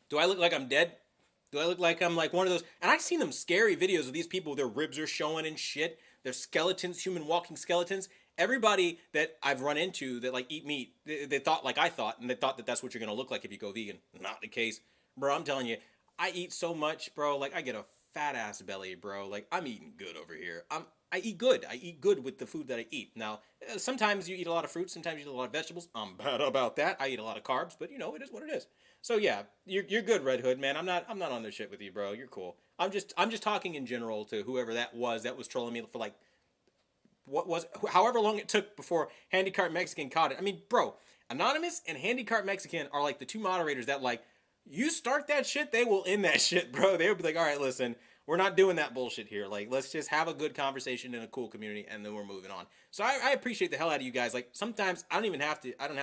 do I look like I'm dead? Do I look like I'm like one of those? And I've seen them scary videos of these people, their ribs are showing and shit. They're skeletons, human walking skeletons. Everybody that I've run into that like eat meat, they thought like I thought, and they thought that that's what you're gonna look like if you go vegan. Not the case, bro. I'm telling you, I eat so much, bro. Like I get a fat ass belly, bro. Like I'm eating good over here. I eat good. I eat good with the food that I eat. Now, sometimes you eat a lot of fruit, sometimes you eat a lot of vegetables. I'm bad about that. I eat a lot of carbs, but you know it is what it is. So yeah, you're good, Red Hood, man. I'm not on this shit with you, bro. You're cool. I'm just talking in general to whoever that was trolling me for like. However long it took before Handicart Mexican caught it. I mean, bro, Anonymous and Handicart Mexican are like the two moderators that like, you start that shit, they will end that shit, bro. They'll be like, all right, listen, we're not doing that bullshit here. Like, let's just have a good conversation in a cool community, and then we're moving on. So I appreciate the hell out of you guys. Like, sometimes I don't have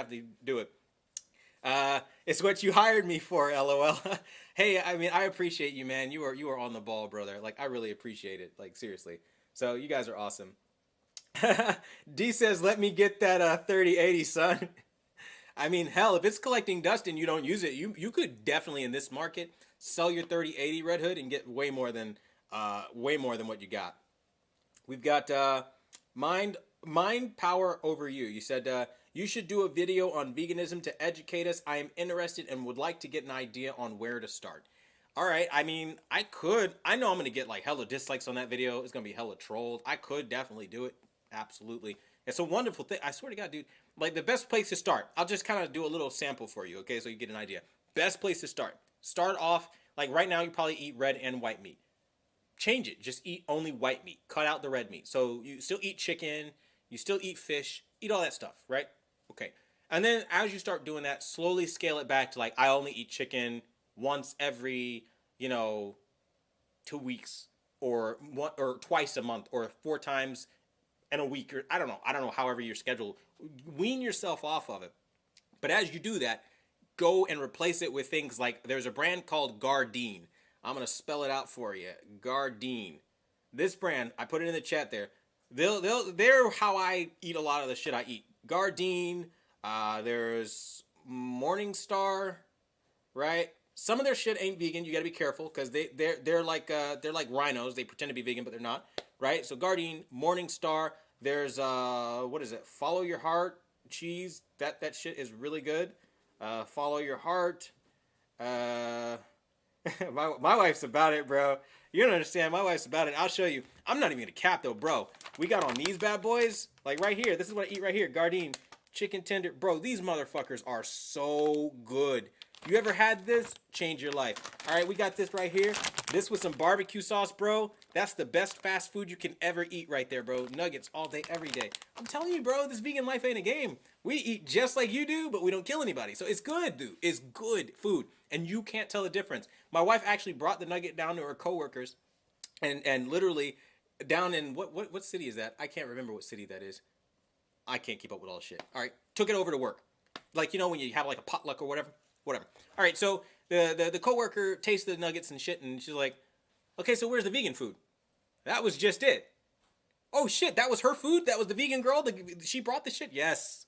to do it. It's what you hired me for, LOL. Hey, I mean, I appreciate you, man. You are on the ball, brother. Like, I really appreciate it. Like, seriously. So you guys are awesome. D says, let me get that 3080, son. I mean, hell, if it's collecting dust and you don't use it, you could definitely in this market sell your 3080 Red Hood and get way more than what you got. We've got mind power over you. You said you should do a video on veganism to educate us. I am interested and would like to get an idea on where to start. All right, I mean, I know I'm going to get like hella dislikes on that video. It's going to be hella trolled. I could definitely do it. Absolutely. It's a wonderful thing. I swear to God, dude. Like, the best place to start. I'll just kind of do a little sample for you, okay? So you get an idea. Best place to start. Start off, like right now you probably eat red and white meat. Change it. Just eat only white meat. Cut out the red meat. So you still eat chicken. You still eat fish. Eat all that stuff, right? Okay. And then as you start doing that, slowly scale it back to like, I only eat chicken once every, 2 weeks or twice a month or 4 times in a week, or I don't know, however your schedule, wean yourself off of it. But as you do that, go and replace it with things like, there's a brand called Gardein. I'm going to spell it out for you. Gardein. This brand, I put it in the chat there. They're how I eat a lot of the shit I eat. Gardein, there's Morningstar, right? Some of their shit ain't vegan. You got to be careful because they're like rhinos. They pretend to be vegan, but they're not, right? So Gardein, Morningstar. There's what is it? Follow Your Heart cheese. That shit is really good. Follow Your Heart. My wife's about it, bro. You don't understand. My wife's about it. I'll show you. I'm not even gonna cap though, bro. We got on these bad boys, like right here. This is what I eat right here. Gardein chicken tender, bro. These motherfuckers are so good. You ever had this? Change your life. All right, we got this right here. This with some barbecue sauce, bro. That's the best fast food you can ever eat right there, bro. Nuggets all day, every day. I'm telling you, bro, this vegan life ain't a game. We eat just like you do, but we don't kill anybody. So it's good, dude. It's good food. And you can't tell the difference. My wife actually brought the nugget down to her coworkers and literally down in, what city is that? I can't remember what city that is. I can't keep up with all the shit. All right, took it over to work. Like, when you have like a potluck or whatever. Whatever. All right, so the coworker tasted the nuggets and shit, and she's like, okay, so where's the vegan food? That was just it. Oh, shit, that was her food? That was the vegan girl? She brought the shit? Yes.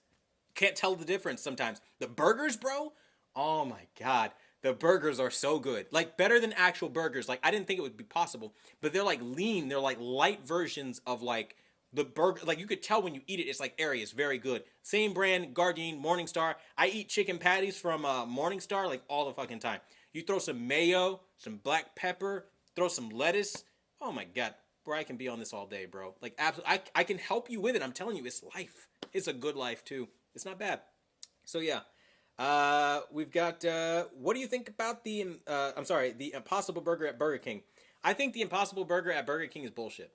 Can't tell the difference sometimes. The burgers, bro? Oh, my God. The burgers are so good. Like, better than actual burgers. Like, I didn't think it would be possible. But they're, like, lean. They're, like, light versions of, like, the burger. Like, you could tell when you eat it, it's, like, airy. It's very good. Same brand, Gardein, Morningstar. I eat chicken patties from Morningstar, like, all the fucking time. You throw some mayo, some black pepper, throw some lettuce. Oh, my God. Bro, I can be on this all day, bro. Like, absolutely. I can help you with it. I'm telling you, it's life. It's a good life, too. It's not bad. So, yeah. We've got, what do you think about the Impossible Burger at Burger King? I think the Impossible Burger at Burger King is bullshit.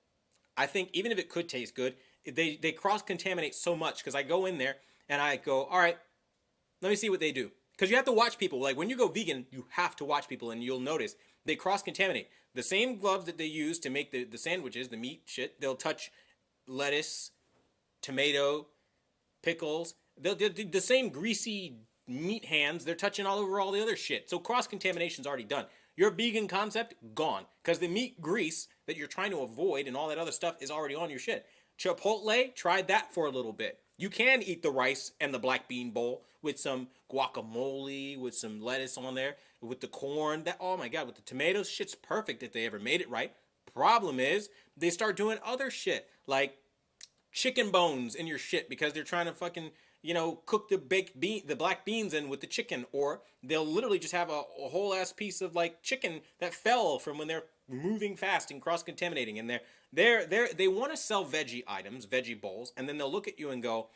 I think even if it could taste good, they cross-contaminate so much, because I go in there and I go, all right, let me see what they do. Because you have to watch people. Like, when you go vegan, you have to watch people, and you'll notice they cross-contaminate. The same gloves that they use to make the sandwiches, the meat shit, they'll touch lettuce, tomato, pickles. They'll do the same greasy meat hands. They're touching all over all the other shit. So cross-contamination's already done. Your vegan concept, gone. Because the meat grease that you're trying to avoid and all that other stuff is already on your shit. Chipotle, tried that for a little bit. You can eat the rice and the black bean bowl with some guacamole, with some lettuce on there, with the corn. That, oh my God, with the tomatoes, shit's perfect if they ever made it right. Problem is, they start doing other shit, like chicken bones in your shit because they're trying to fucking, cook the black beans in with the chicken, or they'll literally just have a whole ass piece of like chicken that fell from when they're moving fast and cross-contaminating, and they want to sell veggie items, veggie bowls, and then they'll look at you and go,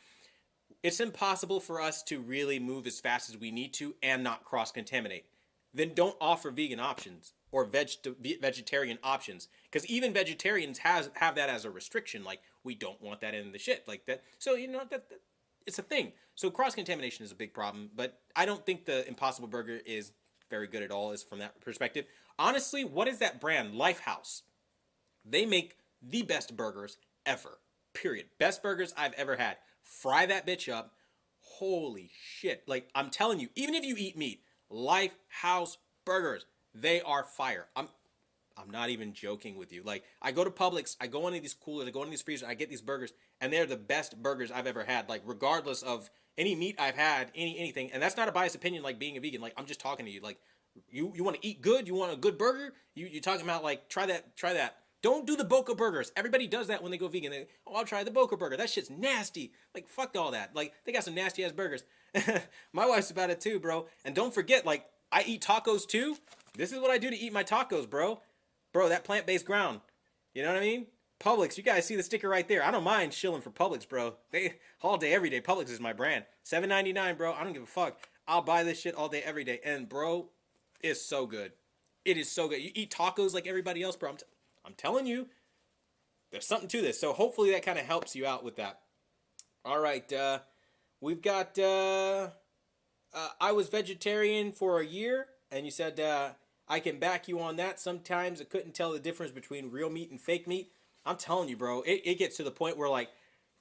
it's impossible for us to really move as fast as we need to and not cross-contaminate. Then don't offer vegan options or vegetarian options, because even vegetarians have that as a restriction. Like, we don't want that in the shit like that. So that it's a thing. So cross-contamination is a big problem, but I don't think the Impossible Burger is very good at all, is from that perspective. Honestly, what is that brand? Lifehouse. They make the best burgers ever. Period. Best burgers I've ever had. Fry that bitch up. Holy shit. Like, I'm telling you, even if you eat meat, Lifehouse burgers, they are fire. I'm not even joking with you. Like, I go to Publix, I go into these coolers, I go into these freezers, I get these burgers, and they're the best burgers I've ever had. Like, regardless of any meat I've had, anything. And that's not a biased opinion, like being a vegan. Like, I'm just talking to you. Like, you want to eat good? You want a good burger? You're talking about, like, try that. Don't do the Boca burgers. Everybody does that when they go vegan. I'll try the Boca burger. That shit's nasty. Like, fuck all that. Like, they got some nasty ass burgers. My wife's about it too, bro. And don't forget, like, I eat tacos too. This is what I do to eat my tacos, bro. Bro, that plant-based ground. You know what I mean? Publix, you guys see the sticker right there. I don't mind shilling for Publix, bro. They all day, every day. Publix is my brand. $7.99, bro. I don't give a fuck. I'll buy this shit all day, every day. And, bro, it's so good. It is so good. You eat tacos like everybody else, bro. I'm telling you, there's something to this. So hopefully that kind of helps you out with that. All right, we've got, I was vegetarian for a year, and you said, I can back you on that. Sometimes I couldn't tell the difference between real meat and fake meat. I'm telling you, bro, it gets to the point where, like,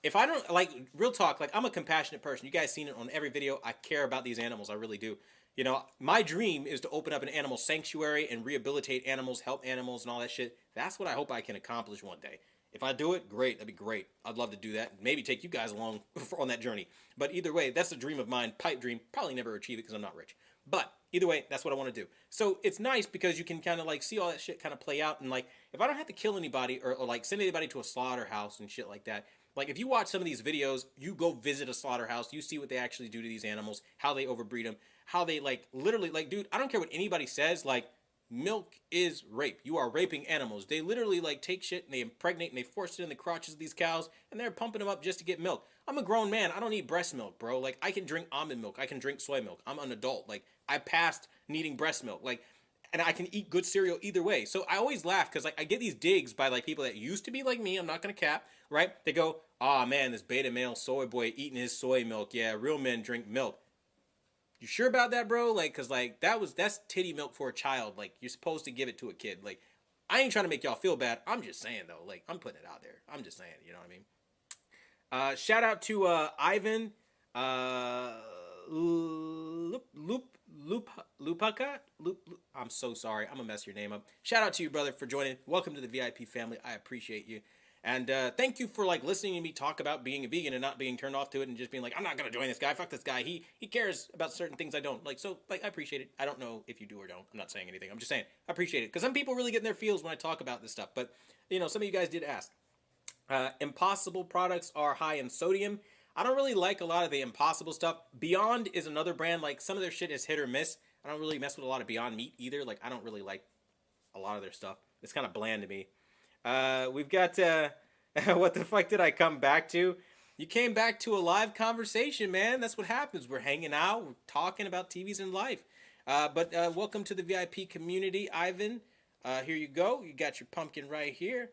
if I don't, like, real talk, like, I'm a compassionate person. You guys seen it on every video. I care about these animals. I really do. My dream is to open up an animal sanctuary and rehabilitate animals, help animals, and all that shit. That's what I hope I can accomplish one day. If I do it, great. That'd be great. I'd love to do that. Maybe take you guys along on that journey. But either way, that's a dream of mine. Pipe dream. Probably never achieve it because I'm not rich. But either way, that's what I want to do. So it's nice because you can kind of like see all that shit kind of play out. And like, if I don't have to kill anybody or like send anybody to a slaughterhouse and shit like that, like if you watch some of these videos, you go visit a slaughterhouse, you see what they actually do to these animals, how they overbreed them, how they like literally like, dude, I don't care what anybody says, like milk is rape. You are raping animals. They literally like take shit and they impregnate and they force it in the crotches of these cows and they're pumping them up just to get milk. I'm a grown man. I don't need breast milk, bro. Like I can drink almond milk. I can drink soy milk. I'm an adult. Like I passed needing breast milk. Like, and I can eat good cereal either way. So I always laugh because like I get these digs by like people that used to be like me. I'm not going to cap, right? They go, oh man, this beta male soy boy eating his soy milk. Yeah, real men drink milk. You sure about that, bro? Like, cause like that's titty milk for a child. Like you're supposed to give it to a kid. Like I ain't trying to make y'all feel bad. I'm just saying though. Like I'm putting it out there. I'm just saying. You know what I mean? Shout out to Ivan Lupaka. I'm so sorry. I'm gonna mess your name up. Shout out to you, brother, for joining. Welcome to the VIP family. I appreciate you. And thank you for like listening to me talk about being a vegan and not being turned off to it and just being like, I'm not gonna join this guy. Fuck this guy. He cares about certain things I don't like. So like I appreciate it. I don't know if you do or don't. I'm not saying anything. I'm just saying I appreciate it because some people really get in their feels when I talk about this stuff. But you know, some of you guys did ask. Impossible products are high in sodium. I don't really like a lot of the Impossible stuff. Beyond is another brand. Like some of their shit is hit or miss. I don't really mess with a lot of Beyond Meat either. Like I don't really like a lot of their stuff. It's kind of bland to me. We've got, what the fuck did I come back to? You came back to a live conversation, man. That's what happens. We're hanging out. We're talking about TVs and life. But welcome to the VIP community, Ivan. Here you go. You got your pumpkin right here.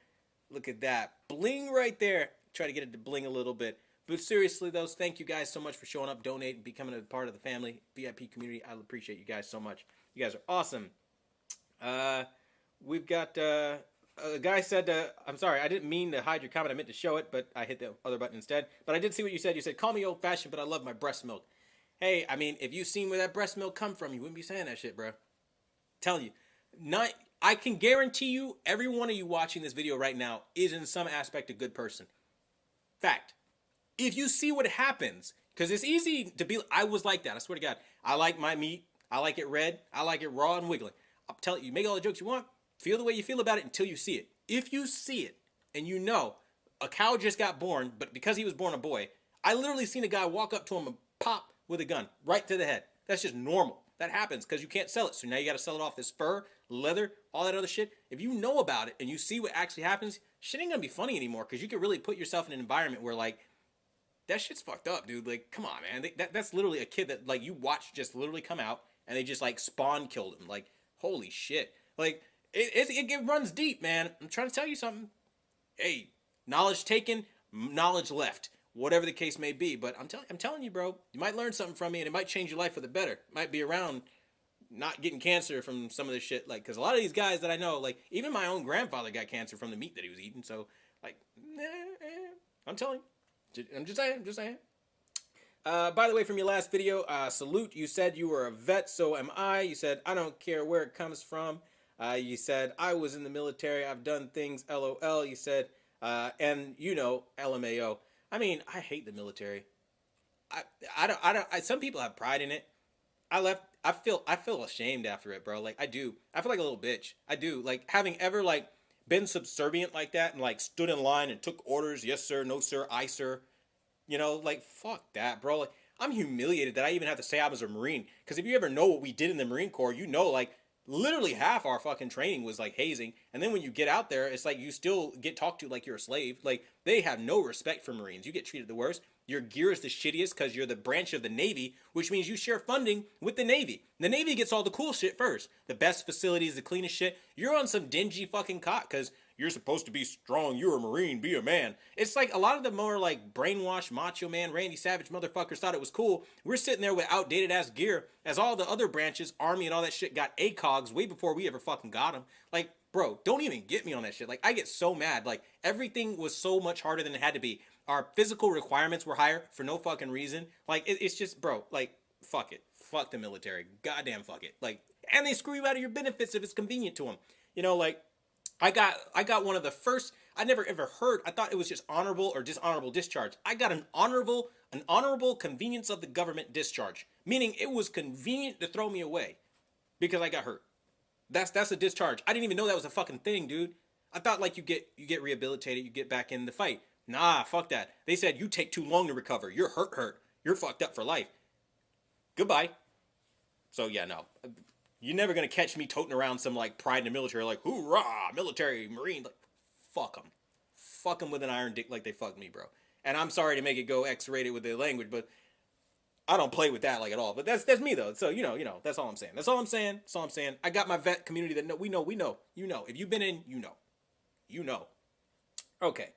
Look at that. Bling right there. Try to get it to bling a little bit. But seriously, though, thank you guys so much for showing up, donating, becoming a part of the family, VIP community. I appreciate you guys so much. You guys are awesome. We've got... a guy said, I'm sorry, I didn't mean to hide your comment. I meant to show it, but I hit the other button instead. But I did see what you said. You said, call me old-fashioned, but I love my breast milk. Hey, I mean, if you seen where that breast milk come from, you wouldn't be saying that shit, bro. Telling you. I can guarantee you, every one of you watching this video right now is in some aspect a good person. Fact. If you see what happens, because it's easy to be, I was like that, I swear to God. I like my meat. I like it red. I like it raw and wiggling. I'm telling you, make all the jokes you want. Feel the way you feel about it until you see it. If you see it and you know a cow just got born, but because he was born a boy, I literally seen a guy walk up to him and pop with a gun right to the head. That's just normal. That happens because you can't sell it. So now you got to sell it off as fur, leather, all that other shit. If you know about it and you see what actually happens, shit ain't going to be funny anymore because you can really put yourself in an environment where like, that shit's fucked up, dude. Like, come on, man. That's literally a kid that like you watch just literally come out and they just like spawn killed him. Like, holy shit. Like, it runs deep, man. I'm trying to tell you something. Hey, knowledge taken, knowledge left. Whatever the case may be. But I'm telling you, bro, you might learn something from me and it might change your life for the better. Might be around not getting cancer from some of this shit. Like, because a lot of these guys that I know, like, even my own grandfather got cancer from the meat that he was eating. So, like, I'm telling you. I'm just saying. By the way, from your last video, salute. You said you were a vet, so am I. You said, I don't care where it comes from. You said, I was in the military, I've done things, LOL. You said, and you know, LMAO. I mean, I hate the military. Some people have pride in it. I feel ashamed after it, bro. Like, I do. I feel like a little bitch. I do. Like, having ever, like, been subservient like that and, like, stood in line and took orders, yes, sir, no, sir, I, sir. You know, like, fuck that, bro. Like, I'm humiliated that I even have to say I was a Marine. Because if you ever know what we did in the Marine Corps, you know, like, literally half our fucking training was like hazing, and then when you get out there, it's like you still get talked to like you're a slave. Like, they have no respect for Marines. You get treated the worst. Your gear is the shittiest because you're the branch of the Navy, which means you share funding with the Navy. The Navy gets all the cool shit first. The best facilities, the cleanest shit. You're on some dingy fucking cot because you're supposed to be strong. You're a Marine. Be a man. It's like a lot of the more like brainwashed macho man, Randy Savage motherfuckers thought it was cool. We're sitting there with outdated ass gear as all the other branches, Army and all that shit got ACOGs way before we ever fucking got them. Like, bro, don't even get me on that shit. Like, I get so mad. Like, everything was so much harder than it had to be. Our physical requirements were higher for no fucking reason. Like, it's just, bro, like, fuck it. Fuck the military. Goddamn fuck it. Like, and they screw you out of your benefits if it's convenient to them. You know, like, I got one of the first, I never ever heard, I thought it was just honorable or dishonorable discharge. I got an honorable convenience of the government discharge. Meaning it was convenient to throw me away because I got hurt. That's a discharge. I didn't even know that was a fucking thing, dude. I thought like you get rehabilitated, you get back in the fight. Nah, fuck that. They said you take too long to recover. You're hurt. You're fucked up for life. Goodbye. So yeah, no. You're never gonna catch me toting around some like pride in the military, like hoorah, military, Marine. Like, fuck them. Fuck them with an iron dick like they fucked me, bro. And I'm sorry to make it go X-rated with the language, but I don't play with that like at all. But that's me though. So you know, that's all I'm saying. That's all I'm saying. I got my vet community that we know. You know. If you've been in, you know. Okay.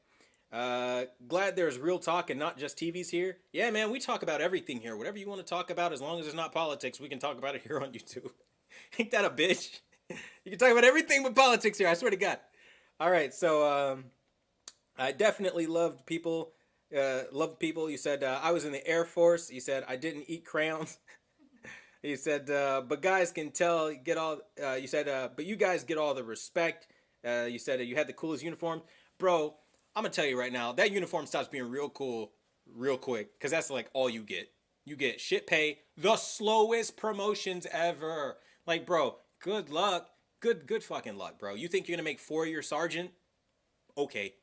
Glad there's real talk and not just TVs here. Yeah, man, we talk about everything here. Whatever you want to talk about, as long as it's not politics, we can talk about it here on YouTube. Ain't that a bitch? You can talk about everything but politics here, I swear to God. All right, so I definitely loved people. You said, I was in the Air Force. You said, I didn't eat crayons. You said, but guys can tell, you said, but you guys get all the respect. You said you had the coolest uniform. Bro, I'm gonna tell you right now, that uniform stops being real cool real quick, because that's like all you get. You get shit pay, the slowest promotions ever. Like, bro, good luck. Good fucking luck, bro. You think you're gonna make 4-year sergeant? Okay,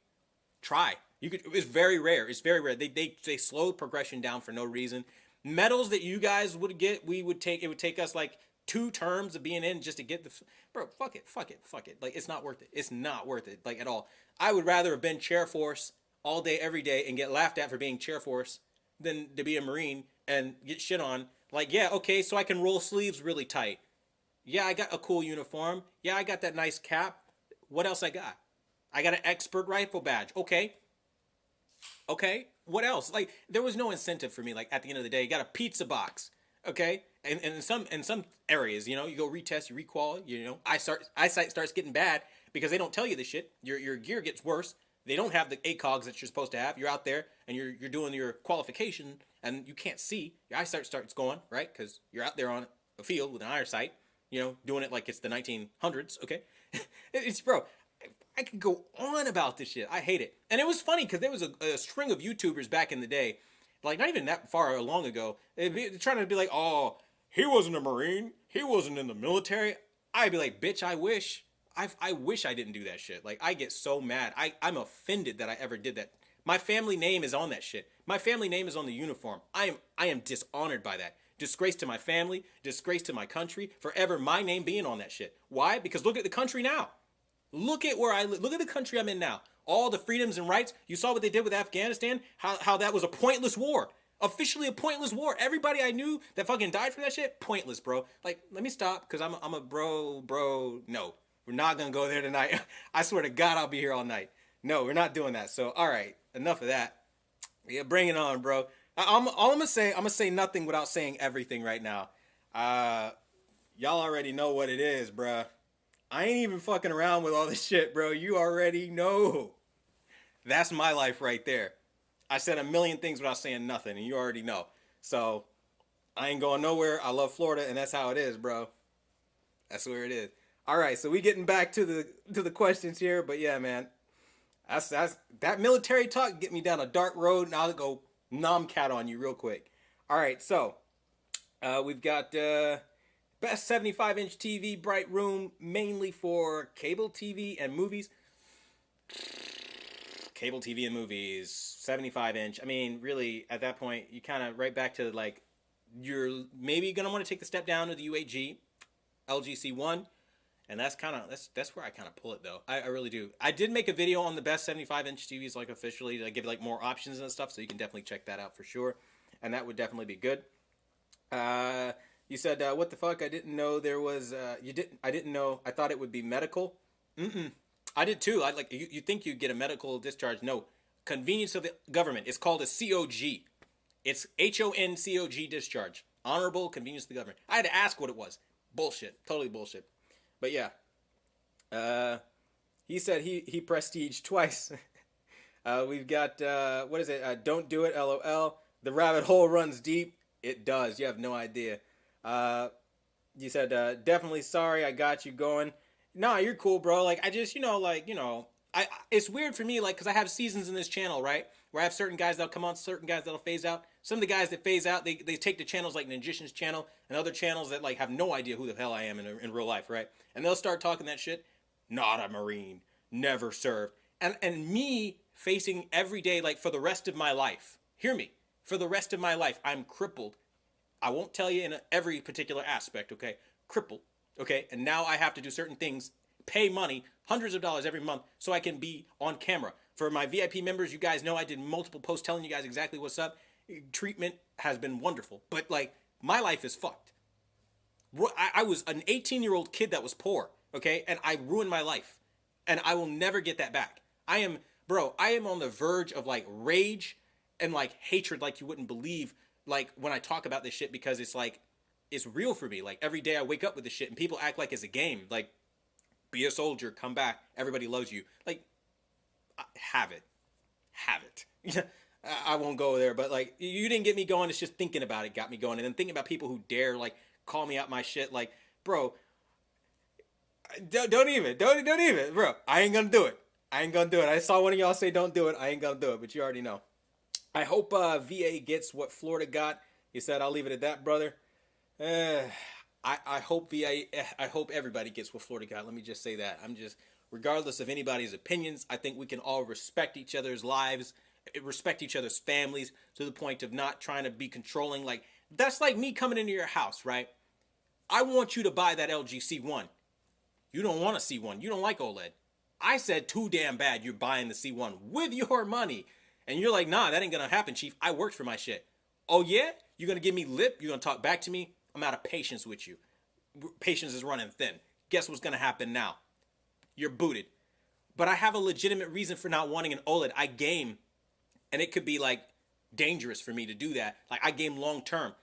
try. You could. It's very rare. It's very rare. They slowed progression down for no reason. Medals that you guys would get, we would take. It would take us like 2 terms of being in just to get the. Bro, fuck it. Like, it's not worth it. It's not worth it, like, at all. I would rather have been chair force all day every day and get laughed at for being chair force than to be a Marine and get shit on. Like, yeah, okay, so I can roll sleeves really tight. Yeah, I got a cool uniform. Yeah, I got that nice cap. What else I got? I got an expert rifle badge. Okay. What else? Like, there was no incentive for me. Like, at the end of the day, you got a pizza box. Okay. And in some areas, you know, you go retest, you requal, you know, eyesight starts getting bad because they don't tell you this shit. Your gear gets worse. They don't have the ACOGs that you're supposed to have. You're out there and you're doing your qualification and you can't see. Your eyesight starts going, right? Because you're out there on a field with an eyesight, you know, doing it like it's the 1900s, okay? It's, bro, I could go on about this shit. I hate it. And it was funny because there was a string of YouTubers back in the day, like not even that far long ago, trying to be like, oh, he wasn't a Marine. He wasn't in the military. I'd be like, bitch, I wish. I wish I didn't do that shit. Like, I get so mad. I'm offended that I ever did that. My family name is on that shit. My family name is on the uniform. I am dishonored by that. Disgrace to my family. Disgrace to my country. Forever my name being on that shit. Why? Because look at the country now. Look at where I live. Look at the country I'm in now. All the freedoms and rights. You saw what they did with Afghanistan? How that was a pointless war. Officially a pointless war. Everybody I knew that fucking died for that shit, pointless, bro. Like, let me stop, because I'm a bro. No, we're not going to go there tonight. I swear to God, I'll be here all night. No, we're not doing that. So, all right, enough of that. Yeah, bring it on, bro. I'm going to say nothing without saying everything right now. Y'all already know what it is, bro. I ain't even fucking around with all this shit, bro. You already know. That's my life right there. I said a million things without saying nothing, and you already know. So, I ain't going nowhere. I love Florida, and that's how it is, bro. That's where it is. All right, so we getting back to the questions here, but yeah, man. That's that military talk get me down a dark road, and I'll go nomcat on you real quick. All right, so we've got best 75-inch TV, bright room, mainly for cable TV and movies. Cable TV and movies, 75-inch. I mean, really, at that point, you kind of right back to, like, you're maybe going to want to take the step down to the UHG, LGC1, and that's where I kind of pull it, though. I really do. I did make a video on the best 75-inch TVs, like, officially, to give, like, more options and stuff, so you can definitely check that out for sure, and that would definitely be good. You said, what the fuck? I didn't know there was, I didn't know, I thought it would be medical. I did too. You think you get a medical discharge? No. Convenience of the government. It's called a COG. It's HONCOG discharge. Honorable convenience of the government. I had to ask what it was. Bullshit. Totally bullshit. But yeah. He said he prestiged twice. We've got, what is it? Don't do it, LOL. The rabbit hole runs deep. It does. You have no idea. You said, definitely sorry. I got you going. Nah, you're cool, bro. Like, I just, it's weird for me, like, because I have seasons in this channel, right? Where I have certain guys that'll come on, certain guys that'll phase out. Some of the guys that phase out, they take the channels like Magician's channel and other channels that, like, have no idea who the hell I am in real life, right? And they'll start talking that shit. Not a Marine. Never served. And me facing every day, like, for the rest of my life. Hear me. For the rest of my life, I'm crippled. I won't tell you in every particular aspect, okay? Crippled. Okay, and now I have to do certain things, pay money, hundreds of dollars every month, so I can be on camera. For my VIP members, you guys know I did multiple posts telling you guys exactly what's up. Treatment has been wonderful, but, like, my life is fucked. I was an 18-year-old kid that was poor, okay, and I ruined my life, and I will never get that back. I am on the verge of, like, rage and, like, hatred like you wouldn't believe, like, when I talk about this shit, because it's, like, it's real for me. Like, every day I wake up with this shit and people act like it's a game. Like, be a soldier, come back, everybody loves you. Like, have it. I won't go there, but, like, you didn't get me going. It's just thinking about it got me going. And then thinking about people who dare, like, call me out my shit. Like, bro, don't even, bro. I ain't gonna do it. I ain't gonna do it. I saw one of y'all say don't do it. I ain't gonna do it, but you already know. I hope VA gets what Florida got. He said, I'll leave it at that, brother. I hope VA, I hope everybody gets what Florida got. Let me just say that. Regardless of anybody's opinions, I think we can all respect each other's lives, respect each other's families to the point of not trying to be controlling. Like, that's like me coming into your house, right? I want you to buy that LG C1. You don't want a C1. You don't like OLED. I said too damn bad you're buying the C1 with your money. And you're like, nah, that ain't gonna happen, Chief. I worked for my shit. Oh yeah? You're gonna give me lip? You're gonna talk back to me? I'm out of patience with you. Patience is running thin. Guess what's gonna happen now? You're booted. But I have a legitimate reason for not wanting an OLED. I game, and it could be like dangerous for me to do that. Like, I game long term.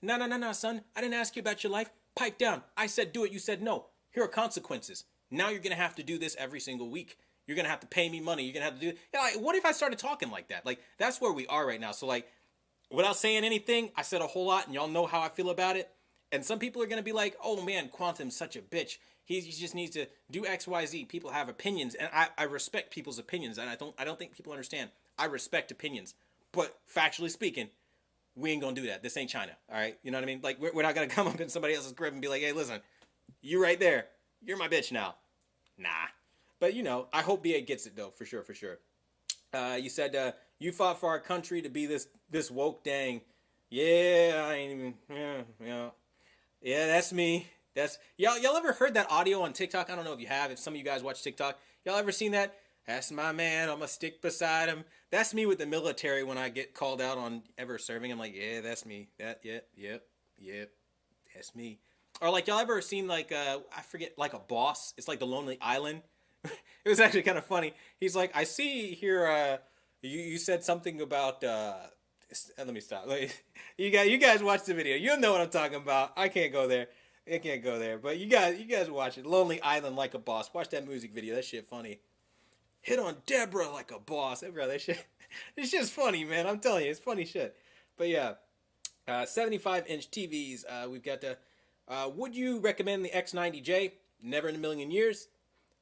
No, son. I didn't ask you about your life. Pipe down. I said do it. You said no. Here are consequences. Now you're gonna have to do this every single week. You're gonna have to pay me money. You're gonna have to do it. Yeah, like, what if I started talking like that? Like, that's where we are right now. So, like, without saying anything, I said a whole lot, and y'all know how I feel about it. And some people are gonna be like, "Oh man, Quantum's such a bitch. He just needs to do X, Y, Z." People have opinions, and I respect people's opinions, and I don't think people understand. I respect opinions, but factually speaking, we ain't gonna do that. This ain't China, all right? You know what I mean? Like, we're not gonna come up in somebody else's crib and be like, "Hey, listen, you right there, you're my bitch now." Nah. But, you know, I hope BA gets it, though, for sure, for sure. You said you fought for our country to be this woke dang. Yeah, I ain't even, yeah, that's me. That's, y'all ever heard that audio on TikTok? I don't know if you have, if some of you guys watch TikTok. Y'all ever seen that? That's my man, I'm gonna stick beside him. That's me with the military when I get called out on ever serving. I'm like, yeah, that's me. Yep, that's me. Or like, y'all ever seen like, I forget, like a boss? It's like The Lonely Island. It was actually kind of funny. He's like, I see here, you said something about, let me stop. You guys watch the video. You know what I'm talking about. I can't go there. But you guys watch it. Lonely Island like a boss. Watch that music video. That shit funny. Hit on Deborah like a boss. Hey, bro, that shit, it's just funny, man. I'm telling you, it's funny shit. But yeah, 75-inch TVs. We've got the, would you recommend the X90J? Never in a million years.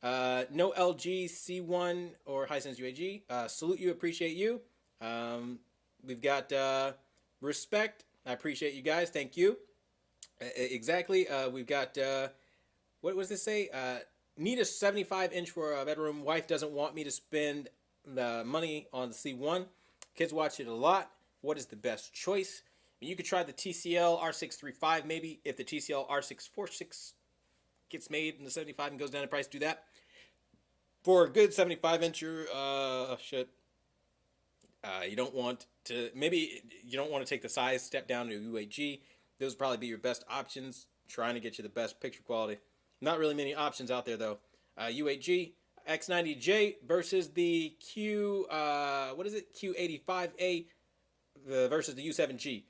No LG C1 or Hisense UAG. Salute you, appreciate you. We've got respect. I appreciate you guys. Thank you. Exactly. We've got what does this say? Need a 75-inch for a bedroom. Wife doesn't want me to spend the money on the C1. Kids watch it a lot. What is the best choice? You could try the TCL R635 maybe. If the TCL R646 gets made in the 75 and goes down in price, do that. For a good 75-incher, you don't want to, maybe you don't want to take the size step down to UAG. Those would probably be your best options, trying to get you the best picture quality. Not really many options out there, though. UAG, X90J versus the Q85A versus the U7G.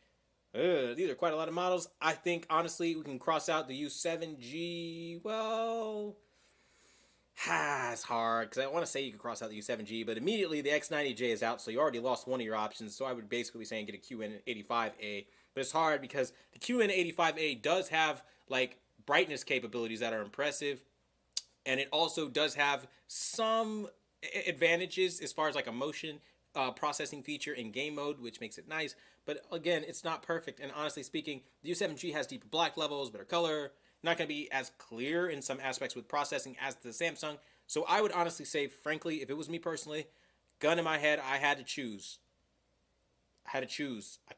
These are quite a lot of models. I think, honestly, we can cross out the U7G. Well, it's hard, because I want to say you can cross out the U7G, but immediately the X90J is out, so you already lost one of your options, so I would basically be saying get a QN85A. But it's hard because the QN85A does have, like, brightness capabilities that are impressive, and it also does have some advantages as far as, like, a motion processing feature in game mode, which makes it nice. But again, it's not perfect, and honestly speaking, the U7G has deeper black levels, better color, not going to be as clear in some aspects with processing as the Samsung. So I would honestly say, frankly, if it was me personally, gun in my head, I had to choose. I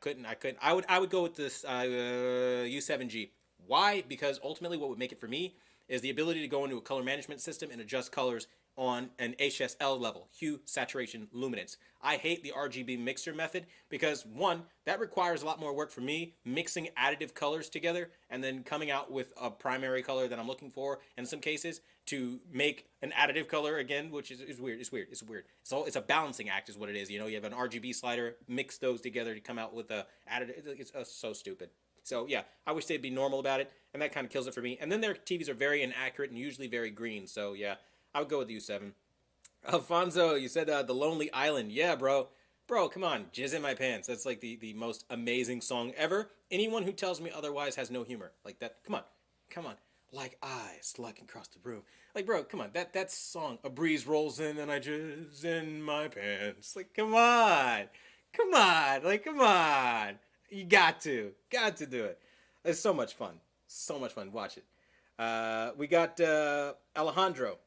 couldn't. I would go with this U7G. Why? Because ultimately what would make it for me is the ability to go into a color management system and adjust colors on an HSL level, hue, saturation, luminance. I hate the RGB mixer method because, one, that requires a lot more work for me, mixing additive colors together and then coming out with a primary color that I'm looking for in some cases to make an additive color again, which is weird. It's weird. It's a balancing act is what it is. You know, you have an RGB slider, mix those together to come out with a additive. It's so stupid. So yeah, I wish they'd be normal about it, and that kind of kills it for me. And then their TVs are very inaccurate and usually very green. So yeah, I would go with the U7. Alfonso, you said The Lonely Island. Yeah, bro. Bro, come on. Jizz in my pants. That's like the most amazing song ever. Anyone who tells me otherwise has no humor. Like that. Come on. like eyes looking across the room. Like, bro, come on, that song, a breeze rolls in and I jizz in my pants. Like, come on, like, come on. You got to do it. It's so much fun, Watch it. We got Alejandro.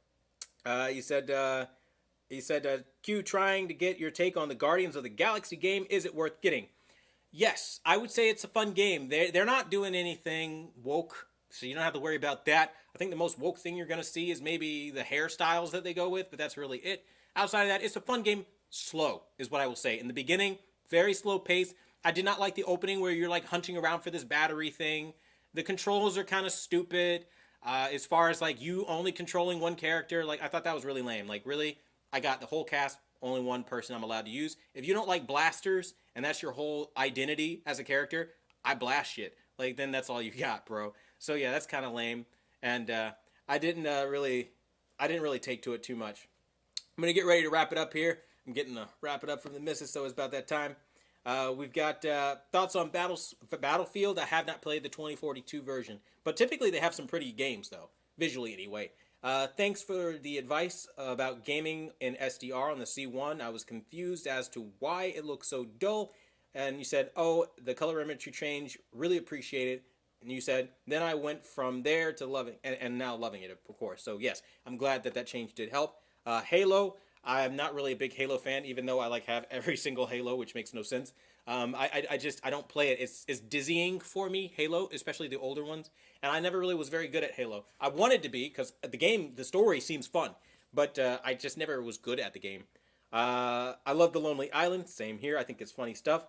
You said. He said, Q, trying to get your take on the Guardians of the Galaxy game. Is it worth getting? Yes, I would say it's a fun game. They're not doing anything woke, so you don't have to worry about that. I think the most woke thing you're going to see is maybe the hairstyles that they go with, but that's really it. Outside of that, it's a fun game. Slow is what I will say. In the beginning, very slow pace. I did not like the opening where you're like hunting around for this battery thing. The controls are kind of stupid. As far as like you only controlling one character, like I thought that was really lame. Like really, I got the whole cast, only one person I'm allowed to use. If you don't like blasters and that's your whole identity as a character, I blast shit. Like then that's all you got, bro. So yeah, that's kind of lame. And I didn't really take to it too much. I'm gonna get ready to wrap it up here. I'm getting to wrap it up from the missus, so it's about that time. We've got thoughts on Battlefield. I have not played the 2042 version, but typically they have some pretty games though, visually anyway. Thanks for the advice about gaming in SDR on the C1. I was confused as to why it looks so dull. And you said, oh, the colorimetry change, really appreciate it. And you said, then I went from there to loving, and now loving it, of course. So yes, I'm glad that change did help. Halo, I'm not really a big Halo fan, even though I like have every single Halo, which makes no sense. I don't play it. It's dizzying for me, Halo, especially the older ones. And I never really was very good at Halo. I wanted to be, because the story seems fun. But I just never was good at the game. I love The Lonely Island. Same here. I think it's funny stuff.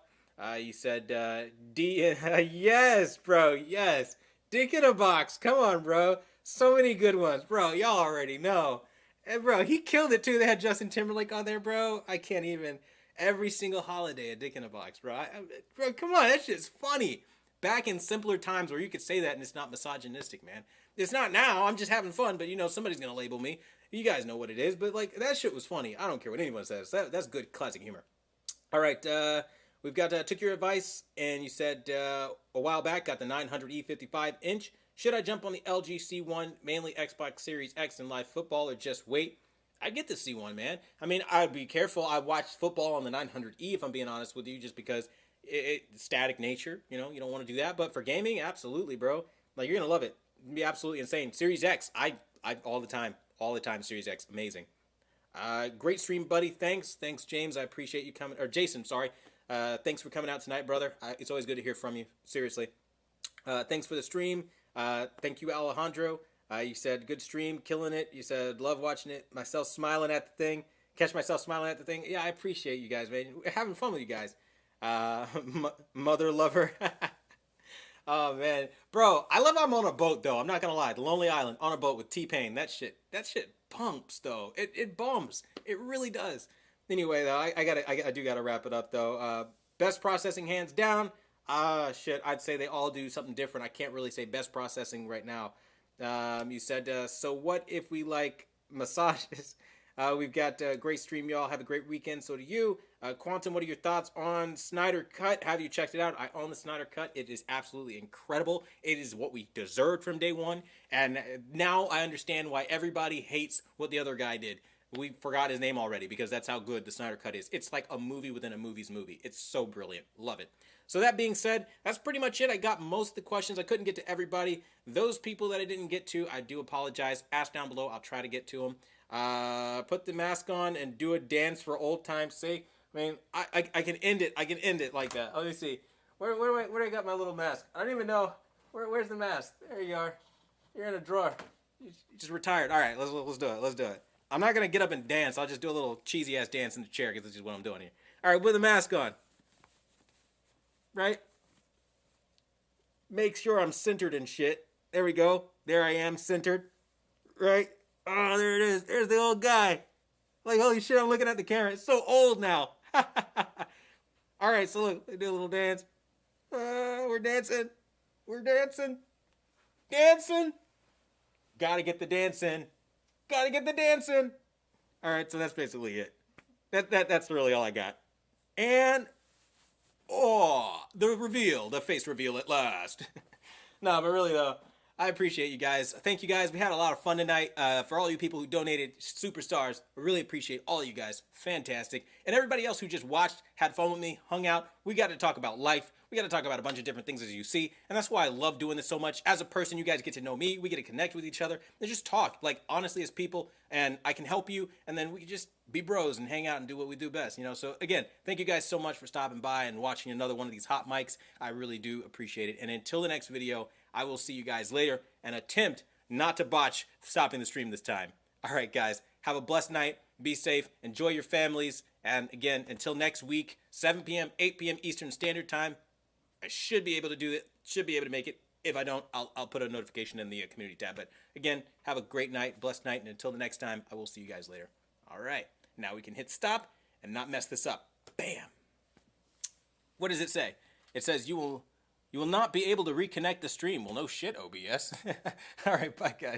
You said, yes, bro, yes. Dick in a Box. Come on, bro. So many good ones. Bro, y'all already know. And bro, he killed it too. They had Justin Timberlake on there, bro. I can't even. Every single holiday, a Dick in a Box, bro. Bro, come on, that shit's funny. Back in simpler times where you could say that and it's not misogynistic, man. It's not now. I'm just having fun, but you know somebody's gonna label me. You guys know what it is, but like that shit was funny. I don't care what anyone says. That's good classic humor. All right, we've got took your advice, and you said a while back got the 900E 55-inch. Should I jump on the LG C1, mainly Xbox Series X in live football, or just wait? I get the C1, man. I mean, I'd be careful. I watch football on the 900E, if I'm being honest with you, just because it's static nature. You know, you don't want to do that. But for gaming, absolutely, bro. Like, you're going to love it. It'd be absolutely insane. Series X, I all the time, Series X, amazing. Great stream, buddy. Thanks, James. I appreciate you coming. Or Jason, sorry. Thanks for coming out tonight, brother. It's always good to hear from you. Seriously. Thanks for the stream. Thank you, Alejandro. You said, good stream, killing it. You said, love watching it. Myself smiling at the thing. Catch myself smiling at the thing. Yeah, I appreciate you guys, man. We're having fun with you guys. Mother lover. Oh, man. Bro, I love I'm on a boat, though. I'm not going to lie. The Lonely Island, on a boat with T-Pain. That shit bumps, though. It bumps. It really does. Anyway, though, I do got to wrap it up, though. Best processing, hands down. Shit, I'd say they all do something different. I can't really say best processing right now. You said, so what if we like massages? We've got a great stream, y'all. Have a great weekend. So do you. Quantum, what are your thoughts on Snyder Cut? Have you checked it out? I own the Snyder Cut. It is absolutely incredible. It is what we deserved from day one. And now I understand why everybody hates what the other guy did. We forgot his name already because that's how good the Snyder Cut is. It's like a movie within a movie's movie. It's so brilliant. Love it. So that being said, that's pretty much it. I got most of the questions. I couldn't get to everybody. Those people that I didn't get to, I do apologize. Ask down below. I'll try to get to them. Put the mask on and do a dance for old time's sake. I mean, I can end it. I can end it like that. Let me see. Where do I got my little mask? I don't even know. Where's the mask? There you are. You're in a drawer. You just retired. All right, let's do it. Let's do it. I'm not going to get up and dance. I'll just do a little cheesy-ass dance in the chair because this is what I'm doing here. All right, with the mask on. Right? Make sure I'm centered and shit. There we go. There I am, centered. Right? Oh, there it is. There's the old guy. Like, holy shit, I'm looking at the camera. It's so old now. All right, so look, they do a little dance. We're dancing. We're dancing. Dancing. Gotta get the dance in. Gotta get the dance in. All right, so that's basically it. That's really all I got. And, oh, the face reveal at last. No, but really though, I appreciate you guys. Thank you guys. We had a lot of fun tonight. For all you people who donated superstars, I really appreciate all of you guys. Fantastic. And everybody else who just watched, had fun with me, hung out. We got to talk about life. We got to talk about a bunch of different things, as you see. And that's why I love doing this so much. As a person, you guys get to know me. We get to connect with each other and just talk, like, honestly, as people. And I can help you. And then we can just be bros and hang out and do what we do best, you know? So, again, thank you guys so much for stopping by and watching another one of these hot mics. I really do appreciate it. And until the next video, I will see you guys later and attempt not to botch stopping the stream this time. All right, guys, have a blessed night. Be safe. Enjoy your families. And again, until next week, 7 p.m., 8 p.m. Eastern Standard Time, I should be able to do it. Should be able to make it. If I don't, I'll put a notification in the community tab. But again, have a great night, blessed night. And until the next time, I will see you guys later. All right. Now we can hit stop and not mess this up. Bam. What does it say? It says you will not be able to reconnect the stream. Well, no shit, OBS. All right, bye, guys.